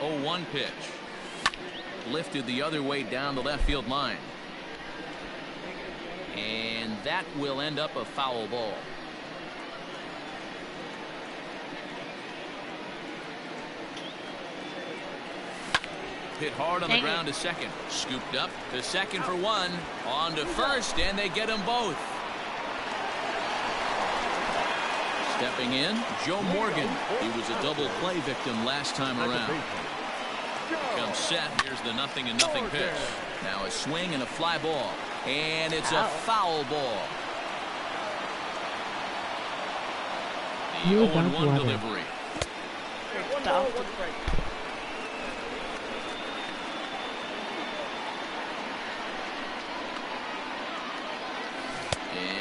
0-1 pitch. Lifted the other way down the left field line. And that will end up a foul ball. Hit hard on the ground to second. Scooped up to second for one. On to first, and they get them both. Stepping in, Joe Morgan. He was a double play victim last time around. Comes set. Here's the 0-0 pitch. Now a swing and a fly ball. And it's a foul ball. The 0-1 delivery.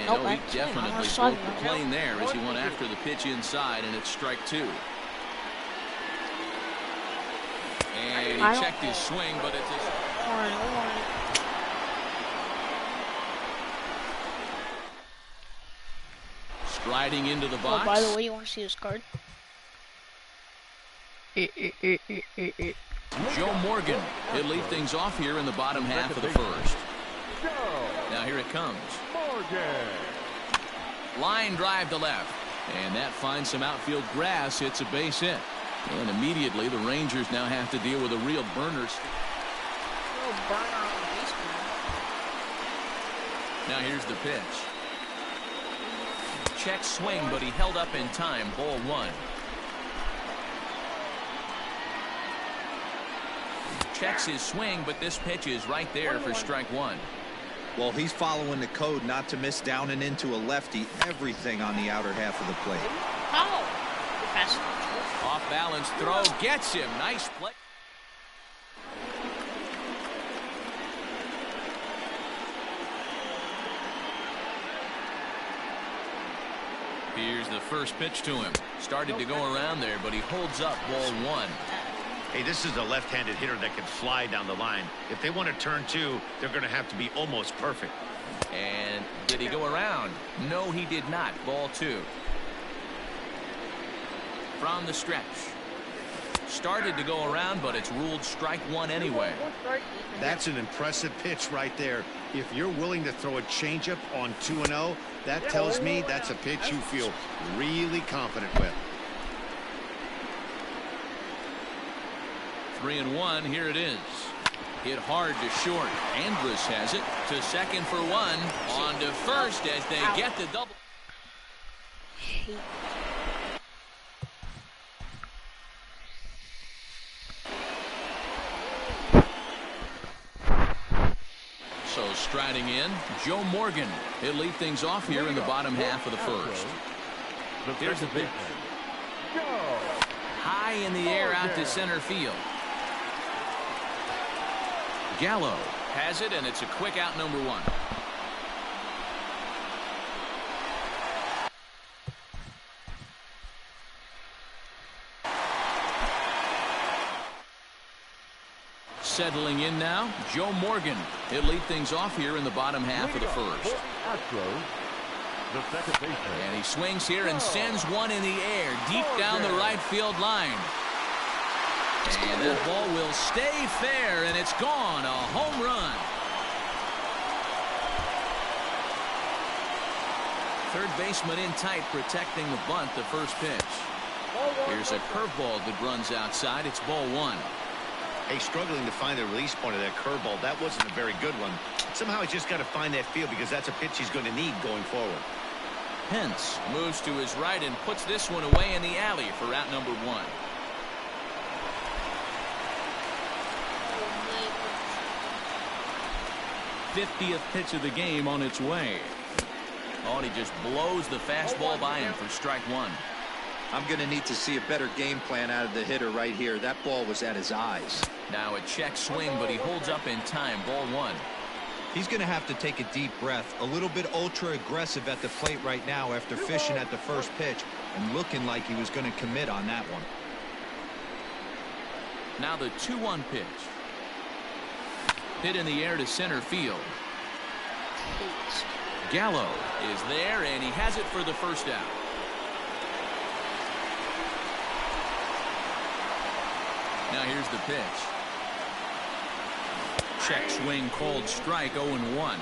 And he definitely broke the plane there as he went after the pitch inside, and it's strike two. And he checked his swing, but it's his... Striding into the box. Oh, by the way, you want to see this card? Joe Morgan. He'll lead things off here in the bottom half of the first. Now here it comes. Line drive to left. And that finds some outfield grass. It's a base hit. And immediately the Rangers now have to deal with a real burner. Now here's the pitch. Check swing, but he held up in time. Ball one. Checks his swing, but this pitch is right there for strike one. Well, he's following the code not to miss down and into a lefty. Everything on the outer half of the plate. Oh. Off balance throw gets him. Nice play. Here's the first pitch to him. Started to go around there, but he holds up. Ball one. Hey, this is a left-handed hitter that can fly down the line. If they want to turn two, they're going to have to be almost perfect. And did he go around? No, he did not. Ball two. From the stretch. Started to go around, but it's ruled strike one anyway. That's an impressive pitch right there. If you're willing to throw a changeup on 2-0, that tells me that's a pitch you feel really confident with. 3-1. Here it is. Hit hard to short. Andrus has it to second for one. On to first as they get the double. So striding in, Joe Morgan. He'll lead things off here in the bottom half of the first. Here's the pitch. High in the air out to center field. Gallo has it, and it's a quick out, number one. Settling in now, Joe Morgan. He'll lead things off here in the bottom half of the first. And he swings here and sends one in the air deep down the right field line. And that ball will stay fair, and it's gone. A home run. Third baseman in tight, protecting the bunt, the first pitch. Here's a curveball that runs outside. It's ball one. Hey, struggling to find the release point of that curveball. That wasn't a very good one. Somehow he's just got to find that field because that's a pitch he's going to need going forward. Hence moves to his right and puts this one away in the alley for out number one. 50th pitch of the game on its way. Oh, and he just blows the fastball by him for strike one. I'm going to need to see a better game plan out of the hitter right here. That ball was at his eyes. Now a check swing, but he holds up in time. Ball one. He's going to have to take a deep breath. A little bit ultra aggressive at the plate right now after fishing at the first pitch and looking like he was going to commit on that one. Now the 2-1 pitch. Hit in the air to center field. Gallo is there, and he has it for the first out. Now here's the pitch. Check swing called strike, 0-1.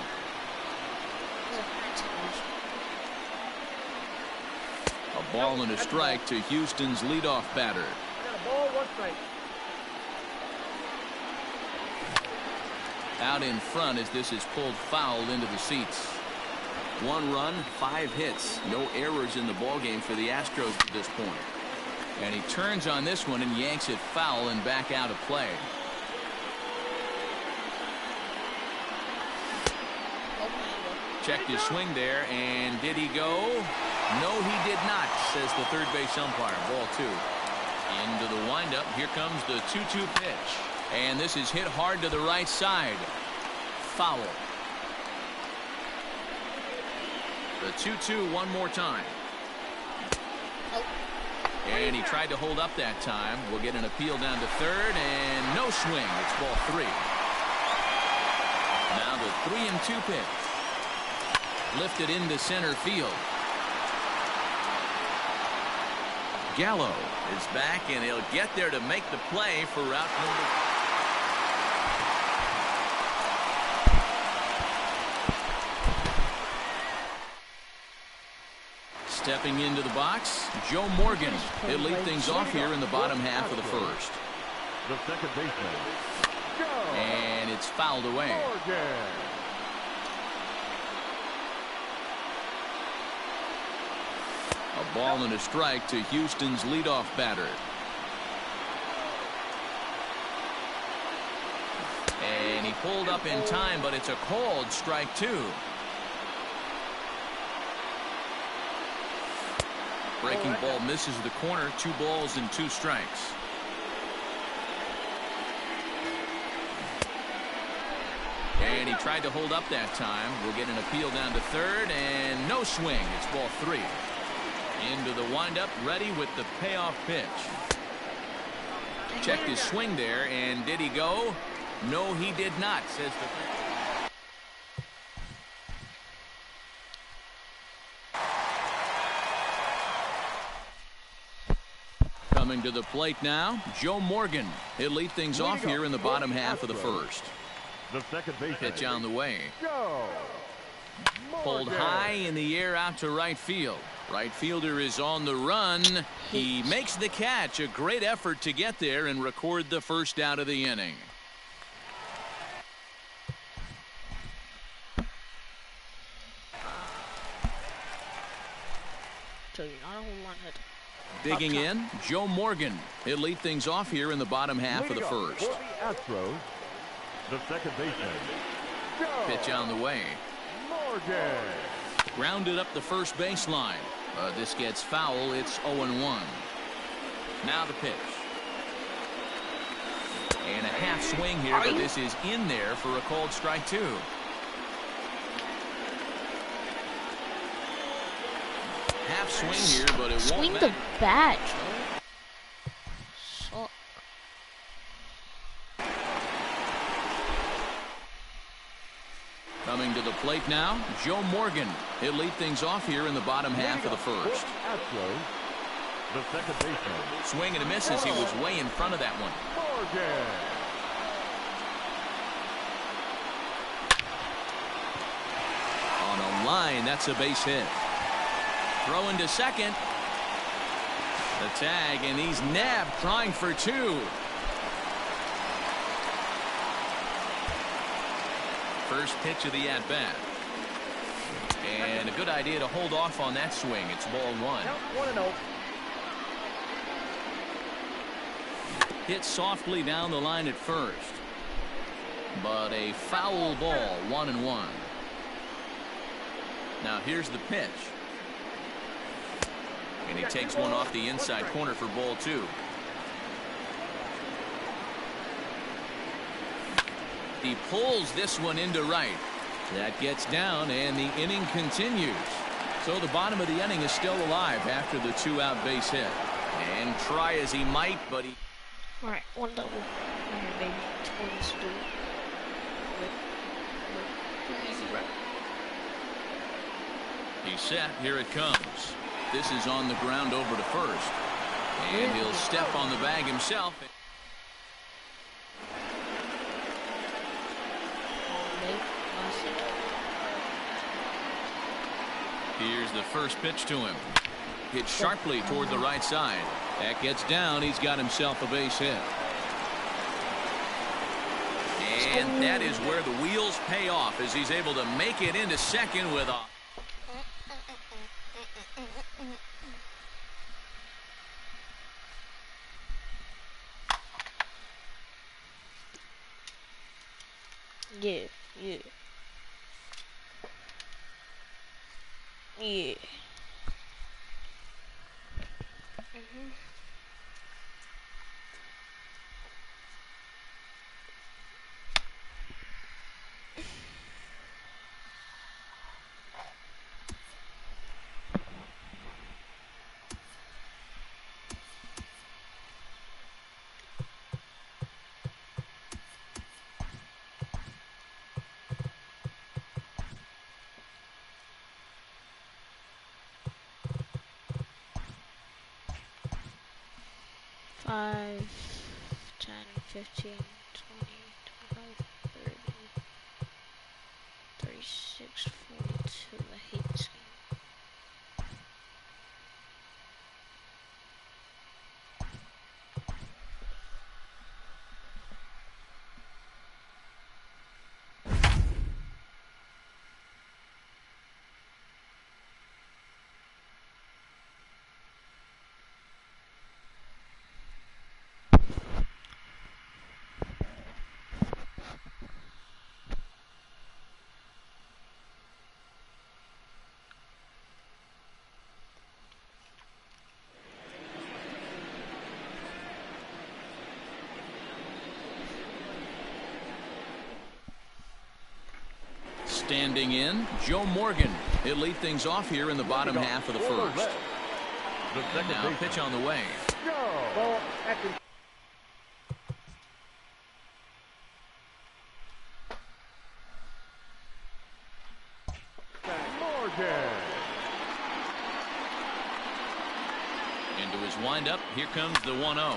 A ball and a strike to Houston's leadoff batter. Out in front as this is pulled foul into the seats. 1 run, 5 hits. No errors in the ballgame for the Astros at this point. And he turns on this one and yanks it foul and back out of play. Checked his swing there, and did he go? No, he did not, says the third base umpire. Ball 2. Into the windup. Here comes the 2-2 pitch. And this is hit hard to the right side. Foul. The 2-2 one more time. And he tried to hold up that time. We'll get an appeal down to third, and no swing. It's ball 3. Now the 3-2 pitch. Lifted into center field. Gallo is back, and he'll get there to make the play for route number. Stepping into the box, Joe Morgan. He'll lead things off here in the bottom half of the first. The second baseman. And it's fouled away. A ball and a strike to Houston's leadoff batter. And he pulled up in time, but it's a called strike 2. Breaking ball misses the corner. 2 balls and 2 strikes. And he tried to hold up that time. We'll get an appeal down to third, and no swing. It's ball 3. Into the windup, ready with the payoff pitch. Checked his swing there, and did he go? No, he did not, says the. Coming to the plate now, Joe Morgan. He'll lead things off here in the bottom half of the first. The second base Pitch on the way. Go. Pulled high in the air out to right field. Right fielder is on the run. He makes the catch. A great effort to get there and record the first out of the inning. Digging in, Joe Morgan. He'll lead things off here in the bottom half of the first. For the Astros, the second baseman. Go. Pitch on the way. Morgan. Grounded up the first baseline. This gets foul. It's 0-1. Now the pitch. And a half swing here, but this is in there for a called strike 2. Half swing here, but it won't swing matter. the bat. Suck. Coming to the plate now, Joe Morgan. He'll lead things off here in the bottom half of the first. Astros, the second baseman. Swing and a miss as he was way in front of that one. Morgan. On a line, that's a base hit. Throw into second. The tag, and he's nabbed, trying for 2. First pitch of the at-bat. And a good idea to hold off on that swing. It's ball 1. 1-0. Hit softly down the line at first. But a foul ball, 1-1. Now here's the pitch. And he takes one off the inside corner for ball 2. He pulls this one into right. That gets down, and the inning continues. So the bottom of the inning is still alive after the 2-out base hit. And try as he might, but he. All right, 1 double. Maybe 20s do. Easy run. He's set. Here it comes. This is on the ground over to first. And he'll step on the bag himself. Here's the first pitch to him. Hit sharply toward the right side. That gets down. He's got himself a base hit. And that is where the wheels pay off as he's able to make it into second with a... Yeah. Mhm. 5, 10, 15, 20, 25, 30, 36, 42. I hate this game. Standing in, Joe Morgan. He'll lead things off here in the bottom half of the first. And now pitch on the way. Into his windup. Here comes the 1-0.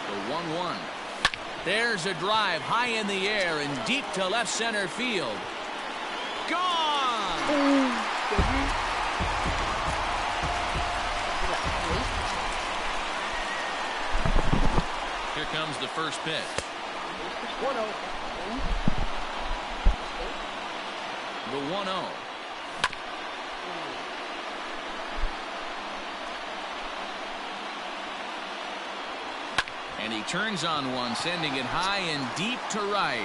The 1-1. There's a drive high in the air and deep to left center field. Gone! Here comes the first pitch. The 1-0. And he turns on one, sending it high and deep to right.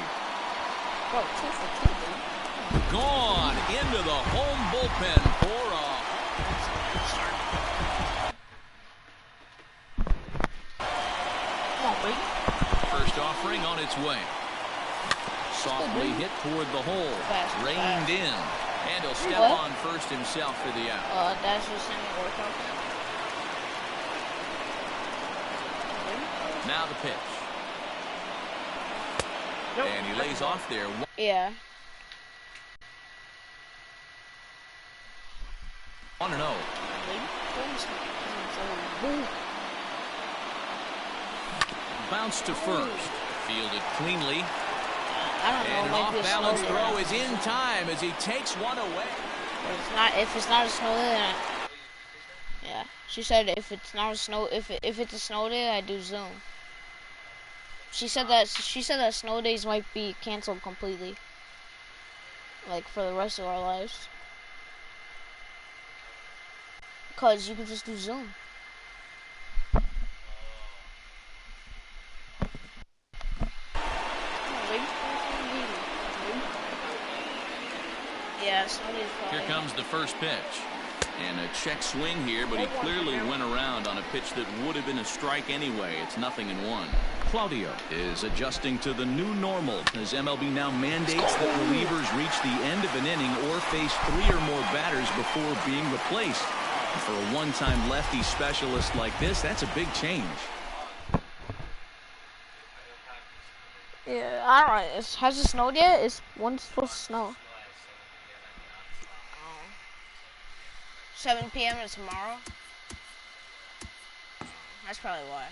Gone into the home bullpen for a first offering on its way. Softly hit toward the hole, reined in, and he'll step on first himself for the out. That's just in the workout. Now the pitch. And he lays off there. Yeah. 1-0. Bounce to first. Fielded cleanly. And an off-balance throw is in time as he takes one away. If it's not a snow day, then yeah. She said if it's not a snow, if it's a snow day, I do Zoom. She said that snow days might be canceled completely, like for the rest of our lives, because you can just do Zoom. Yeah, snow days probably. Here comes the first pitch. And a check swing here, but he clearly went around on a pitch that would have been a strike anyway. It's 0-1. Claudio is adjusting to the new normal as MLB now mandates that relievers reach the end of an inning or face 3 or more batters before being replaced. And for a one-time lefty specialist like this, that's a big change. Yeah, I don't know. Has it snowed yet? When's supposed to snow? 7 p.m. tomorrow. That's probably why.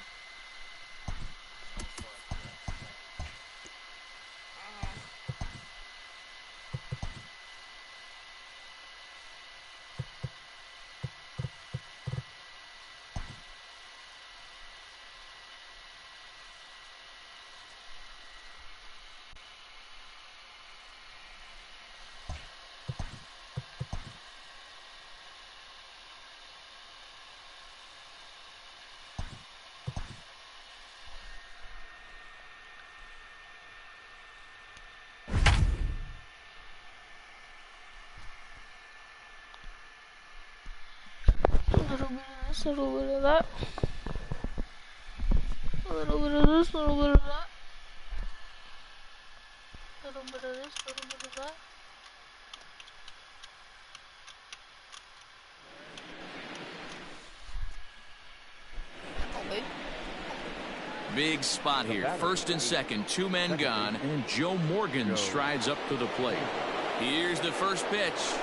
this, a little bit of that. A little bit of this, a little bit of that. A little bit of this, a little bit of that. Big spot here. First and second, 2 men gone, and Joe Morgan strides up to the plate. Here's the first pitch,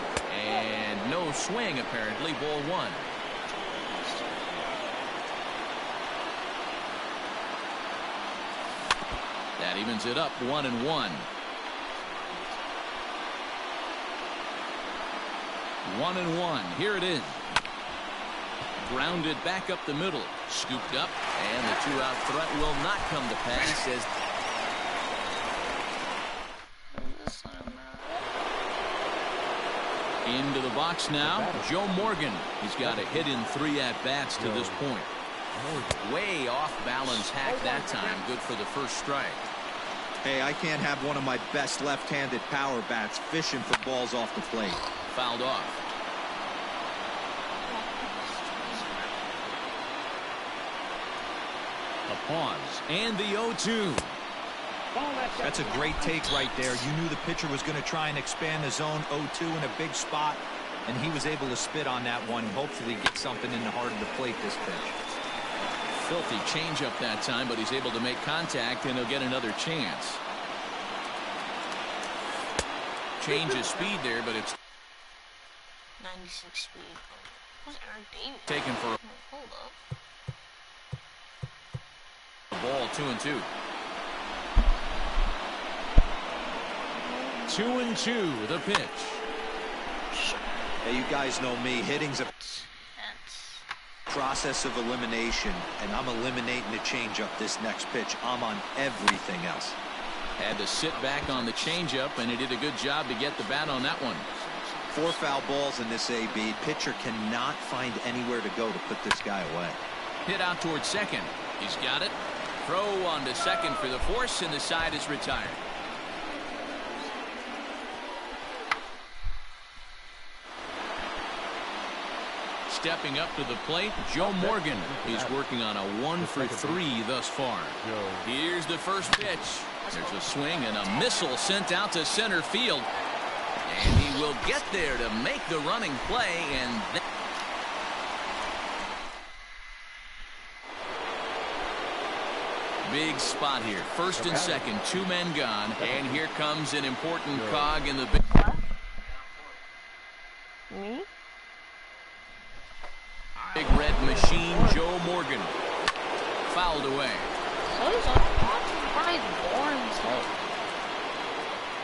and no swing apparently, ball 1. That evens it up, 1-1. 1-1. Here it is. Grounded back up the middle. Scooped up, and the 2-out threat will not come to pass as into the box now, Joe Morgan. He's got a hit in 3 at-bats to this point. Way off balance hack that time. Good for the first strike. Hey, I can't have one of my best left-handed power bats fishing for balls off the plate. Fouled off. A pause and the 0-2. That's a great take right there. You knew the pitcher was going to try and expand the zone. 0-2 in a big spot, and he was able to spit on that one. Hopefully get something in the heart of the plate this pitch. Filthy changeup that time, but he's able to make contact, and he'll get another chance. Change of speed there, but it's 96 speed. What's Eric Davis? Taken for Hold up. a ball. 2-2. 2-2 the pitch. Hey, you guys know me. Hitting's a process of elimination, and I'm eliminating the changeup this next pitch. I'm on everything else. Had to sit back on the changeup, and he did a good job to get the bat on that one. 4 foul balls in this AB. Pitcher cannot find anywhere to go to put this guy away. Hit out towards second. He's got it. Throw on to second for the force, and the side is retired. Stepping up to the plate, Joe Morgan. He's working on a 1-for-3 thus far. Here's the first pitch. There's a swing and a missile sent out to center field. And he will get there to make the running play. And big spot here. First and second, 2 men gone. And here comes an important cog in the big. Me? Big red machine, Joe Morgan. Fouled away. So he's on right boring stuff.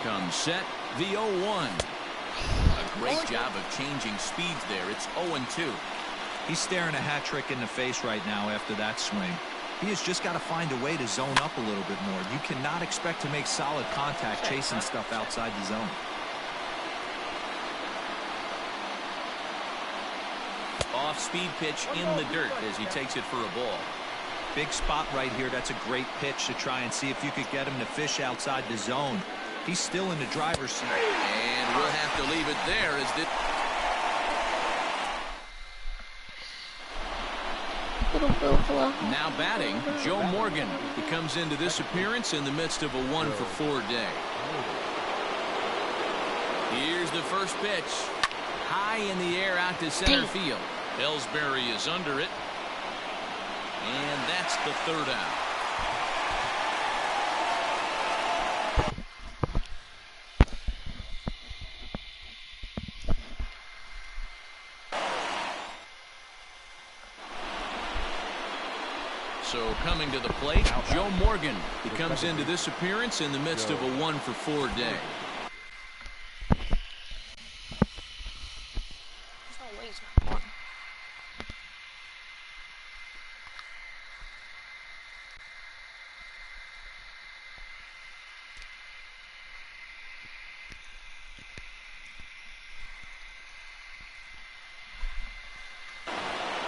Comes set, the 0-1. A great job of changing speeds there. It's 0-2. He's staring a hat trick in the face right now after that swing. He has just got to find a way to zone up a little bit more. You cannot expect to make solid contact chasing stuff outside the zone. Off-speed pitch in the dirt as he takes it for a ball. Big spot right here. That's a great pitch to try and see if you could get him to fish outside the zone. He's still in the driver's seat. And we'll have to leave it there as this. Now batting, Joe Morgan. He comes into this appearance in the midst of a 1-for-4 day. Here's the first pitch. High in the air out to center field. Ellsbury is under it. And that's the 3rd out. So coming to the plate, Joe Morgan. He comes into this appearance in the midst of a 1-for-4 day.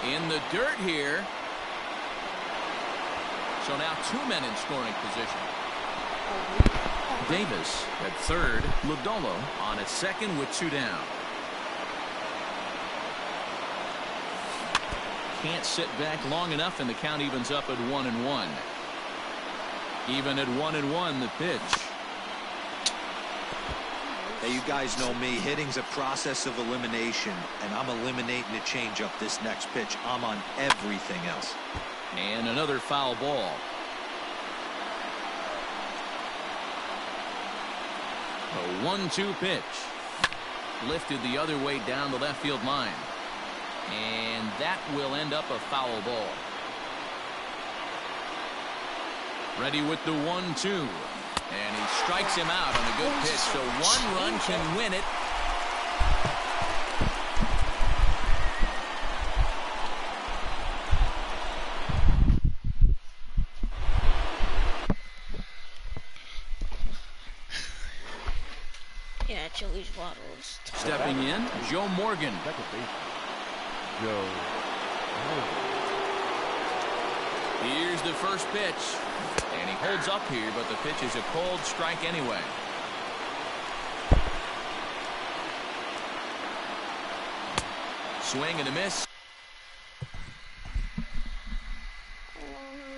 In the dirt here. So now 2 men in scoring position. Davis at third. Lodolo on at second with 2 down. can't sit back long enough, and the count evens up at 1-1. Even at 1-1, the pitch. Hey, you guys know me. Hitting's a process of elimination, and I'm eliminating a changeup this next pitch. I'm on everything else. And another foul ball. A 1-2 pitch. Lifted the other way down the left field line. And that will end up a foul ball. Ready with the 1-2. And he strikes him out on a good pitch. So one run can win it. Yeah, Chili's bottles. Stepping in, Joe Morgan. Second base. Joe Morgan. Here's the first pitch. And he holds up here, but the pitch is a cold strike anyway. Swing and a miss.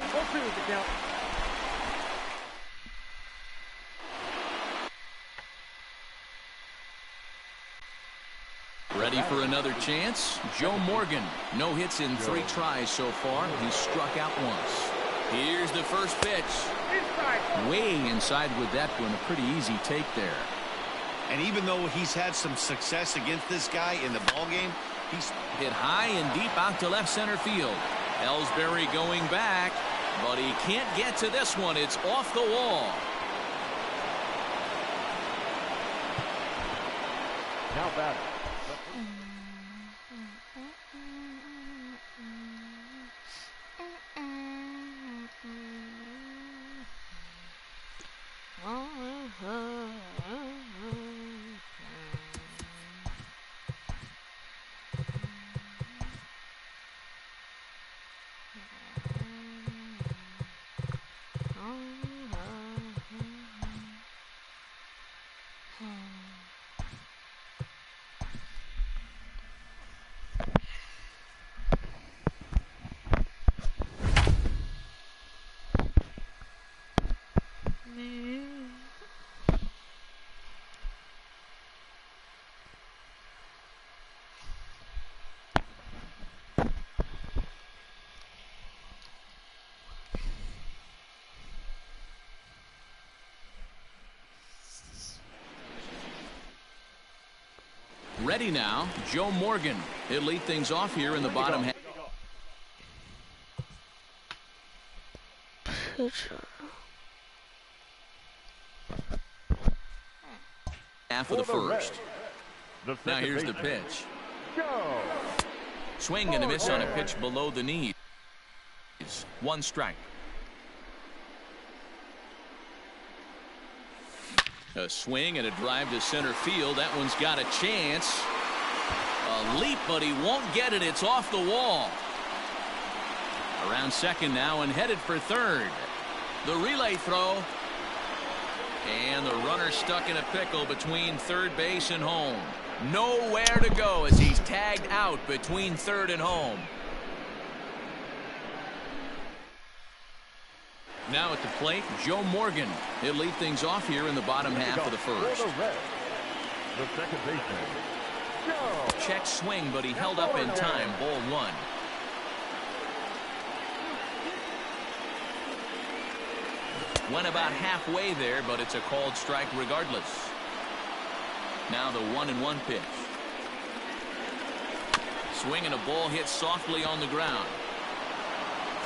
0-2 is the count. Ready for another chance? Joe Morgan. No hits in 3 tries so far. He's struck out once. Here's the first pitch. Way inside with that one. A pretty easy take there. And even though he's had some success against this guy in the ballgame, he's Hit high and deep out to left center field. Ellsbury going back, but he can't get to this one. It's off the wall. Now batter. Ready now, Joe Morgan. He'll lead things off here in the bottom half of the first. Now here's the pitch. Go. Swing and a miss on a pitch below the knees. 1 strike. A swing and a drive to center field. That one's got a chance. A leap, but he won't get it. It's off the wall. Around second now and headed for third. The relay throw. And the runner stuck in a pickle between third base and home. Nowhere to go as he's tagged out between third and home. Now at the plate, Joe Morgan. He'll lead things off here in the bottom half of the first. The second baseman. Go. Check swing, but he held up in time. Ball 1. Went about halfway there, but it's a called strike regardless. Now the 1-1 pitch. Swing and a ball hit softly on the ground.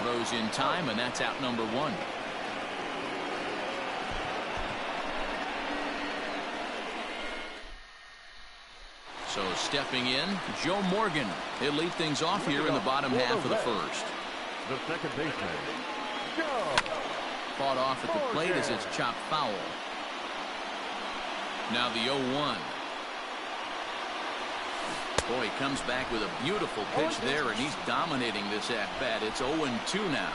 Throws in time, and that's out number 1. So stepping in, Joe Morgan. He'll lead things off here in the bottom half of the first. The second baseman. Go. Fought off at the plate as it's chopped foul. Now the 0-1. Boy, he comes back with a beautiful pitch there, and he's dominating this at-bat. It's 0-2 now.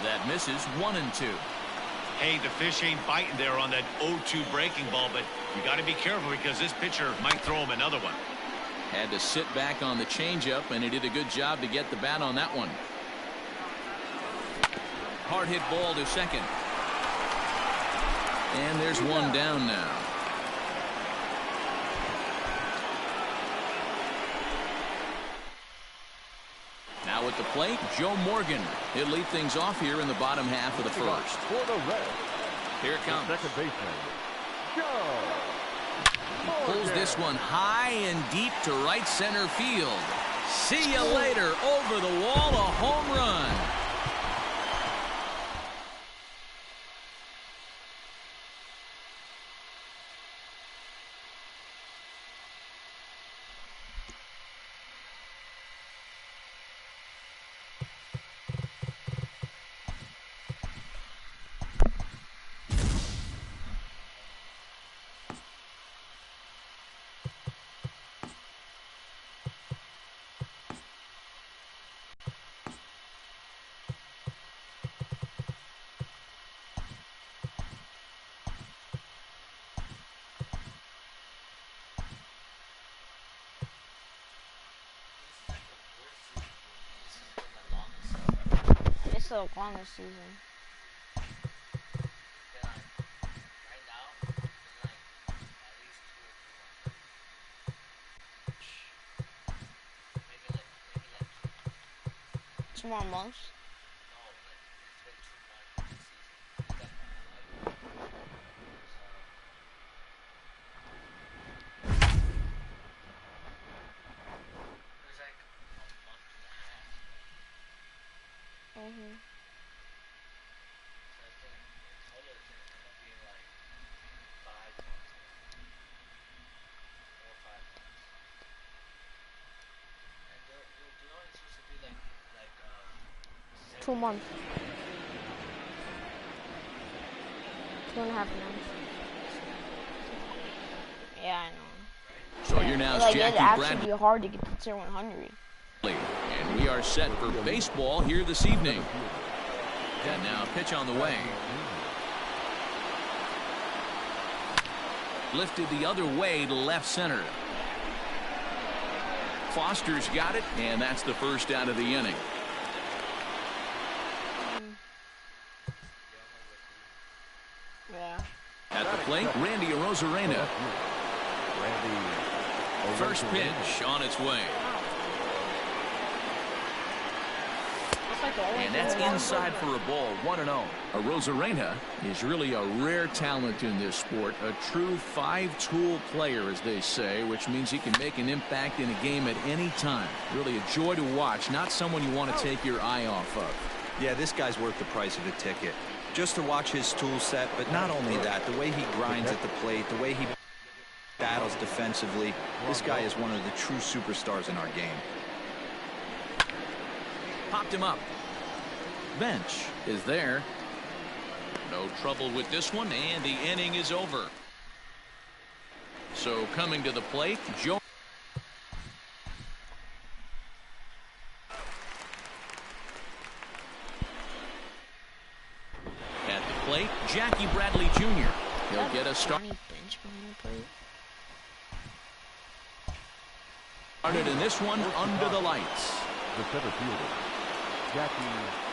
That misses. 1-2. Hey, the fish ain't biting there on that 0-2 breaking ball, but you got to be careful because this pitcher might throw him another one. Had to sit back on the changeup, and he did a good job to get the bat on that one. Hard hit ball to second. And there's one down now. Now at the plate, Joe Morgan. He'll lead things off here in the bottom half of the first. For the Reds, Here it comes. second baseman, Joe Pulls this one high and deep to right center field. See you later. Over the wall, a home run. It's the longest season. Two more months. Two months. 2.5 months. Yeah, I know. So here now is Like, Jackie it'd actually Bradley. be hard to get to tier 100. And we are set for baseball here this evening. And now pitch on the way. Lifted the other way to left center. Foster's got it, and that's the first out of the inning. Yeah. At the plate, Randy Arozarena. First pitch on its way. And that's inside for a ball, 1-0. Arozarena is really a rare talent in this sport, a true five-tool player, as they say, which means he can make an impact in a game at any time. Really a joy to watch, not someone you want to take your eye off of. Yeah, this guy's worth the price of a ticket. Just to watch his tool set, but not only that, the way he grinds at the plate, the way he battles defensively, this guy is one of the true superstars in our game. Popped him up. Bench is there. No trouble with this one, and the inning is over. So coming to the plate, Joe. At the plate, Jackie Bradley Jr. He'll get a start. Started in this one under the lights. the center fielder, Jackie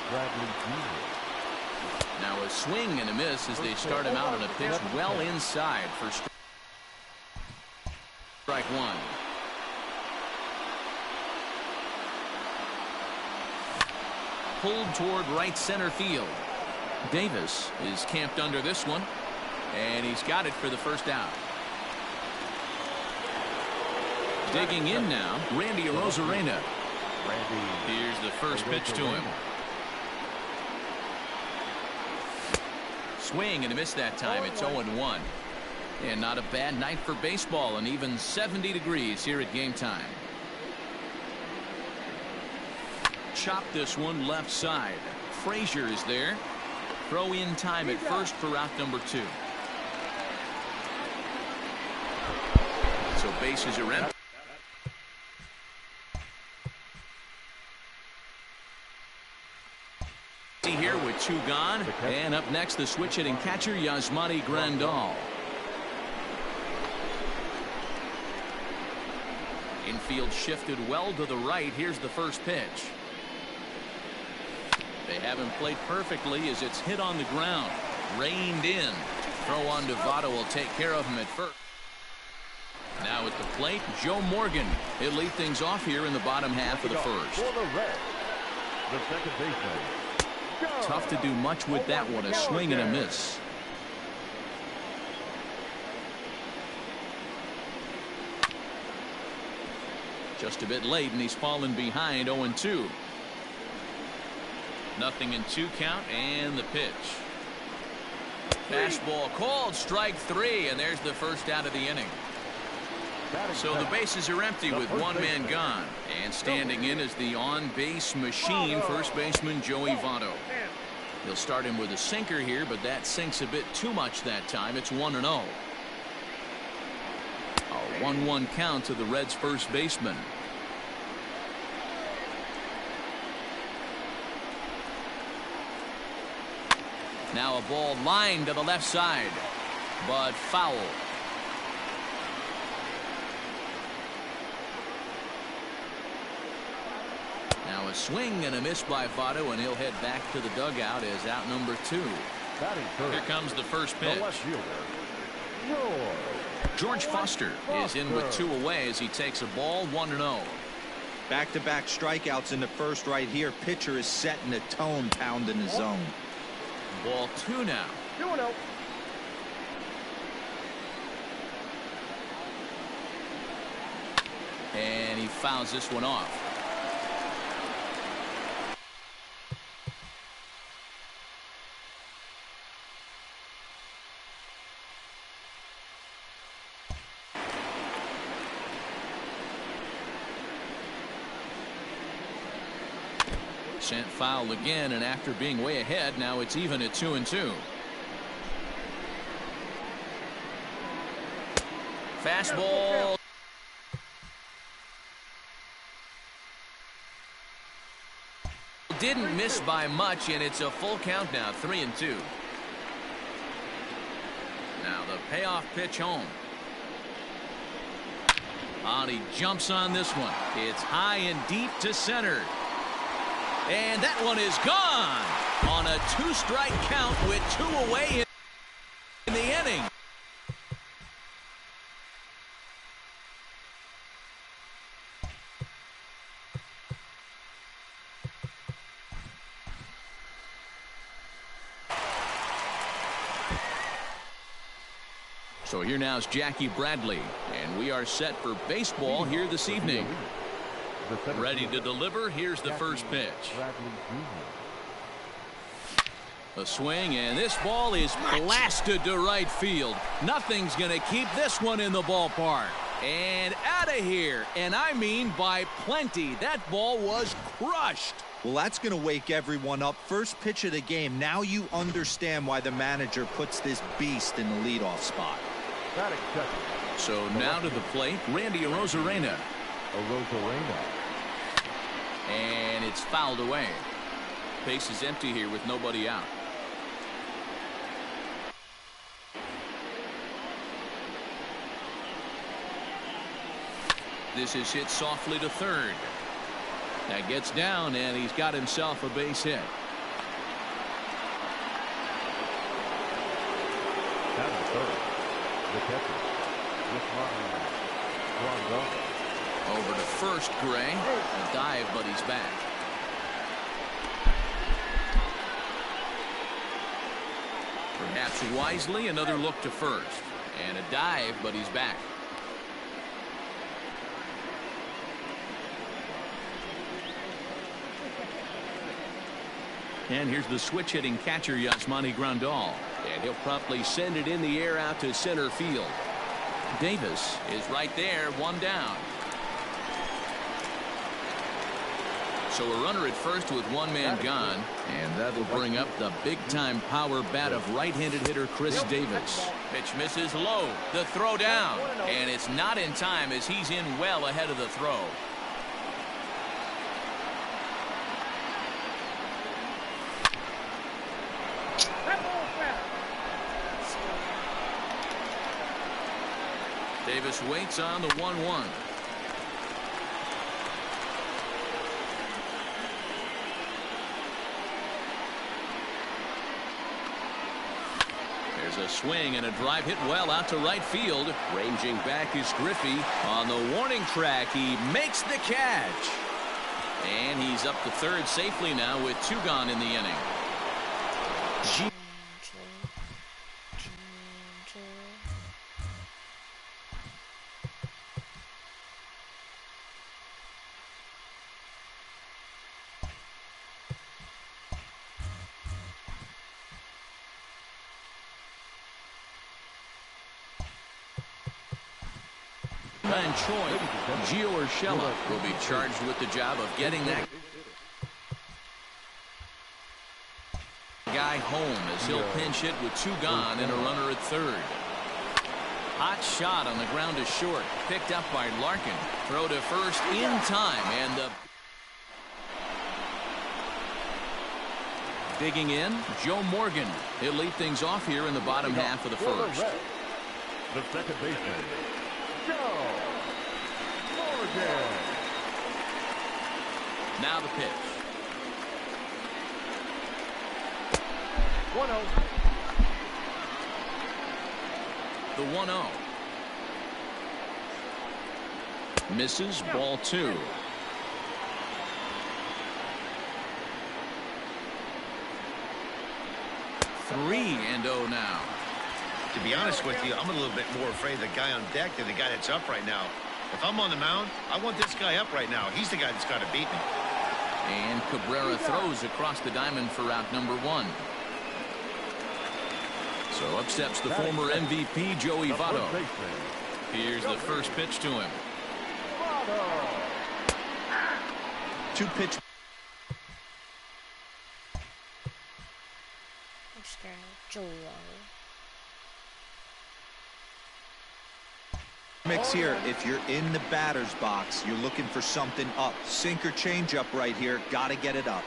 Bradley Jr. Now a swing and a miss as they start him out on a pitch well inside for strike one. Pulled toward right center field. Davis is camped under this one, and he's got it for the first out. Digging in now, Randy Arozarena. Here's the first pitch to him. Swing and a miss that time. It's 0-1. And not a bad night for baseball, and even 70 degrees here at game time. Chop this one left side. Frazier is there. Throw in time at first for out number 2. So bases are empty. Here with 2 gone. And up next, the switch hitting catcher, Yasmani Grandal. Infield shifted well to the right. Here's the first pitch. They haven't played perfectly as it's hit on the ground. Reined in. Throw on to Votto will take care of him at first. Now at the plate, Joe Morgan. He'll lead things off here in the bottom half of the first. For the Reds, the second baseman. Tough to do much with that one. A swing and a miss. Just a bit late, and he's fallen behind 0-2. 0-2 count, and the pitch. Fastball called, strike 3, and there's the first out of the inning. So the bases are empty with 1 man gone. And standing in is the on-base machine, first baseman Joey Votto. He'll start him with a sinker here, but that sinks a bit too much that time. It's 1-0. A 1-1 count to the Reds' first baseman. Now a ball lined to the left side, but foul. Now a swing and a miss by Votto, and he'll head back to the dugout as out number 2. Here comes the first pitch. George Foster is in with 2 away as he takes a ball 1-0. Back-to-back strikeouts in the first right here. Pitcher is setting the tone, pounding the zone. Ball 2 now. 2-0. And he fouls this one off. Sent foul again, and after being way ahead, now it's even at 2-2. Fastball. Didn't miss by much, and it's a full count now, 3-2. Now the payoff pitch home. And he jumps on this one. It's high and deep to center. And that one is gone on a 2-strike count with 2 away in the inning. So here now is Jackie Bradley, and we are set for baseball here this evening. Ready to deliver. Here's the first pitch. A swing, and this ball is blasted to right field. Nothing's going to keep this one in the ballpark. And out of here, and I mean by plenty. That ball was crushed. Well, that's going to wake everyone up. First pitch of the game. Now you understand why the manager puts this beast in the leadoff spot. So now to the plate, Randy Arozarena. And it's fouled away. Base is empty here with nobody out. This is hit softly to third. That gets down, and he's got himself a base hit. Over to first, Gray. A dive, but he's back. Perhaps wisely, another look to first. And a dive, but he's back. And here's the switch hitting catcher, Yasmani Grandal. And he'll promptly send it in the air out to center field. Davis is right there, 1 down. So a runner at first with 1 man gone, and that'll bring up the big-time power bat of right-handed hitter Chris Davis. Pitch misses low, the throw down, and it's not in time as he's in well ahead of the throw. Davis waits on the 1-1. There's a swing and a drive hit well out to right field. Ranging back is Griffey. On the warning track, he makes the catch. And he's up to third safely now with 2 gone in the inning. And Choi, Gio Urshela will be charged with the job of getting that guy home as he'll pinch hit with 2 gone and a runner at third. Hot shot on the ground to short, picked up by Larkin. Throw to first in time, and the digging in, Joe Morgan. He'll lead things off here in the bottom half of the first. The second baseman, Joe Morgan. Now the pitch. 1-0. The 1-0. Misses, ball 2. 3-0 now. To be honest with you, I'm a little bit more afraid of the guy on deck than the guy that's up right now. If I'm on the mound, I want this guy up right now. He's the guy that's got to beat me. And Cabrera throws across the diamond for out number 1. So up steps the former MVP, Joey Votto. Here's the first pitch to him. 2-pitch. I'm scared of Joey Votto. Mix here. If you're in the batter's box, you're looking for something up. Sinker changeup right here. Got to get it up.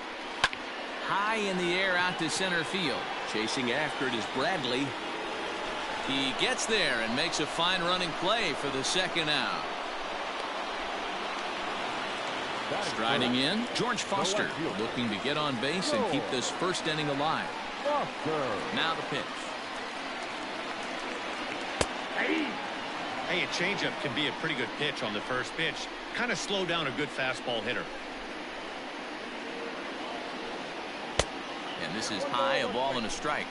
High in the air out to center field. Chasing after it is Bradley. He gets there and makes a fine running play for the second out. Striding in, George Foster, looking to get on base and keep this first inning alive. Now the pitch. Hey, a changeup can be a pretty good pitch on the first pitch. Kind of slow down a good fastball hitter. And this is high, a ball and a strike.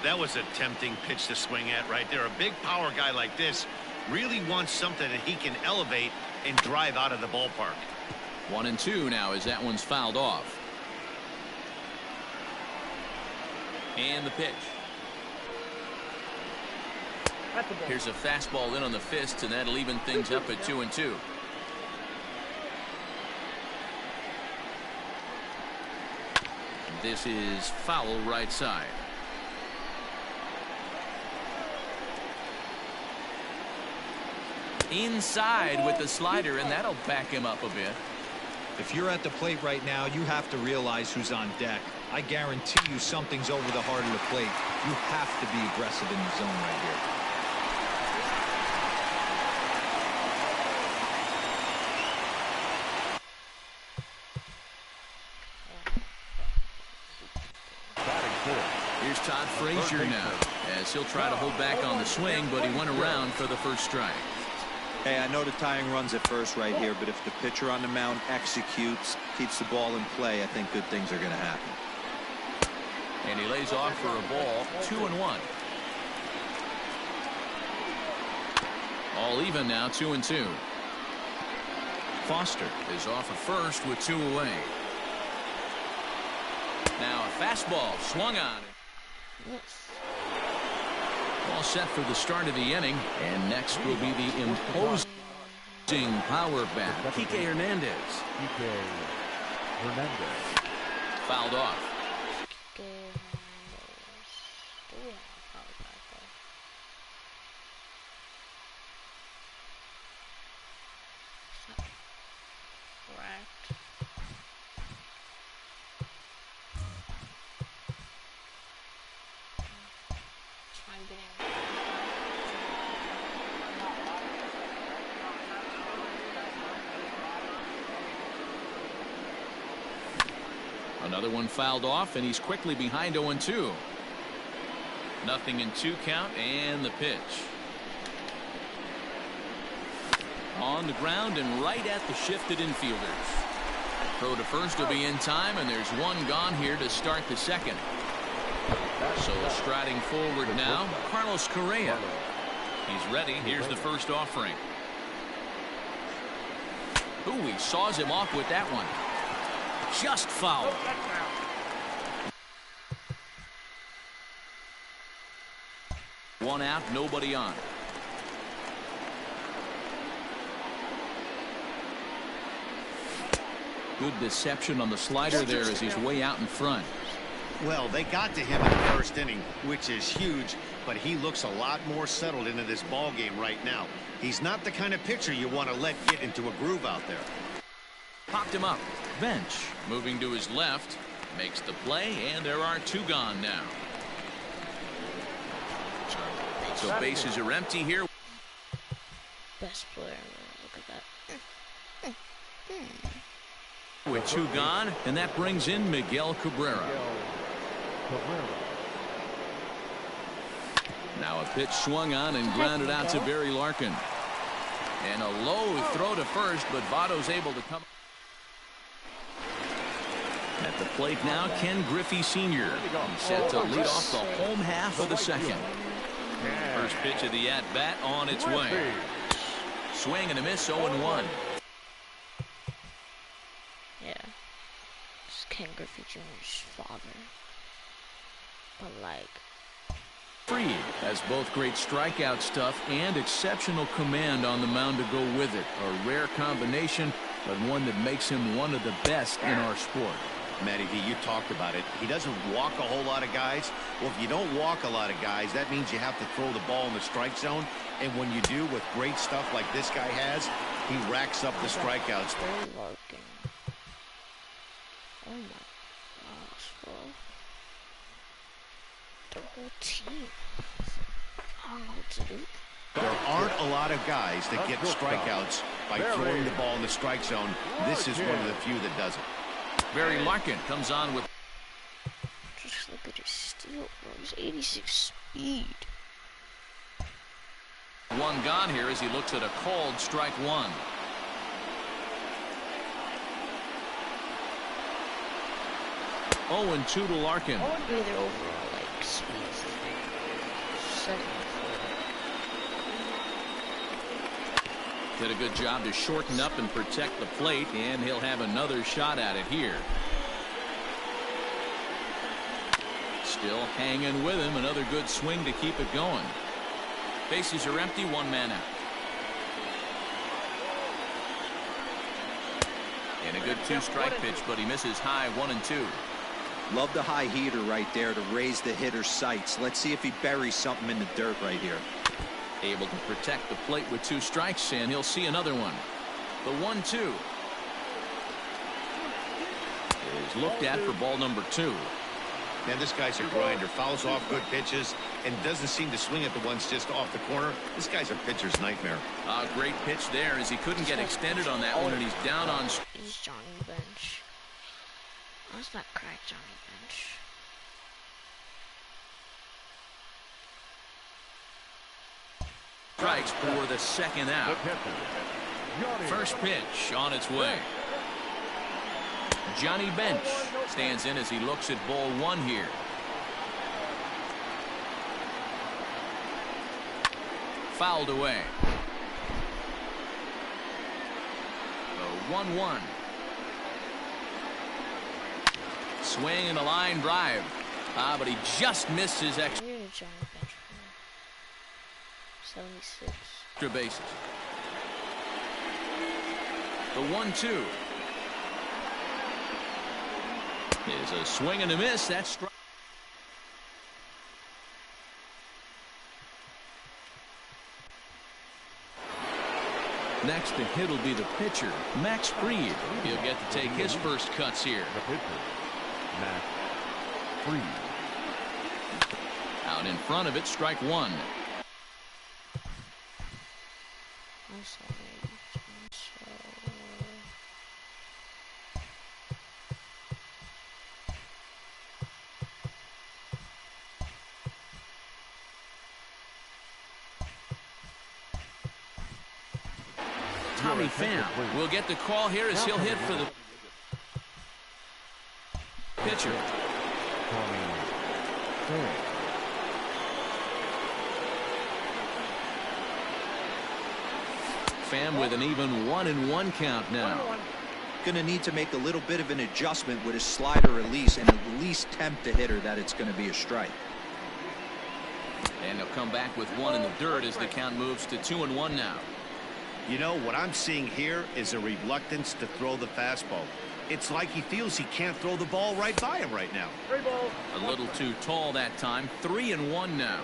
That was a tempting pitch to swing at right there. A big power guy like this really wants something that he can elevate and drive out of the ballpark. 1-2 now as that one's fouled off. And the pitch. Here's a fastball in on the fist, and that'll even things up at 2-2. This is foul right side. Inside with the slider, and that'll back him up a bit. If you're at the plate right now, you have to realize who's on deck. I guarantee you something's over the heart of the plate. You have to be aggressive in the zone right here. Here's Todd Frazier now, as he'll try to hold back on the swing, but he went around for the first strike. Hey, I know the tying runs at first right here, but if the pitcher on the mound executes, keeps the ball in play, I think good things are going to happen. And he lays off for a ball, 2-1. All even now, 2-2. Foster is off at first with 2 away. Now a fastball swung on. All set for the start of the inning, and next will be the imposing power bat, Kike Hernandez. Fouled off. Another one fouled off, and he's quickly behind 0-2. Nothing in 2 count, and the pitch. On the ground and right at the shifted infielders. Throw to first will be in time, and there's one gone here to start the second. So striding forward now, Carlos Correa. He's ready. Here's the first offering. Ooh, he saws him off with that one. Just foul. One out, nobody on. Good deception on the slider there as he's way out in front. Well, they got to him in the first inning, which is huge, but he looks a lot more settled into this ball game right now. He's not the kind of pitcher you want to let get into a groove out there. Popped him up. Bench moving to his left. Makes the play, and there are 2 gone now. So bases are empty here. Best player. Look at that. With 2 gone, and that brings in Miguel Cabrera. Now a pitch swung on and grounded out to Barry Larkin. And a low throw to first, but Votto's able to come. At the plate now, Ken Griffey Sr. He's set to lead off the home half of the second. First pitch of the at-bat on its way. Swing and a miss, 0-1. Yeah. It's Ken Griffey Jr.'s father. But like... Freed has both great strikeout stuff and exceptional command on the mound to go with it. A rare combination, but one that makes him one of the best in our sport. Matty V, you talked about it. He doesn't walk a whole lot of guys. Well, if you don't walk a lot of guys, that means you have to throw the ball in the strike zone. And when you do, with great stuff like this guy has, he racks up the strikeouts. Oh my gosh, bro. The whole team. I don't know what to do. There aren't a lot of guys that get strikeouts by throwing the ball in the strike zone. This is one of the few that does it. Barry Larkin comes on with. Just look at his steal, bro. He's 86 speed. One gone here as he looks at a called strike 1. Oh, and 2 to Larkin. Maybe their overall like speed is 74. Did a good job to shorten up and protect the plate, and he'll have another shot at it here. Still hanging with him. Another good swing to keep it going. Bases are empty, 1 man out. And a good 2-strike pitch, but he misses high, 1-2. Love the high heater right there to raise the hitter's sights. Let's see if he buries something in the dirt right here. Able to protect the plate with 2 strikes, and he'll see another one. The 1-2 is looked at for ball number 2. Man, this guy's a grinder. Fouls off good pitches and doesn't seem to swing at the ones just off the corner. This guy's a pitcher's nightmare. Great pitch there as he couldn't get extended on that one, and he's down on. He's Johnny Bench. Let's not crack Johnny Bench. Strikes for the second out. First pitch on its way. Johnny Bench stands in as he looks at ball 1 here. Fouled away. The 1-1. Swing and a line drive. But he just missed his extra bases. The 1-2 is a swing and a miss. That's strike. Next to hit will be the pitcher, Max Fried. He'll get to take his first cuts here. The pitcher, Max Fried. Out in front of it, strike 1. Tommy Pham will get the call here as he'll hit for the pitcher. Pham with an even 1-1 count now. Going to need to make a little bit of an adjustment with his slider release and at least tempt the hitter that it's going to be a strike. And he'll come back with one in the dirt as the count moves to 2-1 now. You know, what I'm seeing here is a reluctance to throw the fastball. It's like he feels he can't throw the ball right by him right now. A little too tall that time. 3-1 now.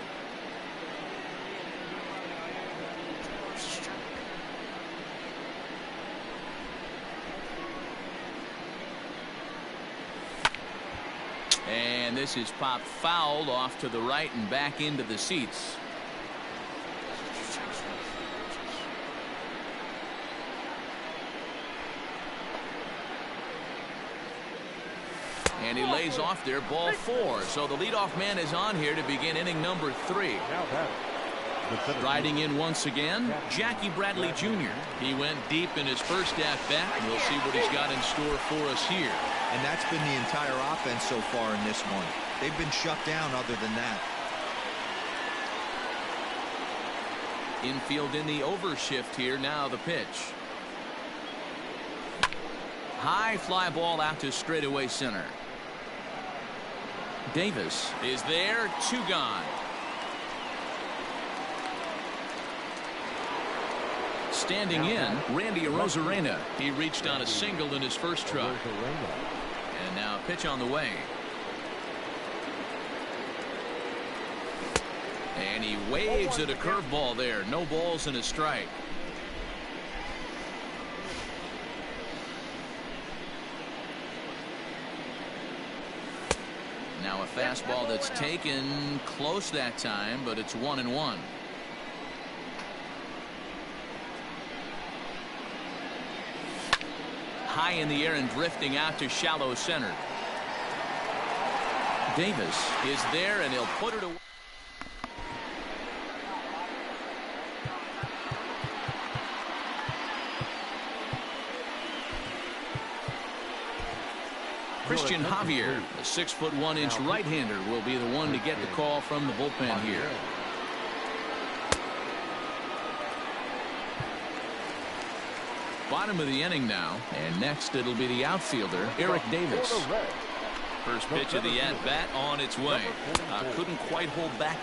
And this is popped fouled off to the right and back into the seats. And he lays off there, ball 4. So the leadoff man is on here to begin inning number 3. Riding in once again, Jackie Bradley Jr. He went deep in his first at-bat. We'll see what he's got in store for us here. And that's been the entire offense so far in this one. They've been shut down other than that. Infield in the overshift here. Now the pitch. High fly ball out to straightaway center. Davis is there. 2 gone. Standing in, Randy Arozarena. He reached on a single in his first try. And now a pitch on the way. And he waves at a curveball there. No balls and a strike. Now a fastball that's taken close that time, but it's 1-1. High in the air and drifting out to shallow center. Davis is there and he'll put it away. Christian Javier, a 6'1" right-hander, will be the one to get the call from the bullpen here. Bottom of the inning now, and next it'll be the outfielder, Eric Davis. First pitch of the at-bat on its way. Couldn't quite hold back.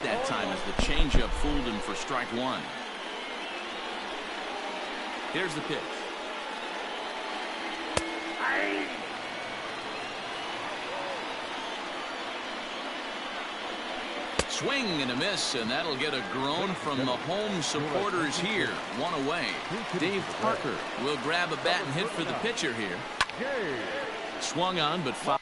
That time as the changeup fooled him for strike 1. Here's the pitch. Swing and a miss, and that'll get a groan from the home supporters here. 1 away. Dave Parker will grab a bat and hit for the pitcher here. Swung on, but fouled.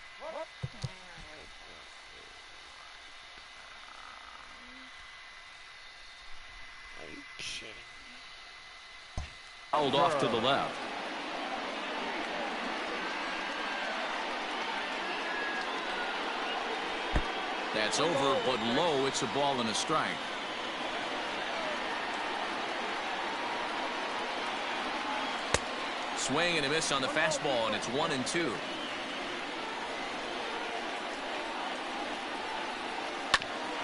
Fouled off to the left. That's over, but low. It's a ball and a strike. Swing and a miss on the fastball, and it's 1-2.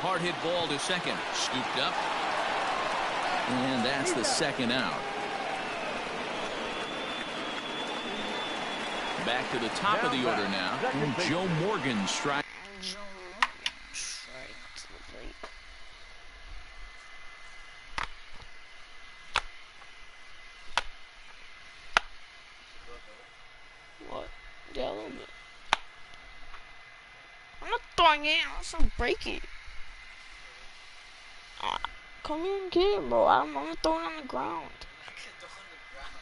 Hard hit ball to second. Scooped up. And that's the second out. Back to the top of the order now. Joe Morgan strike. What? Yeah, a little bit. I'm not throwing it. I'm just gonna break it. Come here and get it, bro. I'm gonna throw it on the ground.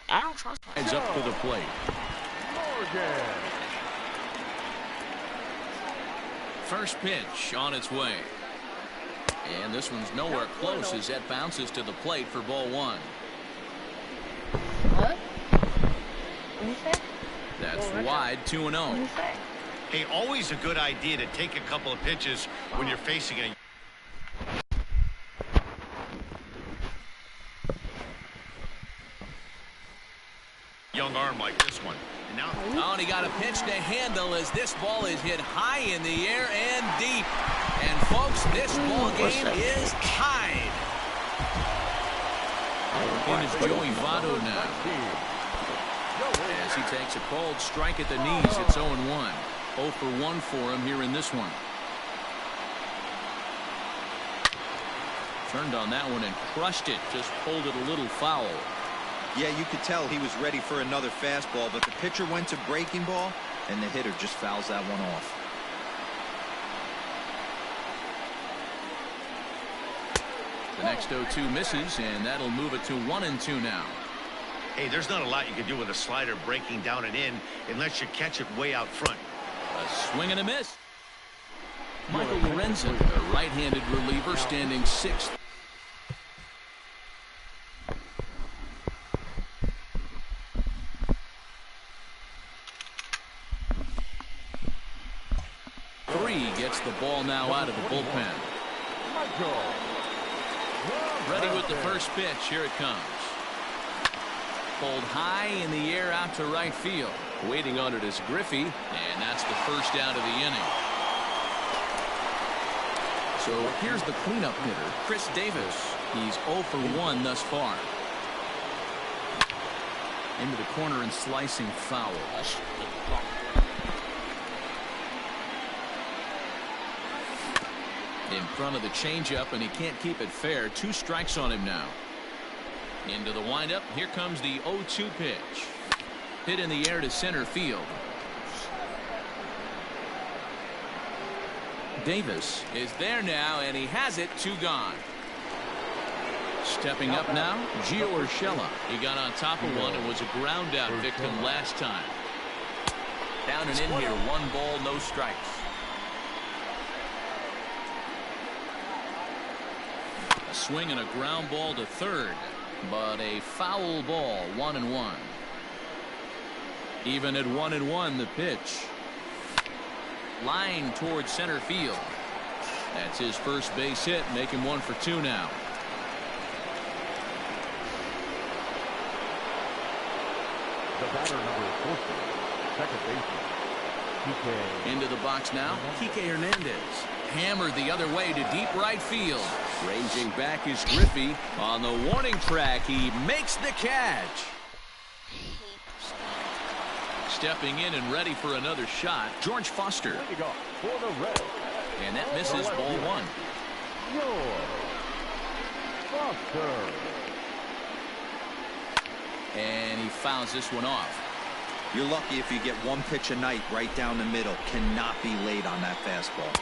I don't trust myself. Heads up to the plate. First pitch on its way. And this one's nowhere close as that bounces to the plate for ball 1. What? What did you say? That's wide, 2-0. What did you say? Hey, always a good idea to take a couple of pitches when you're facing a young arm like this one. And now, oh, and he got a pitch to handle as this ball is hit high in the air and deep. And folks, this ball game is tied. In is Joey Votto now. As he takes a cold strike at the knees, it's 0-1. 0 for 1 for him here in this one. Turned on that one and crushed it. Just pulled it a little foul. Yeah, you could tell he was ready for another fastball, but the pitcher went to breaking ball, and the hitter just fouls that one off. The next 0-2 misses, and that'll move it to 1-2 now. hey, there's not a lot you can do with a slider breaking down and in unless you catch it way out front. A swing and a miss. Michael Lorenzen, a right-handed reliever, standing sixth. Gets the ball now out of the bullpen. Ready with the first pitch. Here it comes. Pulled high in the air out to right field. Waiting on it is Griffey, and that's the first out of the inning. So here's the cleanup hitter, Chris Davis. He's 0 for 1 thus far. Into the corner and slicing foul. In front of the changeup, and he can't keep it fair. 2 strikes on him now. Into the windup. Here comes the 0-2 pitch. Hit in the air to center field. Davis is there now, and he has it. 2 gone. Stepping up now, Gio Urshela. He got on top of one and was a ground out victim last time. Down and in here. 1 ball, no strikes. A swing and a ground ball to third, but a foul ball. 1-1. Even at 1-1, the pitch. Line towards center field. That's his first base hit, making 1 for 2 now. The batter number 40, second baseman, Kike. Into the box now, Kike Hernandez. Hammered the other way to deep right field. Ranging back is Griffey. On the warning track, he makes the catch. Stepping in and ready for another shot, George Foster. For the Reds. And that misses ball 1. Foster. And he fouls this one off. You're lucky if you get 1 pitch a night right down the middle. Cannot be late on that fastball.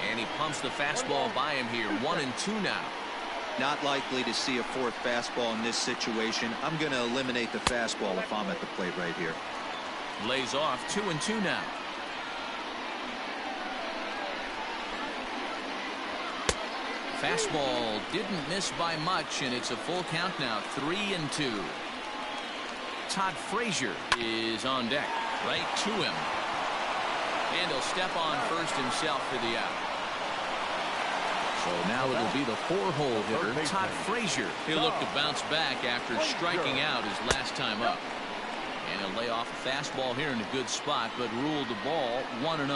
And he pumps the fastball by him here. 1-2 now. Not likely to see a 4th fastball in this situation. I'm going to eliminate the fastball if I'm at the plate right here. Lays off. 2-2 now. Fastball didn't miss by much, and it's a full count now. 3-2. Todd Frazier is on deck. Right to him. And he'll step on first himself for the out. So now it'll be the 4-hole hitter, Todd Frazier. He'll look to bounce back after striking out his last time up. And he'll lay off a fastball here in a good spot, but ruled the ball 1-0.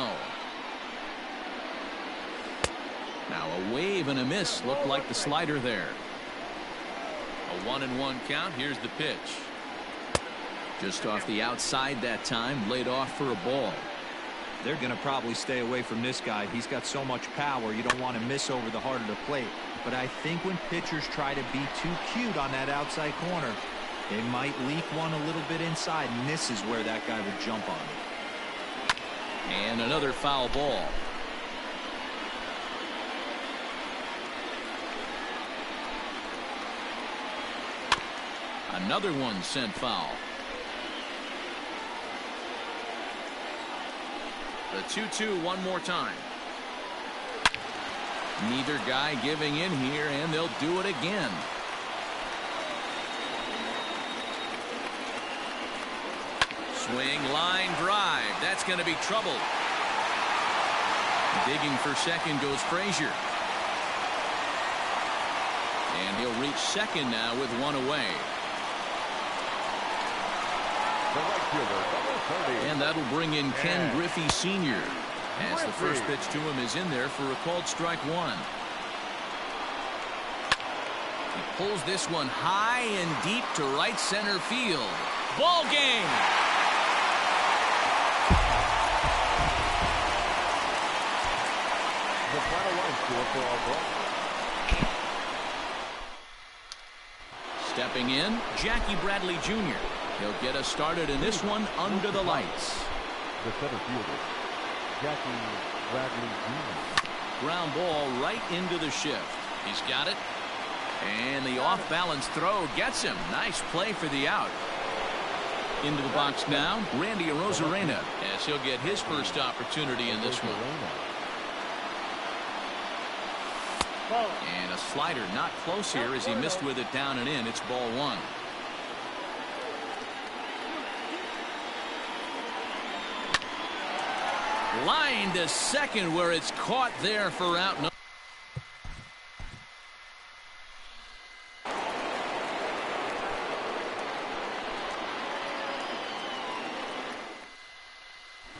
Now a wave and a miss looked like the slider there. A 1-1 count. Here's the pitch. Just off the outside that time, laid off for a ball. They're going to probably stay away from this guy. He's got so much power, you don't want to miss over the heart of the plate. But I think when pitchers try to be too cute on that outside corner, they might leak one a little bit inside, and this is where that guy would jump on it. And another foul ball. Another one sent foul. The 2-2 one more time. Neither guy giving in here, and they'll do it again. Swing, line drive. That's going to be trouble. Digging for second goes Frazier. And he'll reach second now with one away. And that'll bring in Ken Griffey Sr. as the first pitch to him is in there for a called strike one. He pulls this one high and deep to right center field. Ball game. The final line score for our ball. Stepping in, Jackie Bradley Jr. He'll get us started in this one under the lights. The center fielder, Jackie Bradley Jr. Ground ball right into the shift. He's got it. And the off-balance throw gets him. Nice play for the out. Into the box now, Randy Arozarena, as he'll get his first opportunity in this one. And a slider not close here as he missed with it down and in. It's ball one. Line to second where it's caught there for out.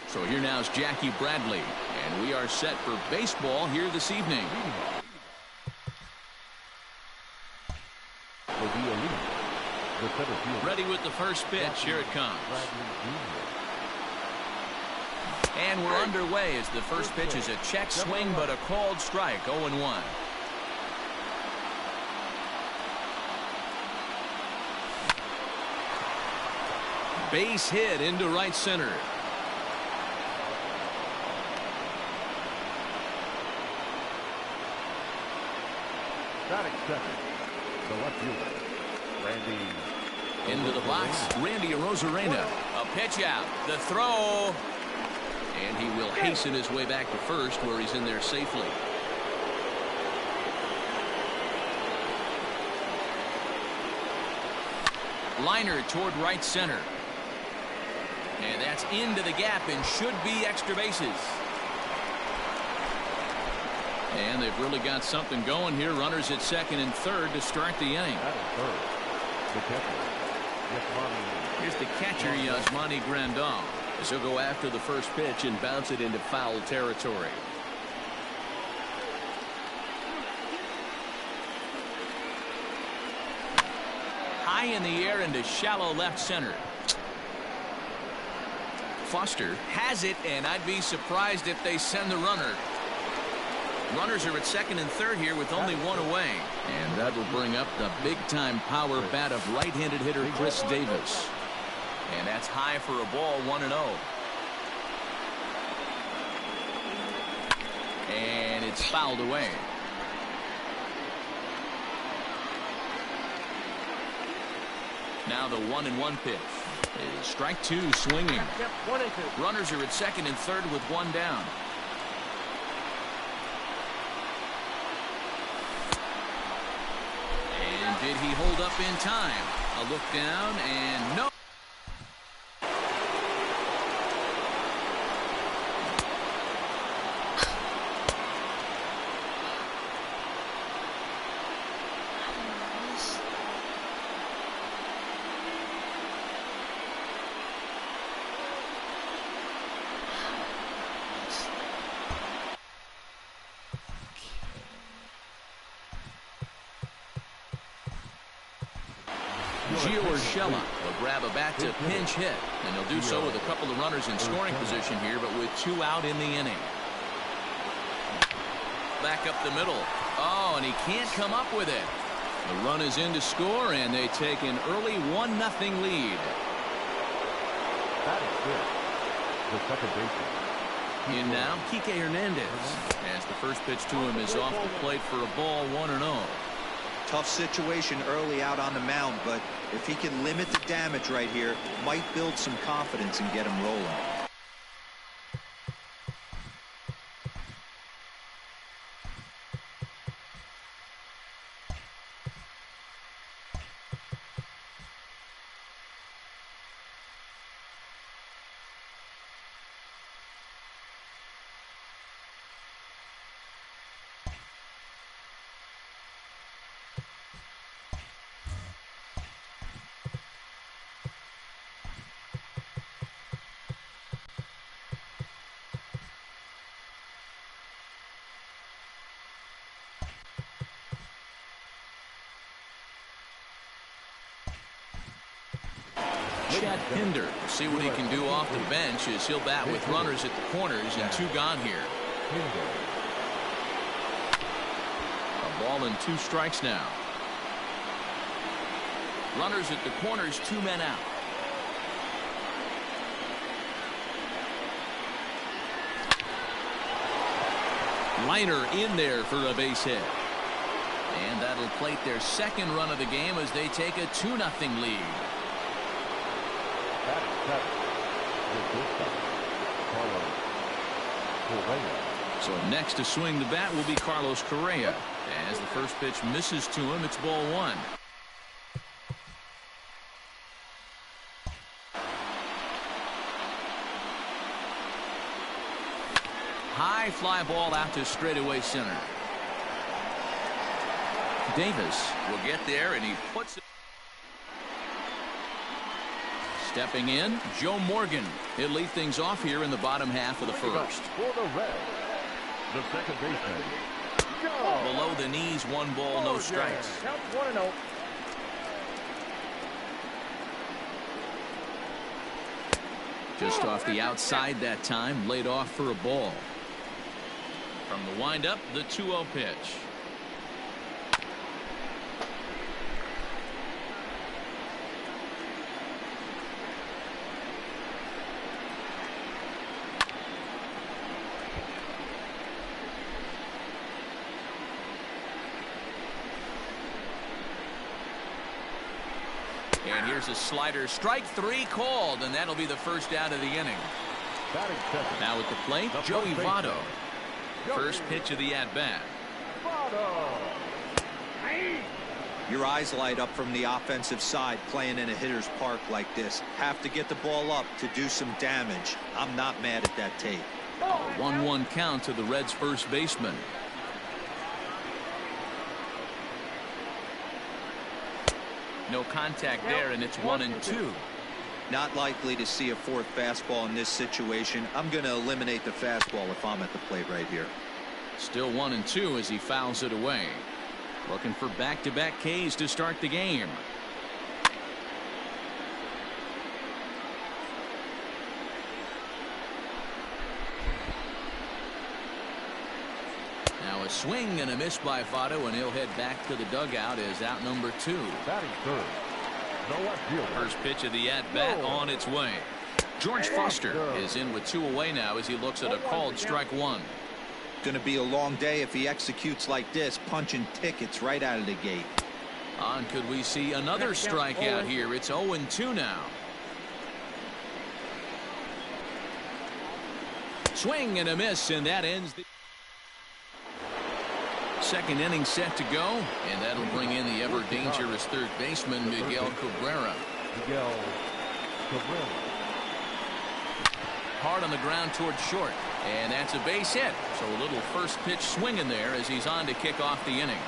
So here now is Jackie Bradley, and we are set for baseball here this evening. Ready with the first pitch. Here it comes. And we're underway as the first pitch is a check swing, but a called strike. 0-1. Base hit into right center. Batting second, the left fielder, Randy. Into the box, Randy Arozarena. A pitch out. The throw. And he will hasten his way back to first, where he's in there safely. Liner toward right center. And that's into the gap and should be extra bases. And they've really got something going here. Runners at second and third to start the inning. Here's the catcher, Yasmani Grandal, as he'll go after the first pitch and bounce it into foul territory. High in the air into shallow left center. Foster has it, and I'd be surprised if they send the runner. Runners are at second and third here with only one away. And that will bring up the big-time power bat of right-handed hitter Chris Davis. And that's high for a ball, 1-0. And it's fouled away. Now the 1-1 pitch is strike two, swinging. Runners are at second and third with one down. And did he hold up in time? A look down and no. Gio Urshela will grab a bat to pinch hit, and he'll do so with a couple of runners in scoring position here, but with two out in the inning. Back up the middle. Oh, and he can't come up with it. The run is in to score, and they take an early 1-0 lead. That is good. The second baseman. In now, Kike Hernandez, as the first pitch to him is off the plate for a ball, 1-0. Tough situation early out on the mound, but if he can limit the damage right here, might build some confidence and get him rolling. Chet Hinder. We'll see what he can do off the bench as he'll bat with runners at the corners and 2 gone here. A ball and 2 strikes now. Runners at the corners, 2 men out. Liner in there for a base hit. And that'll plate their 2nd run of the game as they take a 2-0 lead. So next to swing the bat will be Carlos Correa. As the first pitch misses to him, it's ball 1. High fly ball out to straightaway center. Davis will get there, and he puts it. Stepping in, Joe Morgan. He'll lead things off here in the bottom half of the first. For the Reds, the second baseman. Below the knees, 1 ball, no strikes. Count 1-0. Just off the outside that time, laid off for a ball. From the windup, the 2-0 pitch. And here's a slider. Strike 3 called, and that'll be the first out of the inning. Now at the plate, Joey Votto. First pitch of the at-bat. Your eyes light up from the offensive side playing in a hitter's park like this. Have to get the ball up to do some damage. I'm not mad at that tape. 1-1 count to the Reds' first baseman. No contact there, and it's 1-2. Not likely to see a 4th fastball in this situation. I'm going to eliminate the fastball if I'm at the plate right here. Still 1-2 as he fouls it away. Looking for back-to-back Ks to start the game. Now a swing and a miss by Votto, and he'll head back to the dugout as out number 2. Batting third. No outfielder. First pitch of the at-bat on its way. George Foster is in with 2 away now as he looks at a called strike 1. Going to be a long day if he executes like this, punching tickets right out of the gate. On could we see another strikeout here? It's 0-2 now. Swing and a miss, and that ends the 2nd inning set to go, and that'll bring in the ever dangerous 3rd baseman Miguel Cabrera. Hard on the ground towards short, and that's a base hit. So a little first pitch swing in there as he's on to kick off the inning.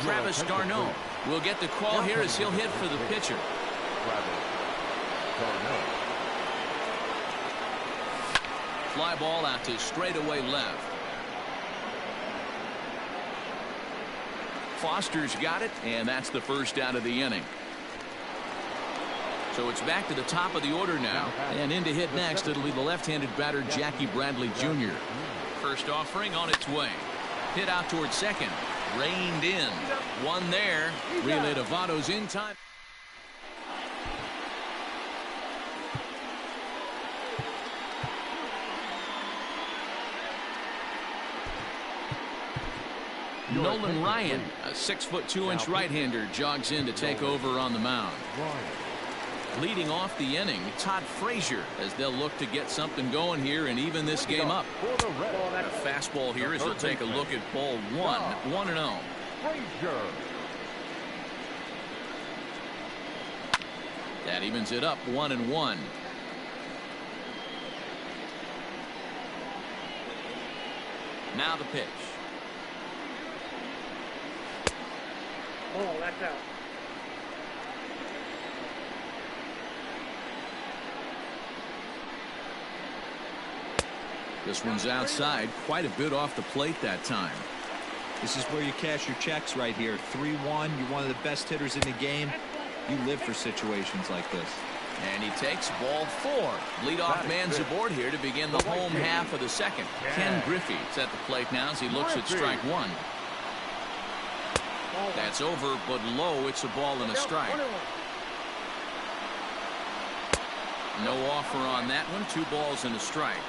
Travis d'Arnaud will get the call here as he'll hit for the pitcher. Fly ball out to straightaway left. Foster's got it, and that's the first out of the inning. So it's back to the top of the order now, and in to hit next it'll be the left-handed batter Jackie Bradley Jr. First offering on its way. Hit out towards second. Reined in. One there. Relay to Votto's in time. Nolan Ryan, a 6'2" right-hander, jogs in to take over on the mound. Leading off the inning, Todd Frazier, as they'll look to get something going here and even this game up. A fastball here as he'll take a look at ball 1-0. That evens it up 1-1. Now the pitch. Oh, that's out. This one's outside, quite a bit off the plate that time. This is where you cash your checks right here. 3-1. You're one of the best hitters in the game. You live for situations like this. And he takes ball 4. Leadoff man's aboard here to begin the home half of the second. Ken Griffey's at the plate now as he looks at strike 1. That's over, but low. It's a ball and a strike. No offer on that one. 2 balls and a strike.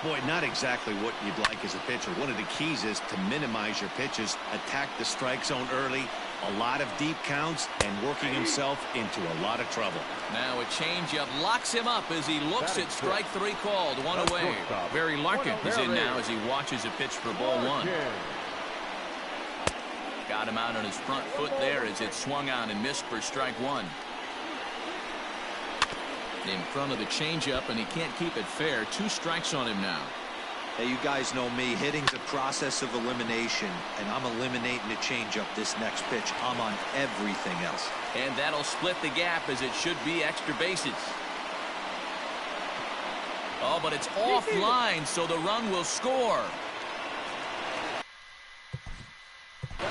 Boy, not exactly what you'd like as a pitcher. One of the keys is to minimize your pitches, attack the strike zone early, a lot of deep counts, and working himself into a lot of trouble. Now a changeup locks him up as he looks at strike 3 called. 1 away. Barry Larkin is in now as he watches a pitch for ball 1. Got him out on his front foot there as it swung on and missed for strike 1. In front of the changeup, and he can't keep it fair. 2 strikes on him now. Hey, you guys know me. Hitting's a process of elimination, and I'm eliminating the changeup this next pitch. I'm on everything else. And that'll split the gap as it should be extra bases. Oh, but it's offline, so the run will score. The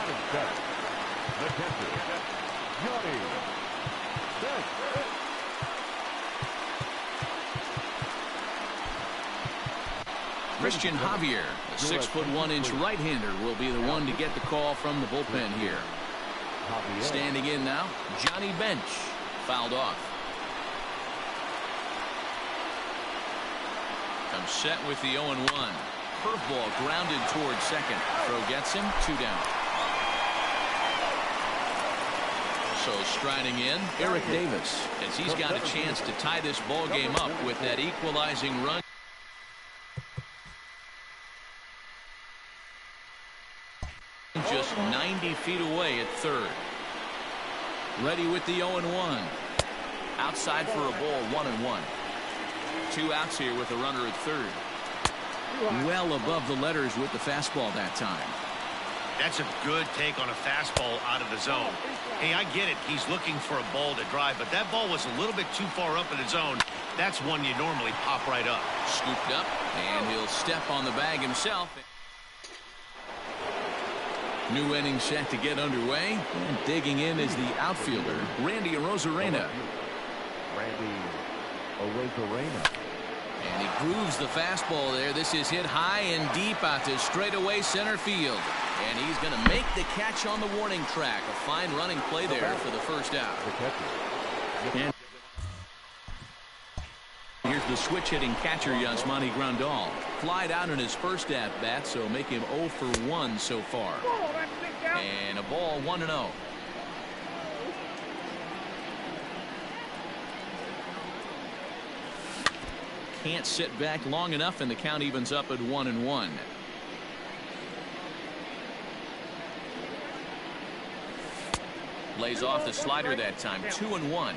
catcher, Johnny. Christian Javier, a 6'1" right-hander, will be the one to get the call from the bullpen here. Standing in now, Johnny Bench, fouled off. Comes set with the 0-1. Curveball grounded towards second. Throw gets him, 2 down. So striding in, Eric Davis, as he's got a chance to tie this ball game up with that equalizing run. Just 90 feet away at third. Ready with the 0-1. Outside for a ball, 1-1. 2 outs here with a runner at third. Well above the letters with the fastball that time. That's a good take on a fastball out of the zone. Hey, I get it. He's looking for a ball to drive, but that ball was a little bit too far up in the zone. That's one you normally pop right up. Scooped up, and he'll step on the bag himself. New inning set to get underway, and digging in is the outfielder, Randy Arozarena. And he grooves the fastball there. This is hit high and deep out to straightaway center field. And he's going to make the catch on the warning track. A fine running play there for the first out. And here's the switch-hitting catcher, Yasmani Grandal. Flied out in his first at-bat, so make him 0 for 1 so far. And a ball, 1-0. Can't sit back long enough, and the count evens up at 1-1. Lays off the slider that time. 2-1.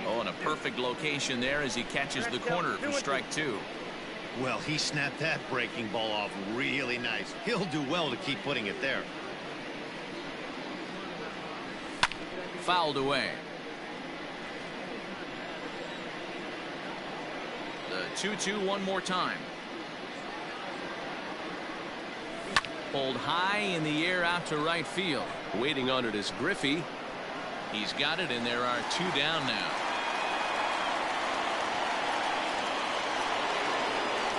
Oh, and a perfect location there as he catches the corner for strike 2. Well, he snapped that breaking ball off really nice. He'll do well to keep putting it there. Fouled away. The 2-2 one more time. Pulled high in the air out to right field. Waiting on it is Griffey. He's got it, and there are 2 down now.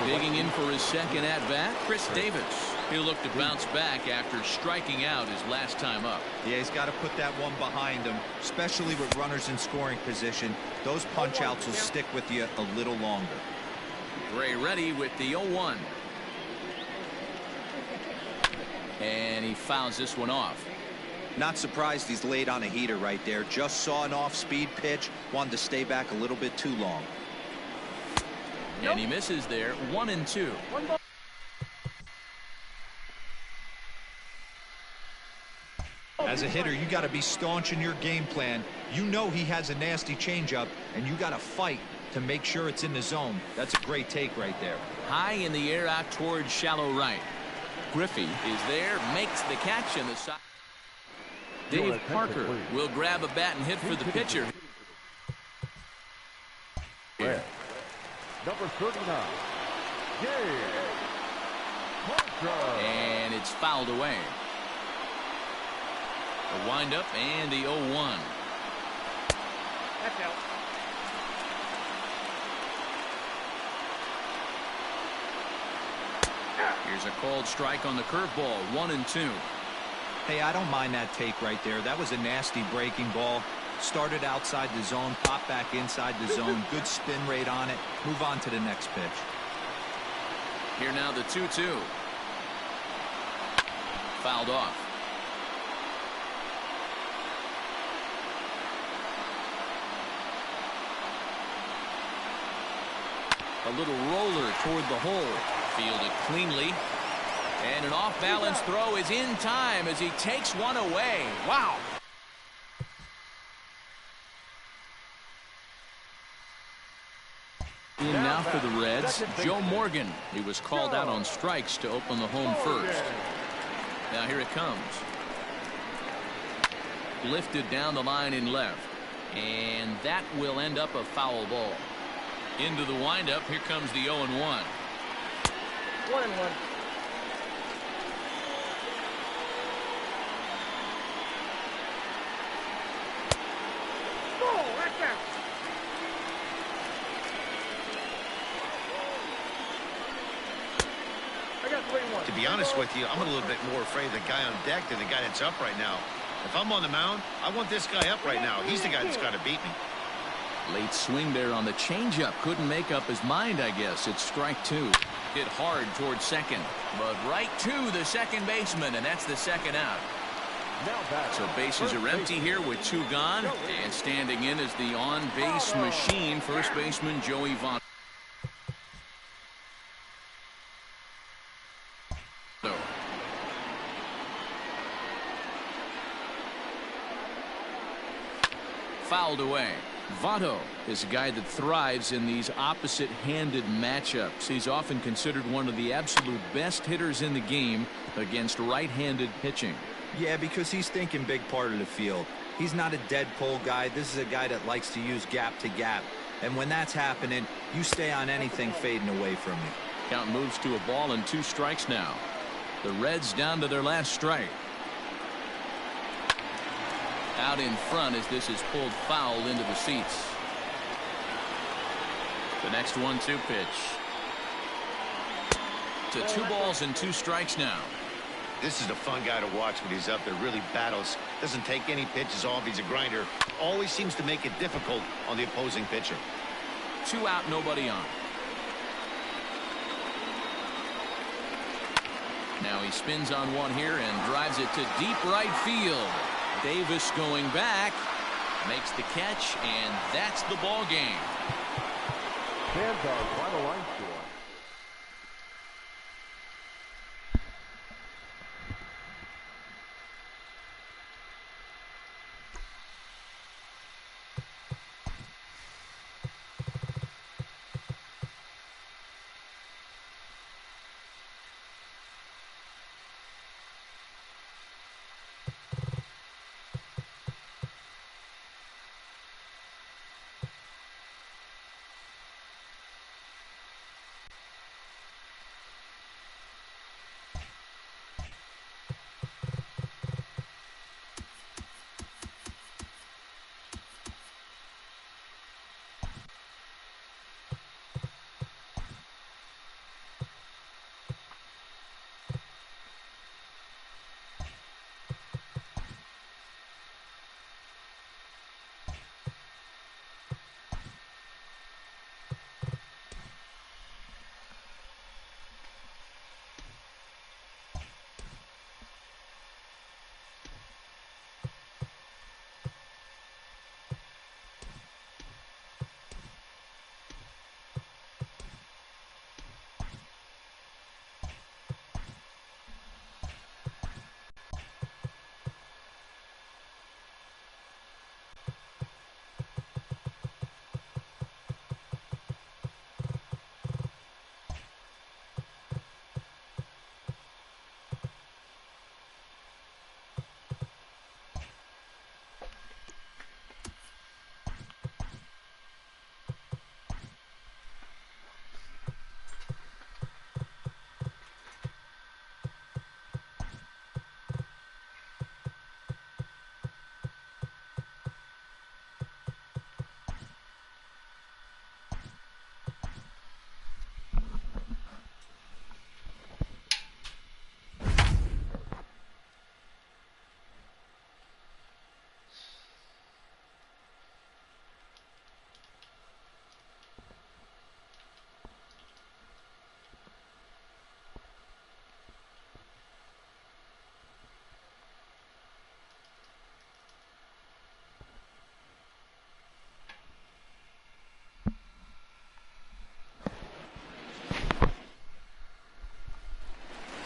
Digging in for his second at-bat, Chris Davis. He'll look to bounce back after striking out his last time up. Yeah, he's got to put that one behind him, especially with runners in scoring position. Those punch-outs will stick with you a little longer. Gray ready with the 0-1. And he fouls this one off. Not surprised he's laid on a heater right there. Just saw an off-speed pitch. Wanted to stay back a little bit too long. And he misses there. 1-2. As a hitter, you got to be staunch in your game plan. You know he has a nasty changeup, and you got to fight to make sure it's in the zone. That's a great take right there. High in the air out towards shallow right. Griffey is there, makes the catch, and the side. Dave Parker will grab a bat and hit for the pitcher. Number 39. Yay. Contra. And it's fouled away. The windup and the 0-1. That's out. Here's a called strike on the curveball. 1-2. Hey, I don't mind that take right there. That was a nasty breaking ball. Started outside the zone, popped back inside the zone. Good spin rate on it. Move on to the next pitch. Here now the 2-2. Fouled off. A little roller toward the hole. Fielded cleanly. And an off-balance throw is in time as he takes one away. Wow. In now for the Reds, Joe Morgan. He was called out on strikes to open the home first. Now here it comes. Lifted down the line in left. And that will end up a foul ball. Into the windup, here comes the 0-1. 1-1. Oh, that's out. I got 3-1. To be honest with you, I'm a little bit more afraid of the guy on deck than the guy that's up right now. If I'm on the mound, I want this guy up right now. He's the guy that's got to beat me. Late swing there on the changeup. Couldn't make up his mind, I guess. It's strike two. Hit hard towards second, but right to the second baseman, and that's the second out. So bases are empty here with two gone, and standing in is the on-base machine, first baseman Joey Votto. Fouled away. Votto is a guy that thrives in these opposite-handed matchups. He's often considered one of the absolute best hitters in the game against right-handed pitching. Yeah, because he's thinking big part of the field. He's not a dead pull guy. This is a guy that likes to use gap to gap. And when that's happening, you stay on anything fading away from you. Count moves to a ball and 2 strikes now. The Reds down to their last strike. Out in front as this is pulled foul into the seats. The next 1-2 pitch. To 2 balls and 2 strikes now. This is a fun guy to watch when he's up there. Really battles. Doesn't take any pitches off. He's a grinder. Always seems to make it difficult on the opposing pitcher. 2 out, nobody on. Now he spins on one here and drives it to deep right field. Davis going back, makes the catch, and that's the ball game. Fans are final line score.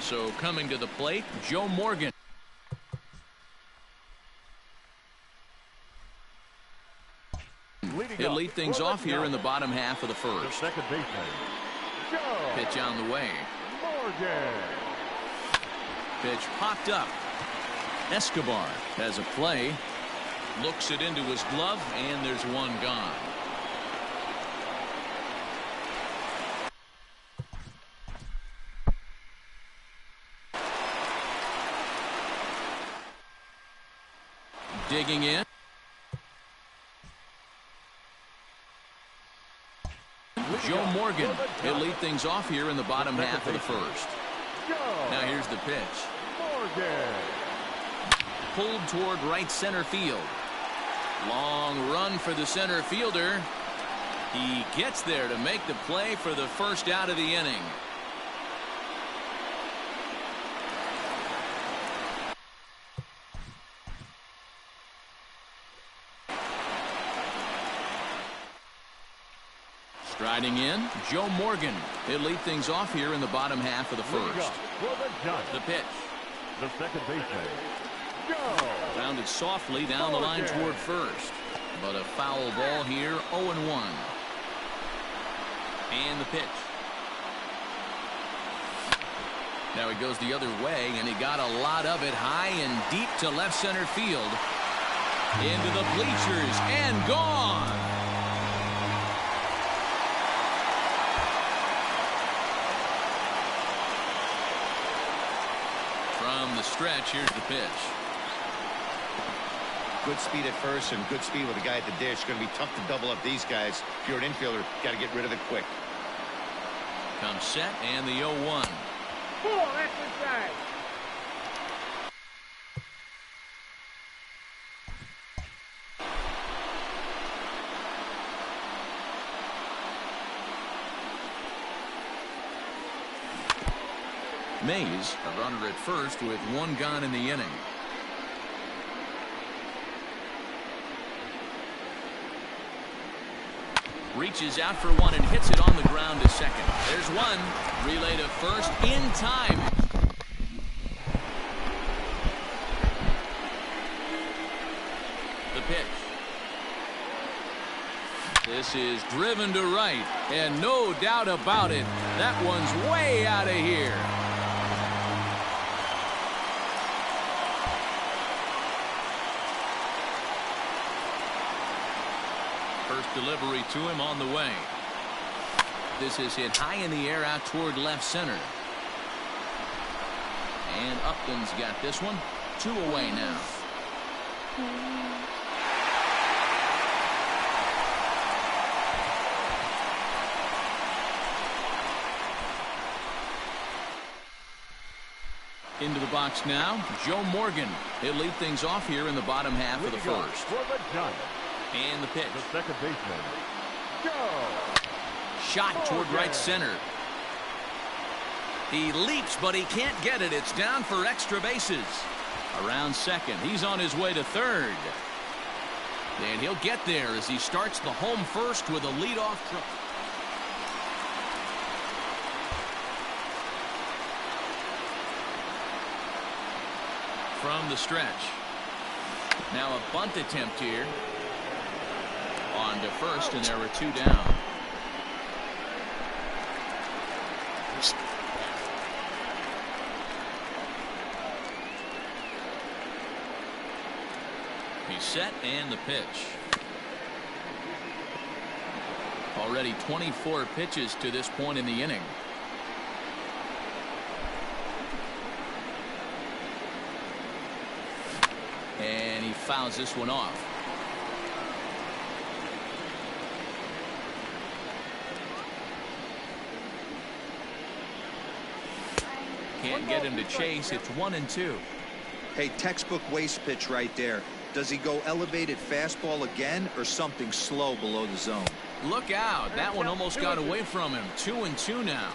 So coming to the plate, Joe Morgan. He'll lead things off here in the bottom half of the first. The second baseman, Joe Pitch on the way. Morgan. Pitch popped up. Escobar has a play. Looks it into his glove, and there's one gone. Digging in. Joe Morgan. He'll lead things off here in the bottom half of the first. Now here's the pitch. Morgan. Pulled toward right center field. Long run for the center fielder. He gets there to make the play for the first out of the inning. Striding in, Joe Morgan. He'll lead things off here in the bottom half of the first. The pitch. The second baseman, Joe. Rounded softly down the line toward first. But a foul ball here, 0-1. And the pitch. Now he goes the other way, and he got a lot of it high and deep to left center field. Into the bleachers, and gone. From the stretch, here's the pitch. Good speed at first and good speed with the guy at the dish. Going to be tough to double up these guys. If you're an infielder, got to get rid of it quick. Comes set, and the 0-1. Ball, that's inside. Mays, a runner at first with one gone in the inning. Reaches out for one and hits it on the ground to second. There's one. Relay to first in time. The pitch. This is driven to right, and no doubt about it, that one's way out of here. First delivery to him on the way. This is hit high in the air out toward left center. And Upton's got this one. 2 away now. Into the box now, Joe Morgan. He'll lead things off here in the bottom half of the first. And the pitch. The second baseman, Joe. Shot toward right center. He leaps, but he can't get it. It's down for extra bases. Around second. He's on his way to third. And he'll get there as he starts the home first with a leadoff trip. From the stretch. Now a bunt attempt here. On to first, and there were 2 down. He's set, and the pitch. Already 24 pitches to this point in the inning. And he fouls this one off. Can't get him to chase. It's 1-2. Hey, textbook waste pitch right there. Does he go elevated fastball again or something slow below the zone? Look out. That one almost got away from him. 2-2 now.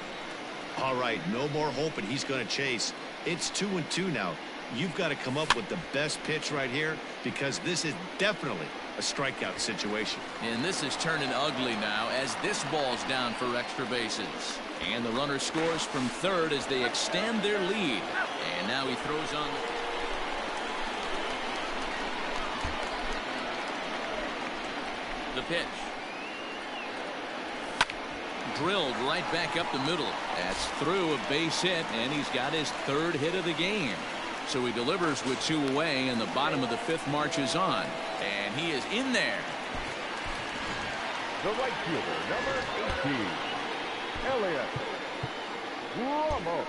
All right, no more hoping he's going to chase. It's 2-2 now. you've got to come up with the best pitch right here because this is definitely a strikeout situation. And this is turning ugly now as this ball's down for extra bases. And the runner scores from third as they extend their lead. And now he throws on the pitch. Drilled right back up the middle. That's through a base hit, and he's got his third hit of the game. So he delivers with 2 away, and the bottom of the 5th marches on. And he is in there. The right fielder, number 18, Elliott Ramos.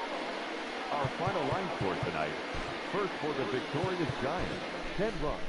Our final line score tonight. First for the victorious Giants, 10 runs.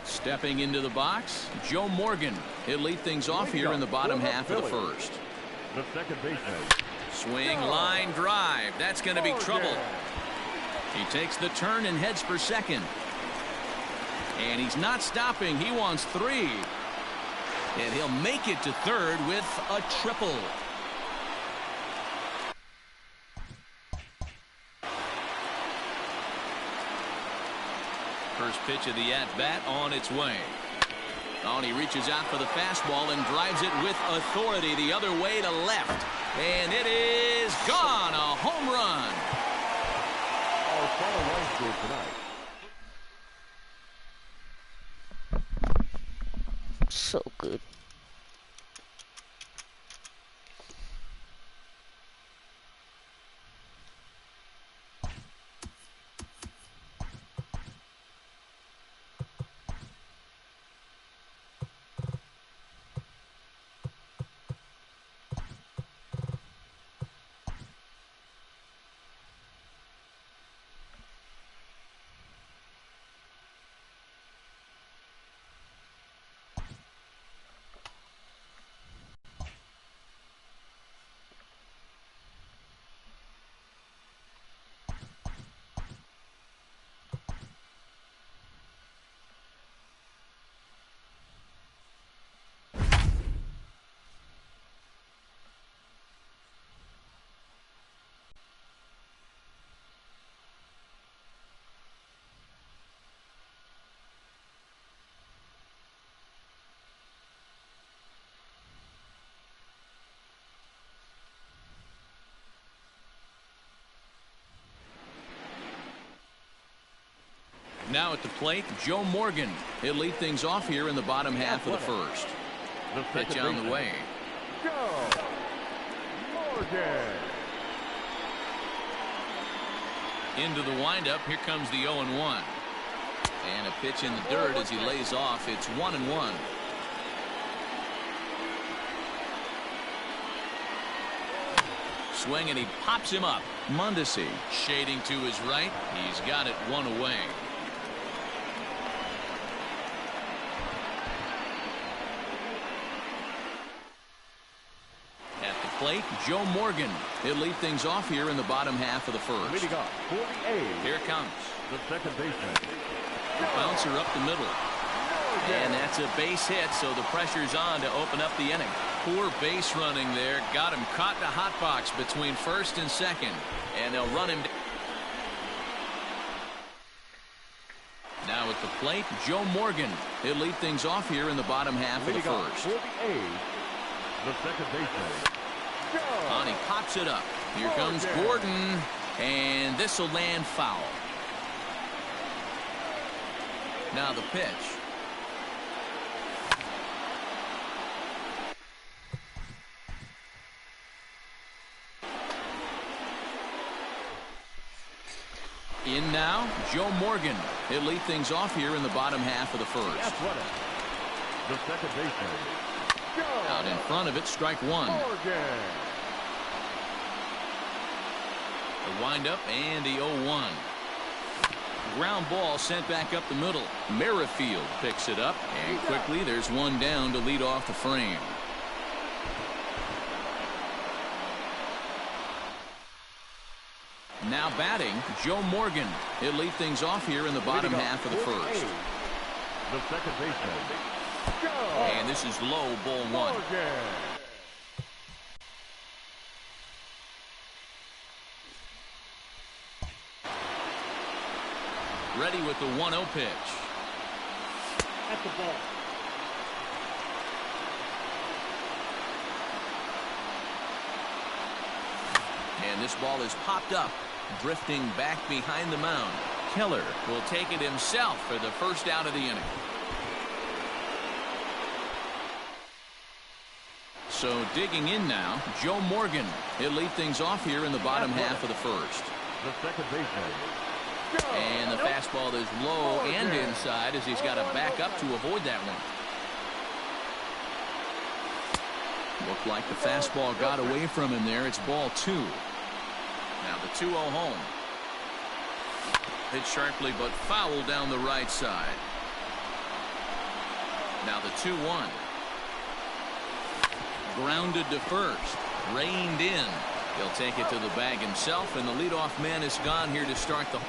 Stepping into the box, Joe Morgan. He'll lead things off here in the bottom half of the first. The second baseman. Swing, line, drive. That's going to be trouble. He takes the turn and heads for second. And he's not stopping. He wants 3. And he'll make it to third with a triple. First pitch of the at-bat on its way. Oh, and he reaches out for the fastball and drives it with authority the other way to left. And it is gone. A home run. Our final line score tonight. So good. Now at the plate, Joe Morgan. He'll lead things off here in the bottom half of the first. Pitch on the way. Joe Morgan. Into the windup. Here comes the 0-1. And a pitch in the dirt as he lays off. It's 1-1. Swing, and he pops him up. Mondesi shading to his right. He's got it 1 away. At the plate, Joe Morgan. He'll lead things off here in the bottom half of the first. Leading off for the A's. Here it comes. The second baseman. Bouncer up the middle. And that's a base hit, so the pressure's on to open up the inning. Poor base running there. Got him caught in a hot box between first and second. And they'll run him. the plate, Joe Morgan. He'll lead things off here in the bottom half of the first. For the A's, the second baseman, Joe. And he pops it up. Here comes Gordon, and this will land foul. Now the pitch. In now, Joe Morgan. He'll lead things off here in the bottom half of the first. That's what the second baseman, Joe. Out in front of it, strike one. Morgan. The windup and the 0-1. Ground ball sent back up the middle. Merrifield picks it up, and quickly there's one down to lead off the frame. Now batting, Joe Morgan. He'll lead things off here in the bottom half of the first. The second baseman, Joe. And this is low, ball one. Morgan. Ready with the 1-0 pitch. At the ball. And this ball is popped up, drifting back behind the mound. Keller will take it himself for the first out of the inning. So digging in now, Joe Morgan. He'll lead things off here in the bottom half of the first. The second baseman, Joe. And the fastball is low and inside as he's got to back up to avoid that one. Looked like the fastball got away from him there. It's ball two. Now the 2-0 home. Hit sharply but foul down the right side. Now the 2-1. Grounded to first. Reined in. He'll take it to the bag himself, and the leadoff man is gone here to start the.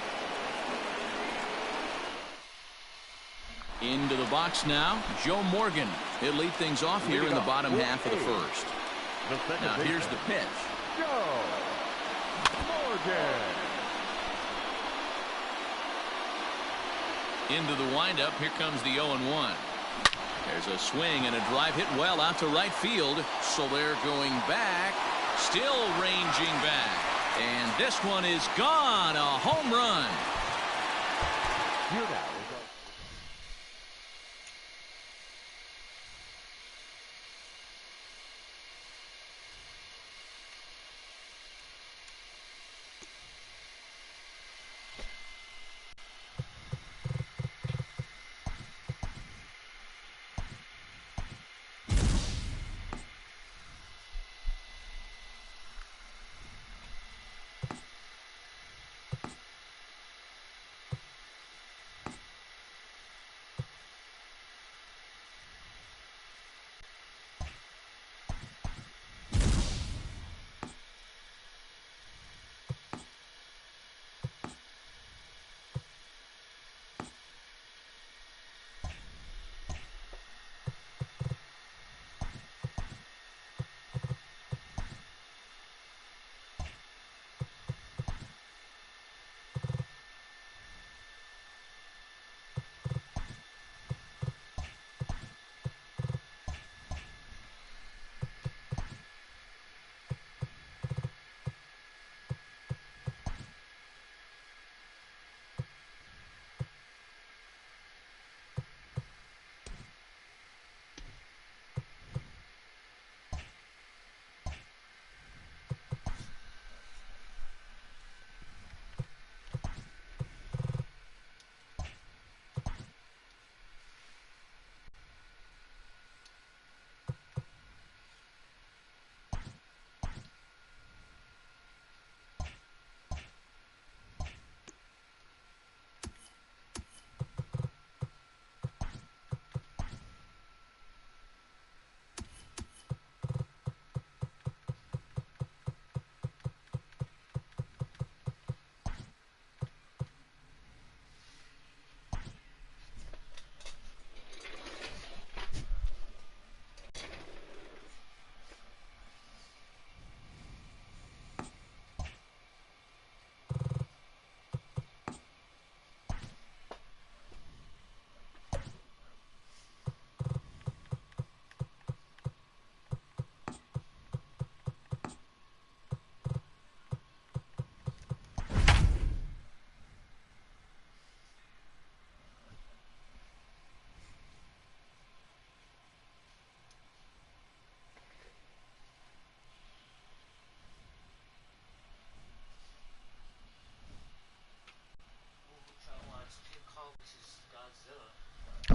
Into the box now, Joe Morgan. He'll lead things off here in the bottom half of the first. Now here's the pitch. Joe Morgan. Into the windup. Here comes the 0-1. There's a swing and a drive hit well out to right field. So they're going back. Still ranging back. And this one is gone. A home run. Here now.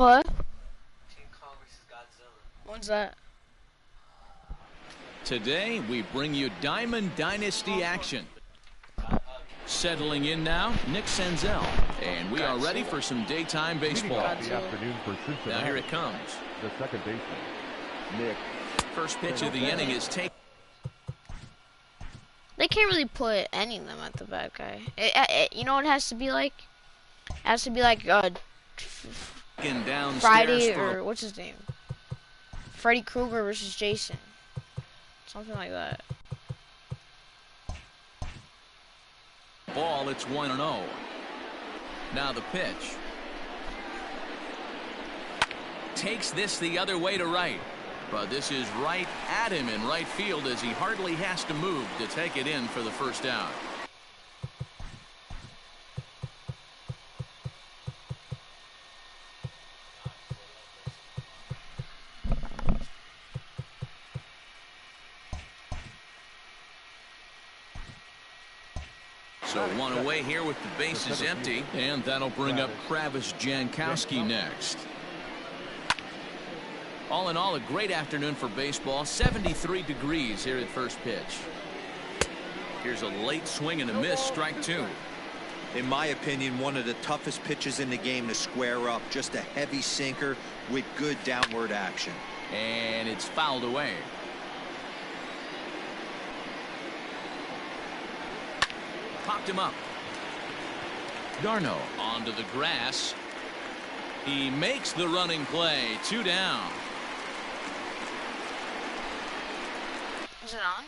What? When's that? Today, we bring you Diamond Dynasty action. Settling in now, Nick Senzel. And we are ready for some daytime baseball. The afternoon for Cincinnati. Now here it comes. The second baseman, Nick. First pitch of the inning is taken. They can't really put any of them at the back guy. You know what it has to be like? It has to be like Friday or what's his name? Freddy Krueger versus Jason. Something like that. Ball, it's 1-0. Now the pitch. Takes this the other way to right. But this is right at him in right field as he hardly has to move to take it in for the first out. So one away here with the bases empty, and that'll bring up Travis Jankowski next. All in all, a great afternoon for baseball. 73 degrees here at first pitch. Here's a late swing and a miss, strike two. In my opinion, one of the toughest pitches in the game to square up. Just a heavy sinker with good downward action. And it's fouled away. Popped him up. Darno onto the grass. He makes the running play. 2 down. Is it on?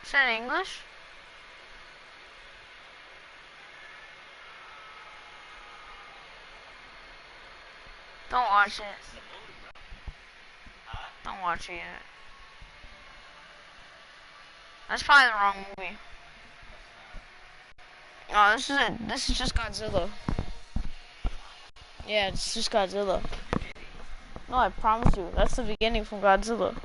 Is that English? Don't watch it. Don't watch it yet. That's probably the wrong movie. Oh, this is it. This is just Godzilla. Yeah, it's just Godzilla. No, I promise you. That's the beginning from Godzilla.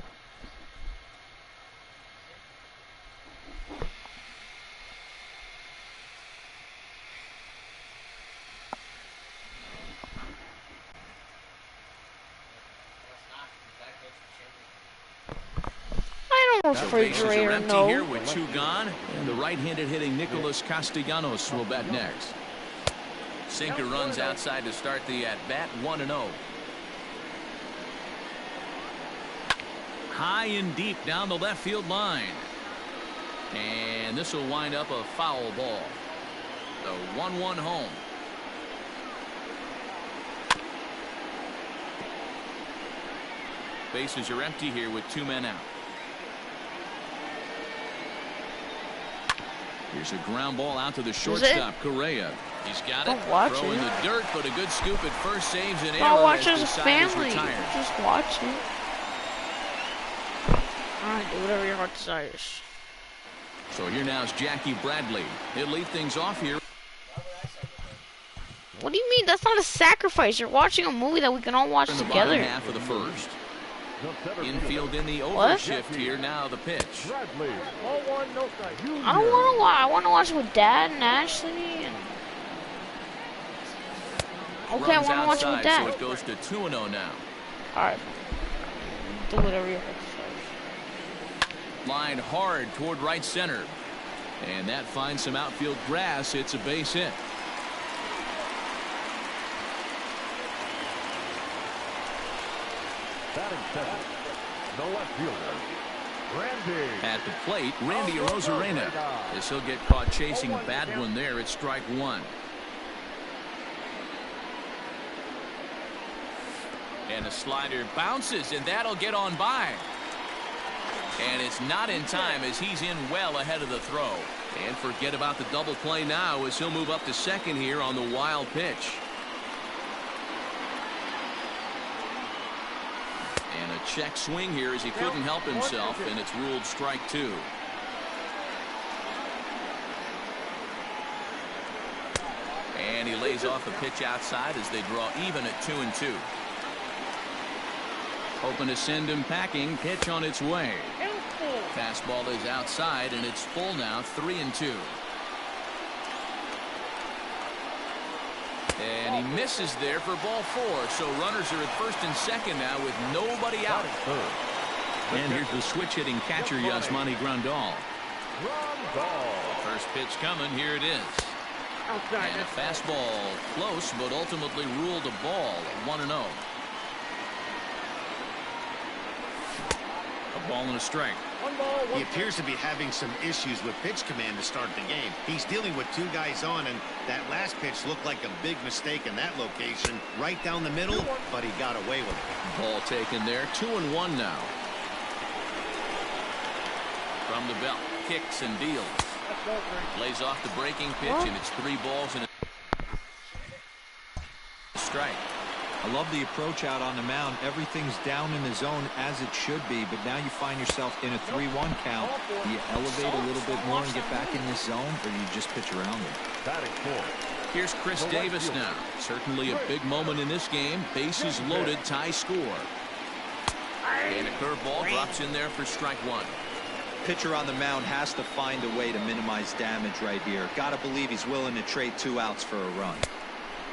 Refrigerator, empty no. Here with 2 gone, and the right-handed hitting Nicholas Castellanos will bat next. Sinker runs outside to start the at-bat. 1-0. High and deep down the left field line, and this will wind up a foul ball. The 1-1 home. Bases are empty here with 2 men out. Here's a ground ball out to the shortstop, Correa. He's got it. Throw in the dirt, but a good scoop at first saves an error. Don't watch as a family. Just watch it. Alright, do whatever your heart desires. So here now is Jackie Bradley. He'll lead things off here. What do you mean? That's not a sacrifice. You're watching a movie that we can all watch together. In the half of the first. Infield in the overshift here. Now the pitch. I don't want to watch. I want to watch it with Dad and Ashley. And... Okay, I want to watch it with Dad. So it goes to 2-0 now. Alright. Do whatever you want. Line hard toward right center. And that finds some outfield grass. It's a base hit. Batting second, the left fielder, Randy. At the plate, Randy Arozarena. As he'll get caught chasing a bad one there. It's strike one. And a slider bounces, and that'll get on by. And it's not in time as he's in well ahead of the throw. And forget about the double play now as he'll move up to second here on the wild pitch. And a check swing here as he couldn't help himself, and it's ruled strike two. And he lays off a pitch outside as they draw even at 2-2. Hoping to send him packing. Pitch on its way. Fastball is outside, and it's full now, 3-2. And he misses there for ball 4. So runners are at first and second now with nobody out. And here's the switch-hitting catcher, Yasmani Grandal. First pitch coming. Here it is. And a fastball close, but ultimately ruled a ball, 1-0. A ball and a strike. He appears to be having some issues with pitch command to start the game. He's dealing with 2 guys on, and that last pitch looked like a big mistake in that location, right down the middle, but he got away with it. Ball taken there, 2-1 now. From the belt, kicks and deals. Lays off the breaking pitch, and it's 3 balls and a strike. I love the approach out on the mound. Everything's down in the zone as it should be, but now you find yourself in a 3-1 count. Do you elevate a little bit more and get back in this zone, or do you just pitch around it? Here's Chris Davis now. Certainly a big moment in this game. Bases loaded, tie score. And a curveball drops in there for strike 1. Pitcher on the mound has to find a way to minimize damage right here. Gotta believe he's willing to trade 2 outs for a run.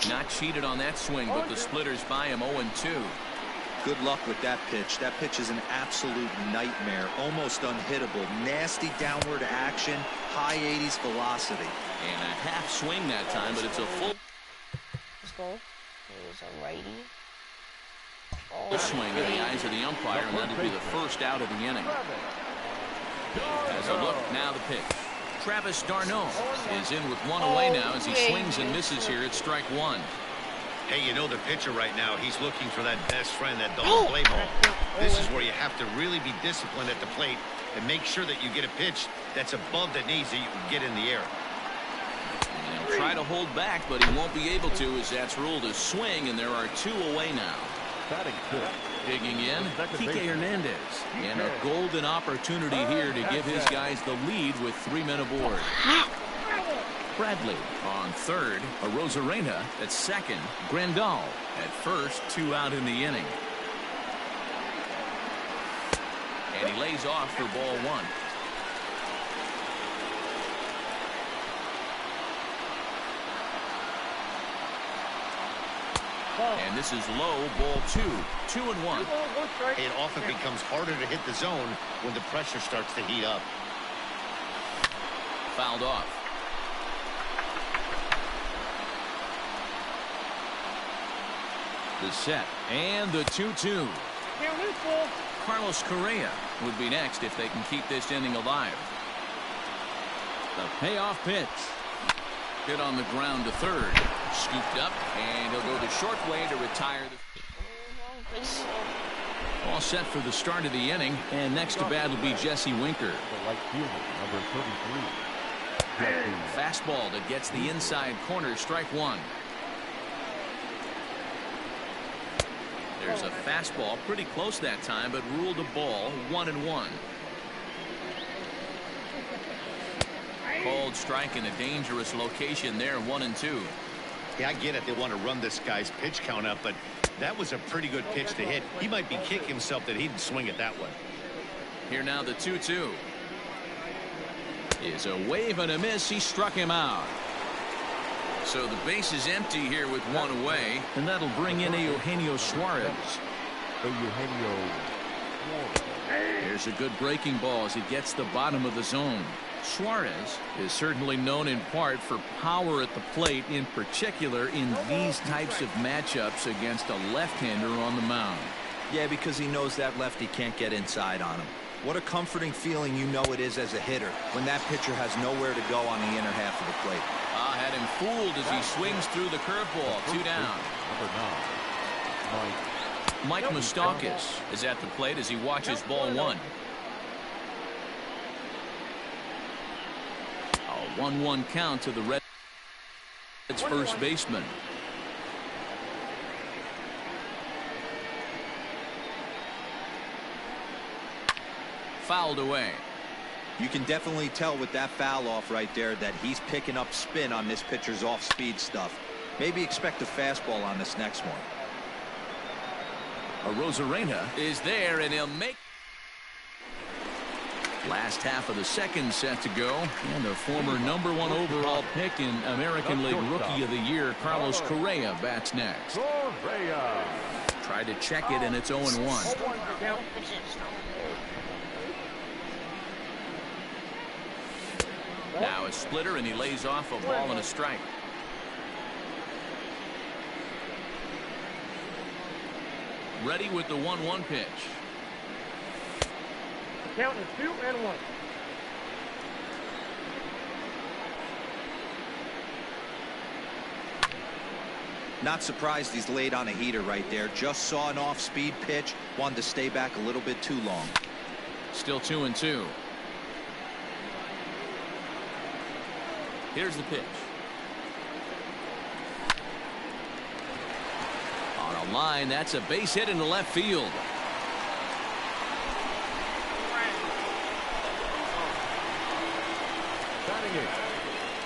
Not cheated on that swing, but the splitters by him 0-2. Good luck with that pitch. That pitch is an absolute nightmare, almost unhittable. Nasty downward action, high 80s velocity. And a half swing that time, but it's a full Here's a righty. swing in the eyes of the umpire, and that'll be the first out of the inning. As a look, now the pitch. Travis d'Arnaud is in with 1 away now as he swings and misses here at strike 1. Hey, you know the pitcher right now, he's looking for that best friend, that double play ball. This is where you have to really be disciplined at the plate and make sure that you get a pitch that's above the knees that you can get in the air. And he'll try to hold back, but he won't be able to as that's ruled a swing, and there are 2 away now. Digging in, Kike Hernandez. And a golden opportunity here to give his guys the lead with 3 men aboard. Bradley on third, Arozarena at second, Grandal at first, 2 out in the inning. And he lays off for ball 1. And this is low, ball 2, 2-1. It often becomes harder to hit the zone when the pressure starts to heat up. Fouled off. The set and the 2-2. Carlos Correa would be next if they can keep this inning alive. The payoff pitch. Hit on the ground to third. Scooped up, and he'll go the short way to retire. All set for the start of the inning, and next to bat will be Jesse Winker. Fastball that gets the inside corner, strike 1. There's a fastball pretty close that time, but ruled a ball, 1-1. Called strike in a dangerous location there, 1-2. Yeah, I get it. They want to run this guy's pitch count up, but that was a pretty good pitch to hit. He might be kicking himself that he didn't swing it that way. Here now the 2-2. Is a wave and a miss. He struck him out. So the base is empty here with 1 away, and that'll bring in Eugenio Suarez. Here's a good breaking ball as he gets the bottom of the zone. Suarez is certainly known in part for power at the plate, in particular in these types of matchups against a left-hander on the mound. Yeah, because he knows that lefty can't get inside on him. What a comforting feeling you know it is as a hitter when that pitcher has nowhere to go on the inner half of the plate. Had him fooled as he swings through the curveball. 2 down. Mike Moustakas is at the plate as he watches ball 1. A 1-1 count to the Reds' first baseman. Fouled away. You can definitely tell with that foul off right there that he's picking up spin on this pitcher's off-speed stuff. Maybe expect a fastball on this next one. Rosarena is there, and he'll make. Last half of the second set to go, and the former #1 overall pick in American League Rookie of the Year, Carlos Correa, bats next. Tried to check it, and it's 0-1. Now a splitter, and he lays off a ball and a strike. Ready with the 1-1 pitch. Count is 2-1. Not surprised he's laid on a heater right there. Just saw an off-speed pitch. Wanted to stay back a little bit too long. Still 2-2. Here's the pitch. On a line, that's a base hit into left field. Batting it,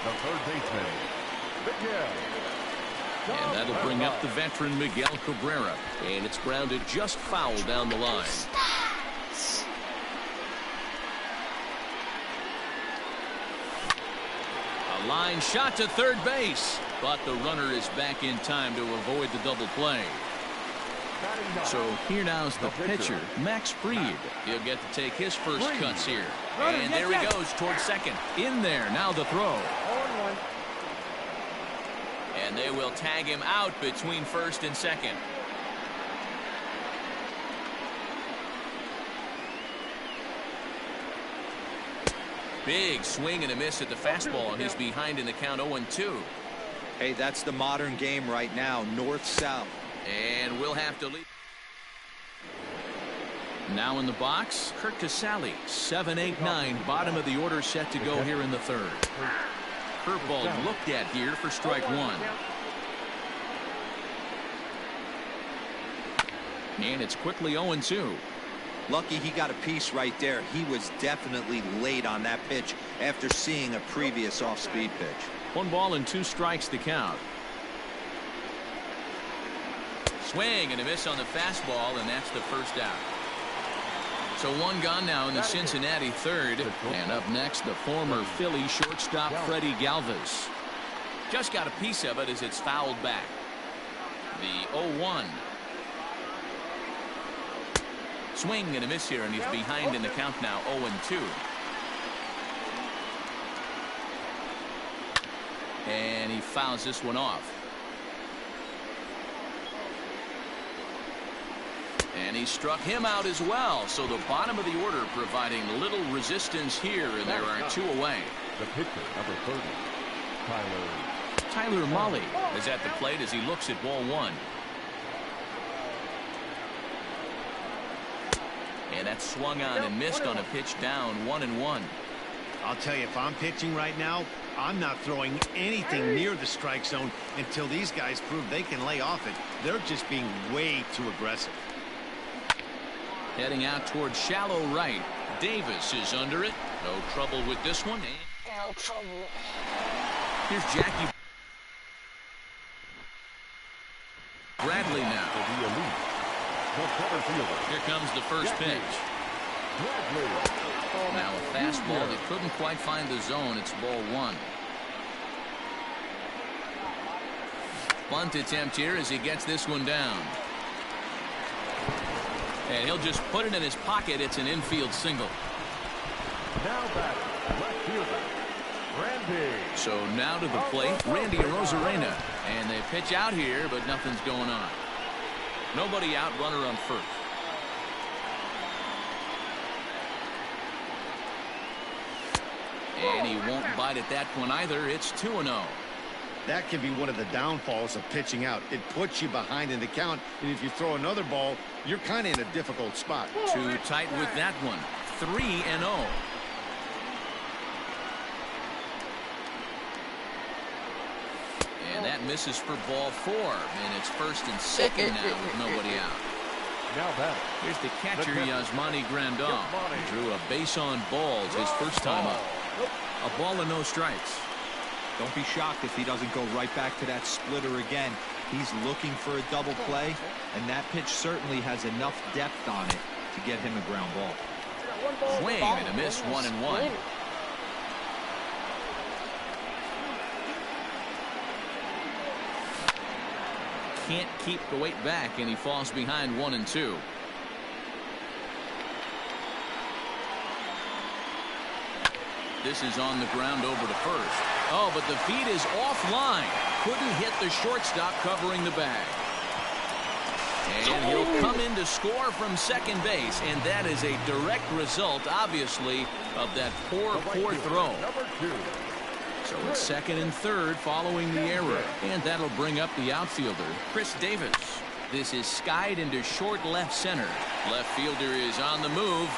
the third baseman, Miguel. And that'll bring up the veteran Miguel Cabrera. And it's grounded just foul down the line. A line shot to third base. But the runner is back in time to avoid the double play. So here now's the pitcher, Max Fried. He'll get to take his first cuts here. And there he goes towards second. In there, now the throw. And they will tag him out between first and second. Big swing and a miss at the fastball, and he's behind in the count 0-2. Hey, that's the modern game right now, north-south. And we'll have to leave. Now in the box, Kirk Casale, 7-8-9, bottom of the order set to go here in the third. Curveball looked at here for strike one. And it's quickly 0-2. Lucky he got a piece right there. He was definitely late on that pitch after seeing a previous off-speed pitch. 1 ball and 2 strikes to count. Swing and a miss on the fastball, and that's the first out. So 1 gone now in the Cincinnati third. And up next, the former Philly shortstop Freddie Galvis. Just got a piece of it as it's fouled back. The 0-1. Swing and a miss here, and he's behind in the count now, 0-2. And he fouls this one off. And he struck him out as well. So the bottom of the order providing little resistance here, and there are 2 away. The pitcher, number 30, Tyler Mahle is at the plate as he looks at ball 1. And that's swung on and missed on a pitch down, 1-1. I'll tell you, if I'm pitching right now, I'm not throwing anything near the strike zone until these guys prove they can lay off it. They're just being way too aggressive. Heading out towards shallow right. Davis is under it. No trouble with this one. No trouble. Here's Jackie Bradley now. Here comes the first pitch. Now a fastball that couldn't quite find the zone. It's ball 1. Bunt attempt here as he gets this one down. And he'll just put it in his pocket. It's an infield single. Now back, left fielder, Randy. So now to the plate, Randy Arozarena. And they pitch out here, but nothing's going on. Nobody out, runner on first. And he won't bite at that one either. It's 2-0. That can be one of the downfalls of pitching out. It puts you behind in the count, and if you throw another ball, you're kind of in a difficult spot. Too tight with that one. 3-0. And that misses for ball 4. And it's first and second now with nobody out. Now back. Here's the catcher, Yasmani Grandal. He drew a base on balls his first time up. A ball and no strikes. Don't be shocked if he doesn't go right back to that splitter again. He's looking for a double play, and that pitch certainly has enough depth on it to get him a ground ball. Swing and a miss, 1-1. Can't keep the weight back, and he falls behind 1-2. This is on the ground over to first. Oh, but the feed is offline. Couldn't hit the shortstop covering the bag. And he'll come in to score from second base, and that is a direct result, obviously, of that poor throw. So it's second and third following the error, and that'll bring up the outfielder, Chris Davis. This is skied into short left center. Left fielder is on the move.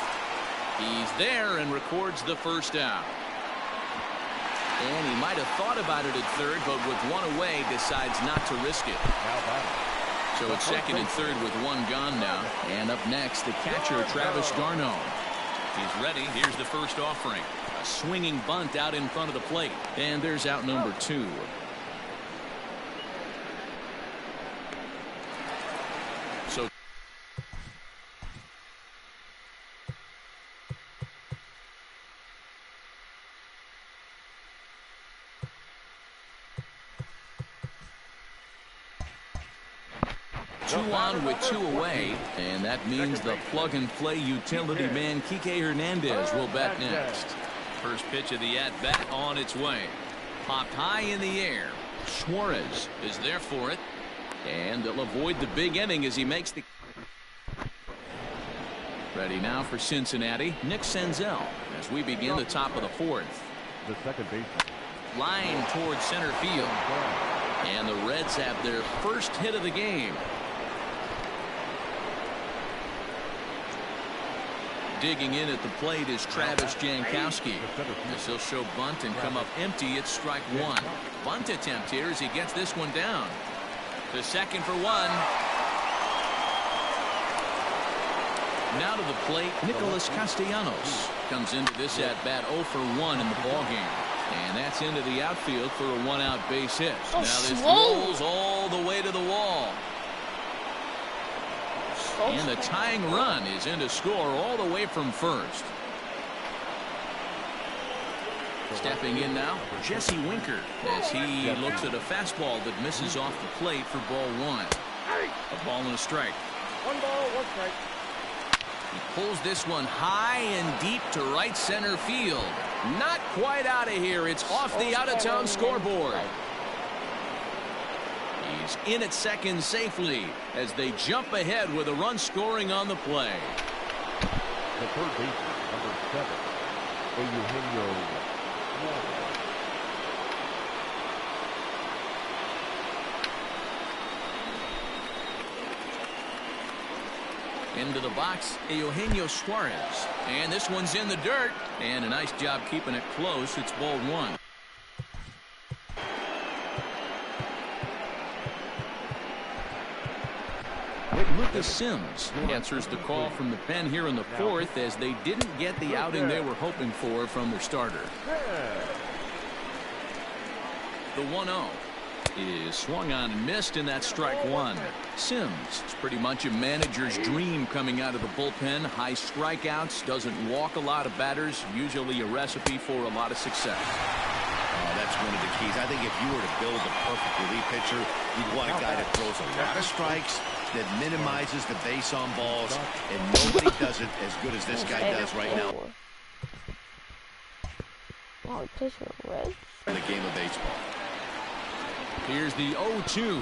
He's there and records the first out. And he might have thought about it at third, but with one away, decides not to risk it. So it's second and third with one gone now. And up next, the catcher, Travis d'Arnaud. He's ready. Here's the first offering. A swinging bunt out in front of the plate. And there's out number 2. So 2 on with 2 away, and that means the plug-and-play utility man Kike Hernandez will bat next. First pitch of the at-bat on its way. Popped high in the air. Suarez is there for it, and they'll avoid the big inning as he makes the... Ready now for Cincinnati, Nick Senzel, as we begin the top of the 4th. The second baseman. Line towards center field, and the Reds have their first hit of the game. Digging in at the plate is Travis Jankowski. As he'll show bunt and come up empty at strike 1. Bunt attempt here as he gets this one down. To second for 1. Now to the plate, Nicholas Castellanos comes into this at bat 0 for 1 in the ballgame. And that's into the outfield for a 1-out base hit. Now this rolls all the way to the wall. And the tying run is in to score all the way from first. Stepping in now, Jesse Winker, as he looks at a fastball that misses off the plate for ball 1. A ball and a strike. 1 ball, 1 strike. He pulls this one high and deep to right center field. Not quite out of here. It's off the out-of-town scoreboard. He's in at second safely as they jump ahead with a run scoring on the play. The third baseman, number 7, Eugenio. Into the box, Eugenio Suarez. And this one's in the dirt. And a nice job keeping it close. It's ball 1. Lucas Sims answers the call from the pen here in the 4th as they didn't get the outing they were hoping for from their starter. The 1-0 is swung on and missed, and that's strike 1. Sims is pretty much a manager's dream coming out of the bullpen. High strikeouts, doesn't walk a lot of batters, usually a recipe for a lot of success. That's one of the keys. I think if you were to build a perfect relief pitcher, you'd want a guy that throws a lot of strikes, that minimizes the base on balls, and nobody does it as good as this guy does right now in the game of baseball. Here's the 0-2.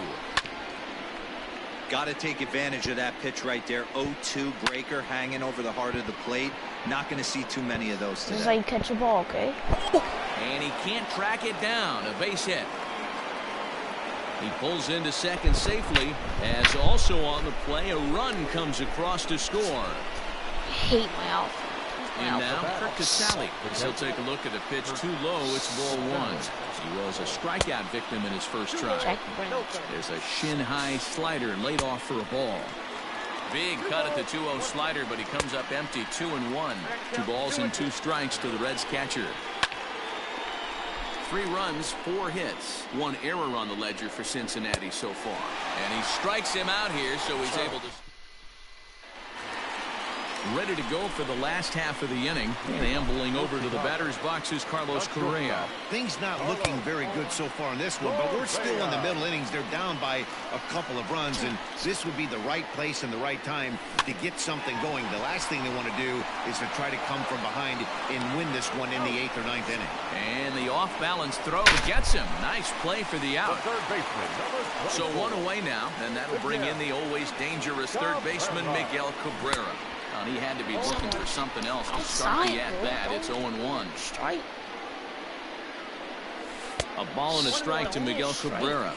Got to take advantage of that pitch right there. 0-2 breaker hanging over the heart of the plate. Not going to see too many of those today. This is like catch a ball, okay? And he can't track it down. A base hit. He pulls into second safely, as also on the play a run comes across to score. I hate my outfit. And now Kirk Casale. He'll take a look at a pitch too low. It's ball 1. He was a strikeout victim in his first try. There's a shin-high slider laid off for a ball. Big cut at the 2-0 slider, but he comes up empty. 2-1. 2 balls and 2 strikes to the Reds catcher. 3 runs, 4 hits. 1 error on the ledger for Cincinnati so far. And he strikes him out here, so he's able to... Ready to go for the last half of the inning. Ambling over to the batter's box is Carlos Correa. Things not looking very good so far in this one, but we're still in the middle innings. They're down by a couple of runs, and this would be the right place and the right time to get something going. The last thing they want to do is to try to come from behind and win this one in the 8th or 9th inning. And the off-balance throw gets him. Nice play for the out. So 1 away now, and that'll bring in the always dangerous third baseman, Miguel Cabrera. And he had to be looking for something else to start the at-bat. It's 0-1. Strike. A ball and a strike to Miguel Cabrera.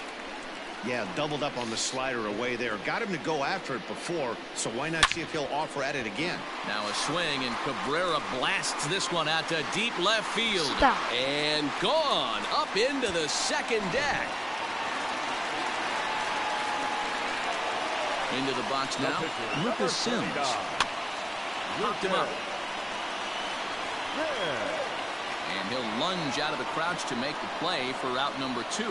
Yeah, doubled up on the slider away there. Got him to go after it before, so why not see if he'll offer at it again? Now a swing, and Cabrera blasts this one out to deep left field. Stop. And gone up into the second deck. Into the box now, Lucas Sims. Knocked him up. And he'll lunge out of the crouch to make the play for out number 2.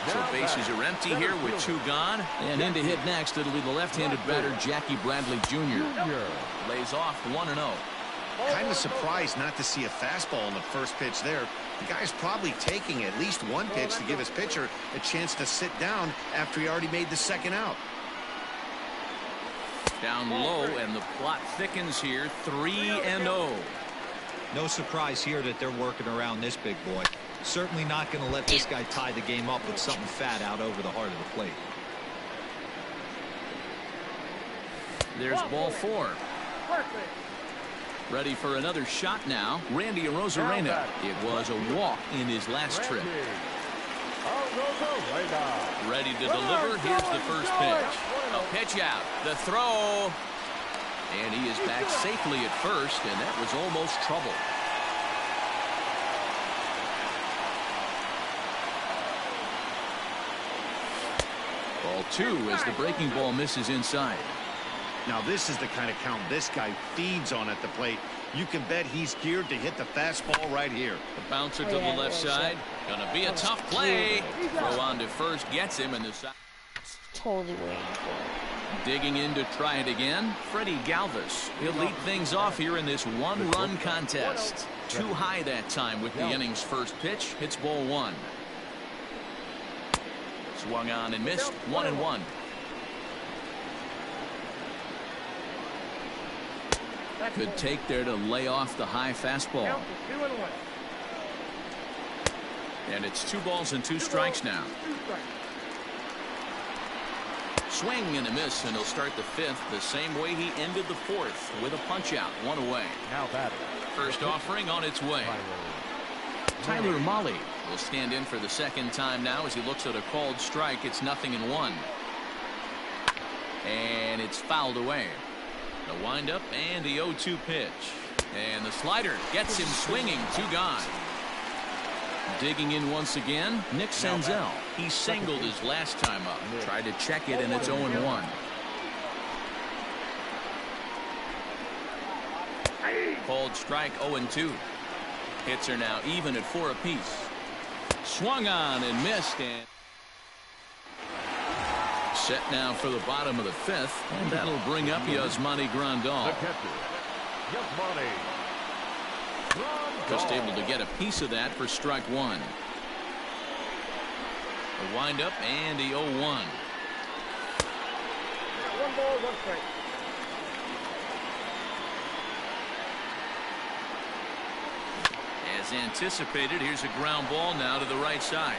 So bases are empty here with 2 gone. And in to hit next, it'll be the left-handed batter, Jackie Bradley Jr. Lays off 1-0. Kind of surprised not to see a fastball in the first pitch there. The guy's probably taking at least 1 pitch to give his pitcher a chance to sit down after he already made the second out. Down low, and the plot thickens here, 3-0. No surprise here that they're working around this big boy. Certainly not going to let this guy tie the game up with something fat out over the heart of the plate. There's ball 4. Ready for another shot now, Randy Arozarena. It was a walk in his last trip. Ready to deliver. Here's the first pitch. A pitch out. The throw. And he is back safely at first, and that was almost trouble. Ball 2 as the breaking ball misses inside. Now this is the kind of count this guy feeds on at the plate. You can bet he's geared to hit the fastball right here. The bouncer to the left side. Gonna be a tough play. Throw on to first gets him in the side. Totally waiting for it. Digging in to try it again, Freddie Galvis. He'll lead things off here in this 1-run contest. Too high that time with the inning's first pitch. Hits ball 1. Swung on and missed. 1-1. Good take there to lay off the high fastball. And it's 2 balls and 2 strikes now. Swing and a miss, and he'll start the 5th the same way he ended the 4th with a punch out. 1 away. Now batting. First offering on its way. Tyler Mahle will stand in for the second time now as he looks at a called strike. It's 0-1. And it's fouled away. The windup and the 0-2 pitch. And the slider gets him swinging. 2 gone. Digging in once again, Nick Senzel. He singled his last time up. Tried to check it, and it's 0-1. Called strike 0-2. Hits are now even at 4 apiece. Swung on and missed. And set now for the bottom of the 5th, and that'll bring up Yasmani Grandal. Just able to get a piece of that for strike 1. The windup and the 0-1. 1 ball, 1 strike. As anticipated, here's a ground ball now to the right side.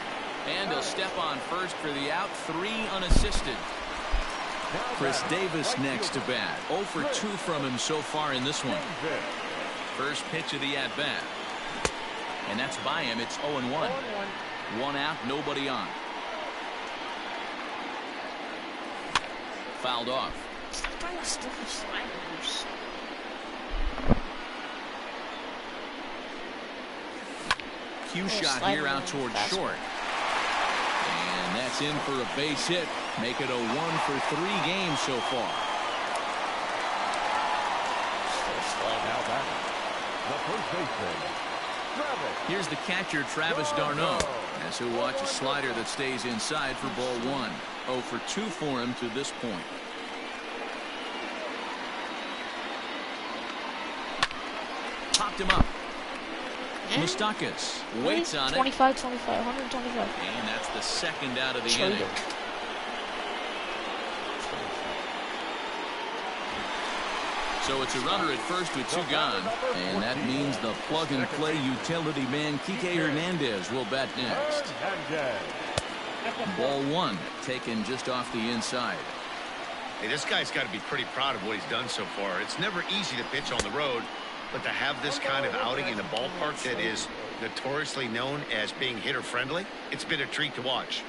And he'll step on first for the out. 3 unassisted. Chris Davis next to bat. 0 for 2 from him so far in this one. First pitch of the at-bat. And that's by him. It's 0-1. 1 out, nobody on. Fouled off. Cue shot here out toward short. And that's in for a base hit. Make it a 1 for 3 games so far. Now batting, the first baseman, Here's the catcher, Travis d'Arnaud, as he'll watch a slider that stays inside for ball 1. 0 for 2 for him to this point. Popped him up. Moustakas waits on it. 25, 125. And that's the second out of the inning. So it's a runner at first with 2 gone. And that means the plug-and-play utility man, Kike Hernandez, will bat next. Ball 1, taken just off the inside. Hey, this guy's got to be pretty proud of what he's done so far. It's never easy to pitch on the road, but to have this kind of outing in a ballpark that is notoriously known as being hitter-friendly, it's been a treat to watch.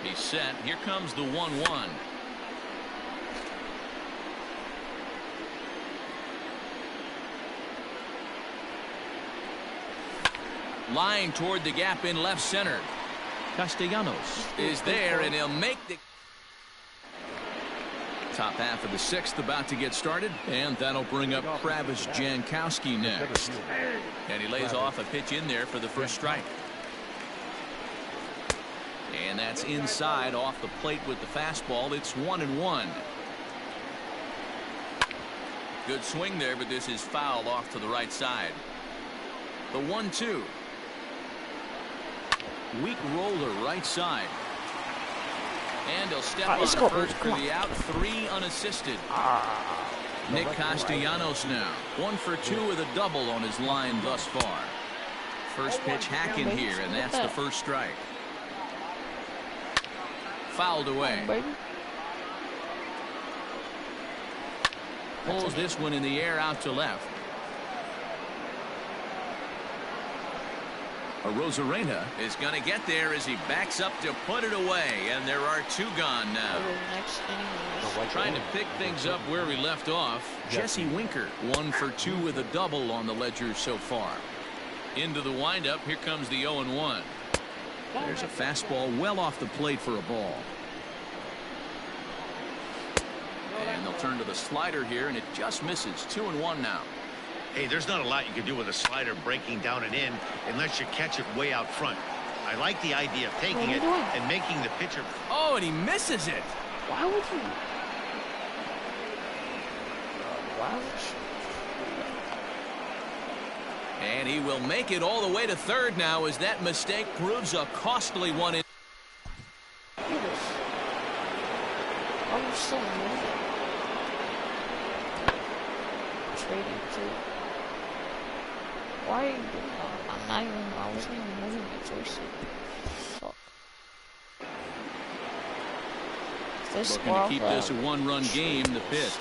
He's set. Here comes the 1-1. Line toward the gap in left center. Castellanos is there, and he'll make the top half of the 6th about to get started, and that'll bring up Travis Jankowski next. And he lays off a pitch in there for the first strike. And that's inside off the plate with the fastball. It's 1-1. Good swing there, but this is foul off to the right side. The 1-2. Weak roller right side. And he'll step on first for the out. 3 unassisted. Nick Castellanos now. 1 for 2 with a double on his line thus far. First pitch hacking here, and that's the first strike. Fouled away. Pulls this one in the air out to left. Rosarena is going to get there as he backs up to put it away, and there are 2 gone now. Trying to pick things up where we left off. Jesse Winker, 1 for 2 with a double on the ledger so far. Into the windup, here comes the 0-1. There's a fastball well off the plate for a ball. And they'll turn to the slider here, and it just misses. 2-1 now. Hey, there's not a lot you can do with a slider breaking down and in unless you catch it way out front. I like the idea of taking it and making the pitcher. Oh, and he misses it. Why would you? Why would you? And he will make it all the way to third now as that mistake proves a costly one. Look at this. I'm still moving. Trading too. Why are you doing that? I wasn't even moving at first. Fuck. Looking to keep this a 1-run game. The pitch.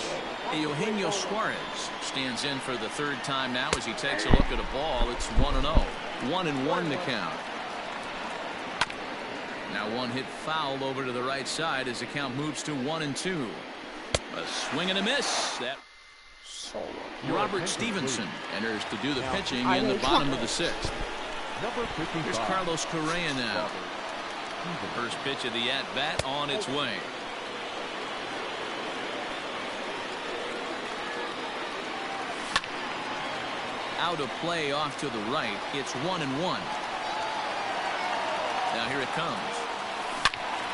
Eugenio Suarez stands in for the 3rd time now as he takes a look at a ball. It's 1-0. 1-1 the count. Now one hit foul over to the right side as the count moves to 1-2. A swing and a miss. That. Robert Stevenson enters to do the pitching in the bottom of the 6th. Here's Carlos Correa now. The first pitch of the at-bat on its way. Out of play off to the right. It's 1-1. Now here it comes.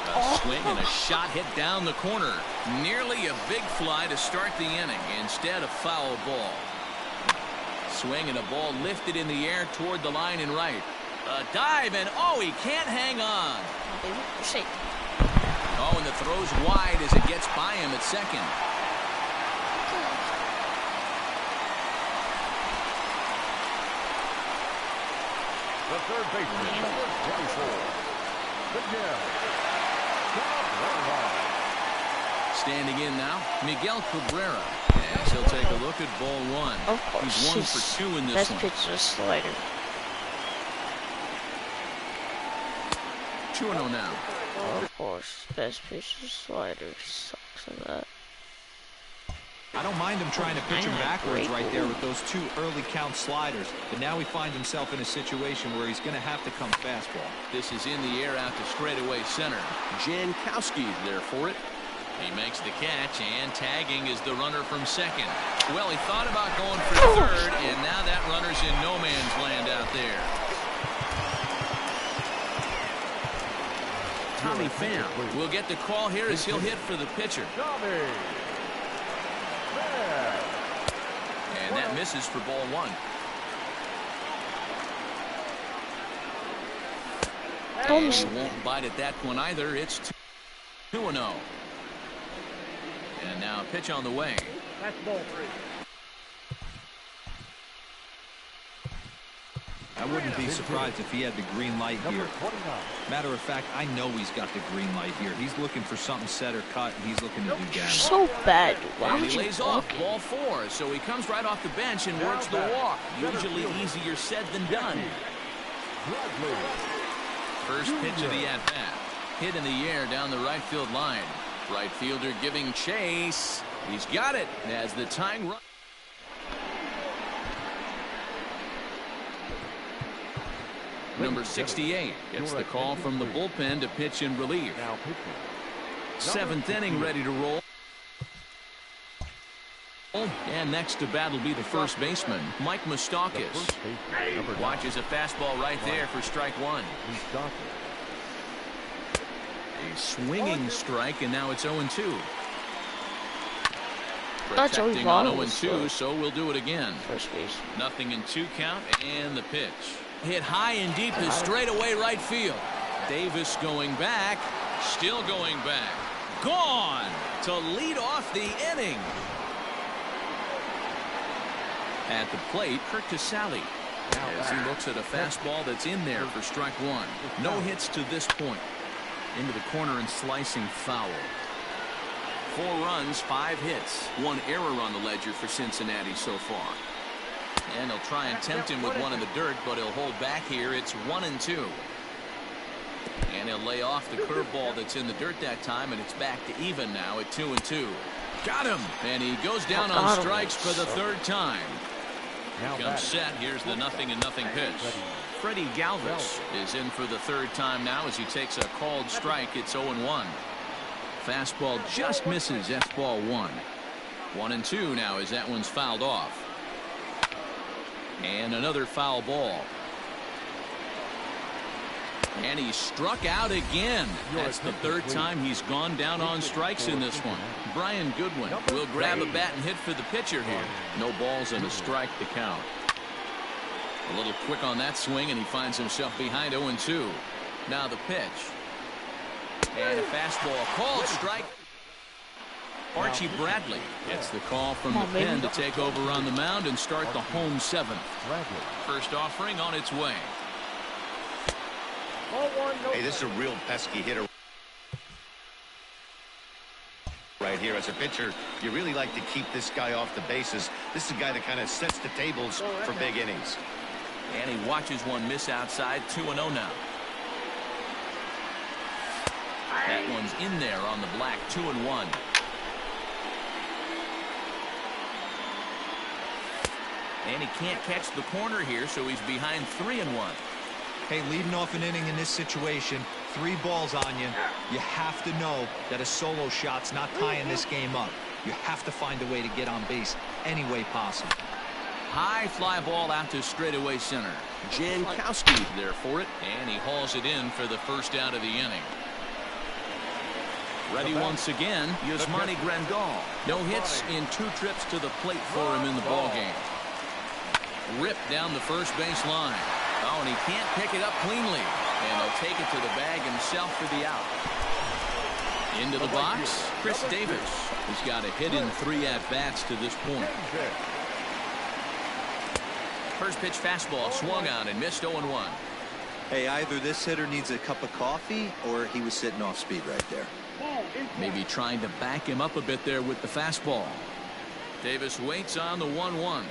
A swing and a shot hit down the corner. Nearly a big fly to start the inning. Instead, a foul ball. Swing and a ball lifted in the air toward the line and right. A dive, and oh, he can't hang on. Oh, and the throw's wide as it gets by him at second. The third baseman, number 24, Miguel. Standing in now, Miguel Cabrera. As he'll take a look at ball 1. Of course. He's 1 for 2 in this one. Best pitch is a slider. 2-0 now. Of course. Best pitch is a slider. Sucks at that. I don't mind him trying to pitch him backwards right there with those 2 early count sliders. But now he finds himself in a situation where he's going to have to come fastball. This is in the air out to straightaway center. Jankowski there for it. He makes the catch, and tagging is the runner from second. Well, he thought about going for third, and now that runner's in no man's land out there. Tommy Pham will get the call here as he'll hit for the pitcher. And that misses for ball one. He won't bite at that one either. It's 2-0. And now a pitch on the way. That's ball three. I wouldn't be surprised if he had the green light here. Matter of fact, I know he's got the green light here. He's looking for something set or cut, and he's looking to do damage. So bad. Why And would he you lays walk? off ball four, so he comes right off the bench and works the walk. Usually easier said than done. First pitch of the at-bat. Hit in the air down the right field line. Right fielder giving chase. He's got it as the tying run. Number 68 gets the call from the bullpen to pitch in relief. Seventh inning ready to roll. And next to bat will be the first baseman, Mike Moustakas. Watches a fastball right there for strike one. A swinging strike, and now it's 0-2. Protecting on 0-2, so we'll do it again. First base. Nothing in 2 count, and the pitch. Hit high and deep to straightaway right field. Davis going back, still going back. Gone to lead off the inning. At the plate, Kirk Casale, as he looks at a fastball that's in there for strike one. No hits to this point. Into the corner and slicing foul. 4 runs, 5 hits. 1 error on the ledger for Cincinnati so far. And he'll try and tempt him with one in the dirt, but he'll hold back here. It's 1-2. And he'll lay off the curveball that's in the dirt that time, and it's back to even now at 2-2. Got him! And he goes down on strikes for the 3rd time. Comes set. Here's the 0-0 pitch. Freddie Galvis is in for the 3rd time now as he takes a called strike. It's 0-1. Fastball just misses. That's ball 1. 1-2 now as that one's fouled off. And another foul ball. And he's struck out again. That's the 3rd time he's gone down on strikes in this one. Brian Goodwin will grab a bat and hit for the pitcher here. No balls and a strike to count. A little quick on that swing, and he finds himself behind 0-2. Now the pitch. And a fastball called strike. Archie Bradley gets the call from the pen to take over on the mound and start the home 7th. First offering on its way. Hey, this is a real pesky hitter right here. As a pitcher, you really like to keep this guy off the bases. This is a guy that kind of sets the tables for big innings. And he watches one miss outside. 2-0 now. That one's in there on the black. 2-1. And he can't catch the corner here, so he's behind 3-1. Hey, leading off an inning in this situation, 3 balls on you. You have to know that a solo shot's not tying this game up. You have to find a way to get on base any way possible. High fly ball out to straightaway center. Jankowski there for it, and he hauls it in for the first out of the inning. Ready once again, Yasmani Grandal. No hits in 2 trips to the plate for him in the ballgame. Ripped down the first base line. Oh, and he can't pick it up cleanly. And he'll take it to the bag himself for the out. Into the box, Chris Davis, who's got a hit in 3 at-bats to this point. First pitch fastball swung on and missed 0-1. Hey, either this hitter needs a cup of coffee or he was sitting off speed right there. Maybe trying to back him up a bit there with the fastball. Davis waits on the 1-1.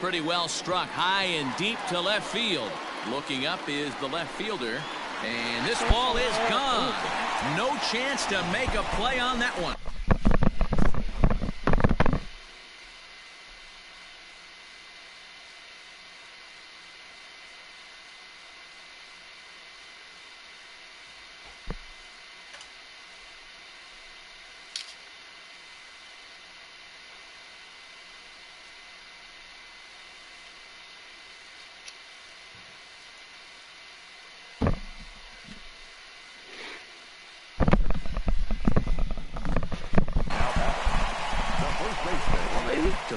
Pretty well struck high and deep to left field. Looking up is the left fielder. And this ball is gone. No chance to make a play on that one.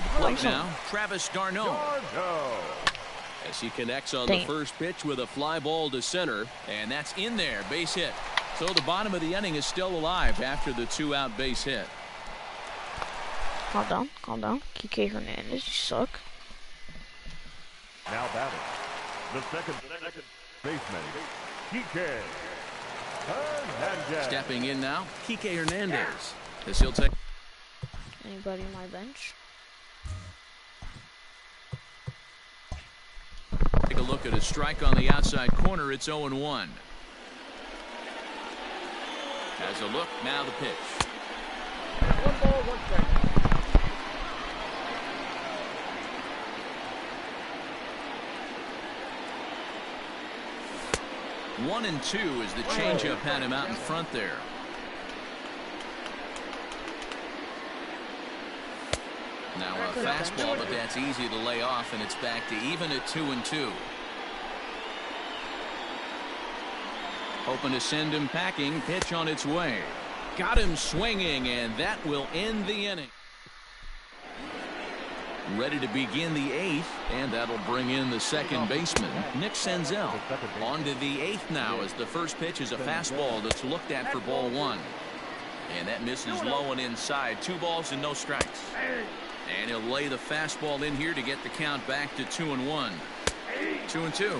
the plate now, Travis d'Arnaud. As he connects on the Dang. first pitch with a fly ball to center, and that's in there, base hit. So the bottom of the inning is still alive after the 2-out base hit. Calm down, calm down. Kike Hernandez, you suck. Now batting. The second baseman, Kike Hernandez. Stepping in now, Kike Hernandez. As he'll take. Anybody on my bench? Take a look at a strike on the outside corner. It's 0-1. Has a look, now the pitch. 1 ball, 1 strike. One and two as the changeup had him out in front there. Now a fastball, but that's easy to lay off, and it's back to even at 2-2. Hoping to send him packing. Pitch on its way. Got him swinging, and that will end the inning. Ready to begin the 8th, and that'll bring in the second baseman, Nick Senzel. On to the 8th now as the first pitch is a fastball that's looked at for ball 1. And that misses low and inside. 2 balls and no strikes. And he'll lay the fastball in here to get the count back to 2-1. 2-2.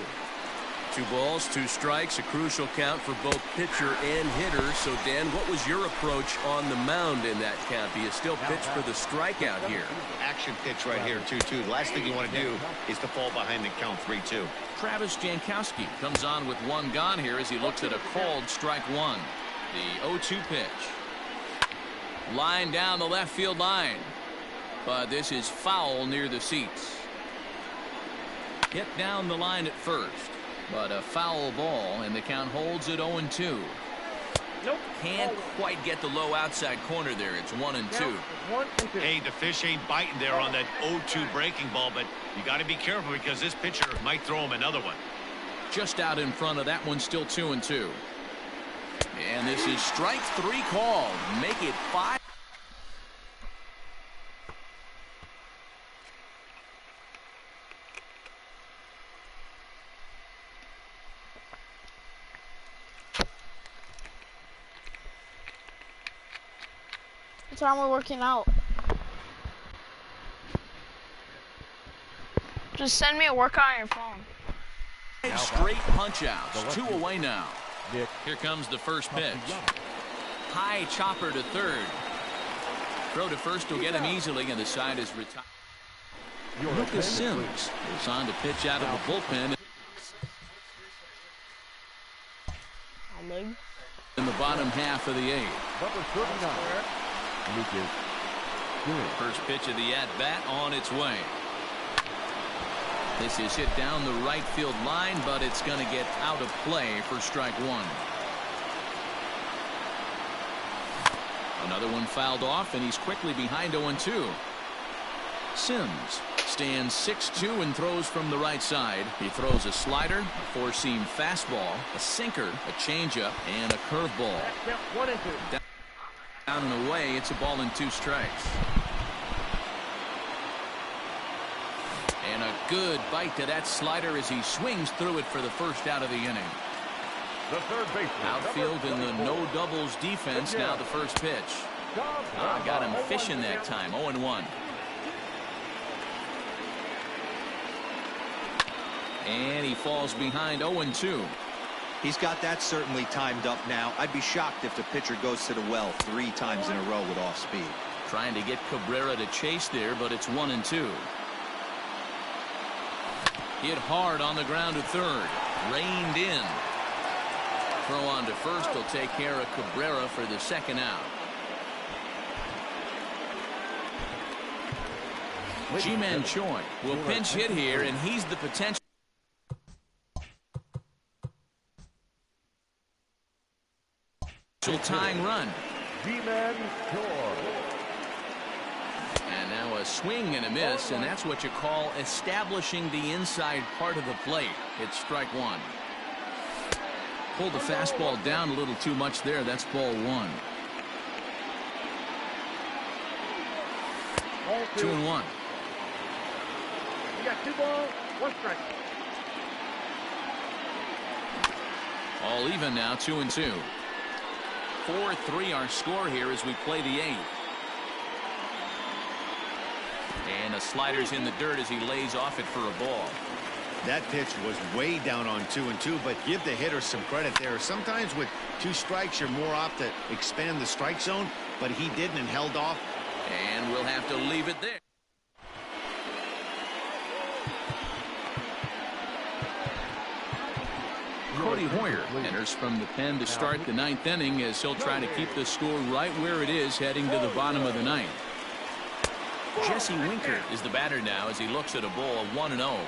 2 balls, 2 strikes, a crucial count for both pitcher and hitter. So, Dan, what was your approach on the mound in that count? Do you still pitch for the strikeout here? Action pitch right here, 2-2. The last thing you want to do is to fall behind the count 3-2. Travis Jankowski comes on with 1 gone here as he looks at a called strike 1. The 0-2 pitch. Line down the left field line. But this is foul near the seats. Hit down the line at first. But a foul ball, and the count holds at 0-2. Nope. Can't quite get the low outside corner there. It's 1-2. 1 and 2. Hey, the fish ain't biting there on that 0-2 breaking ball, but you got to be careful because this pitcher might throw him another one. Just out in front of that one, still 2-2. And this is strike 3 called. Make it 5. What time we're working out? Just send me a workout on your phone. Straight punch outs. 2 away now. Here comes the first pitch. High chopper to third. Throw to first will get him easily, and the side is retired. Lucas Sims is on to pitch out of the bullpen in the bottom half of the 8th. Number 39. Lucas. First pitch of the at-bat on its way. This is hit down the right field line, but it's going to get out of play for strike 1. Another one fouled off, and he's quickly behind 0-2. Sims stands 6'2" and throws from the right side. He throws a slider, a 4-seam fastball, a sinker, a changeup, and a curveball. 1 and 2. Down and away, it's a ball and 2 strikes. And a good bite to that slider as he swings through it for the first out of the inning. The third baseman. Outfield in the no doubles defense. Now the first pitch. Got him fishing that time. 0-1. And he falls behind 0-2. He's got that certainly timed up now. I'd be shocked if the pitcher goes to the well 3 times in a row with off speed. Trying to get Cabrera to chase there, but it's 1-2. Hit hard on the ground to third. Reined in. Throw on to first will take care of Cabrera for the second out. Ji-Man Choi will pinch hit here, and he's the potential tying run. Ji-Man Choi. And now a swing and a miss, and that's what you call establishing the inside part of the plate. It's strike 1. Pulled the fastball down a little too much there. That's ball 1. 2-1. got 2 balls, 1 strike. All even now, 2-2. 4-3 our score here as we play the 8th. And a slider's in the dirt as he lays off it for a ball. That pitch was way down on 2-2, but give the hitter some credit there. Sometimes with 2 strikes, you're more apt to expand the strike zone, but he didn't and held off. And we'll have to leave it there. Cody Hoyer enters from the pen to start the 9th inning as he'll try to keep the score right where it is heading to the bottom of the 9th. Jesse Winker is the batter now as he looks at a ball 1-0.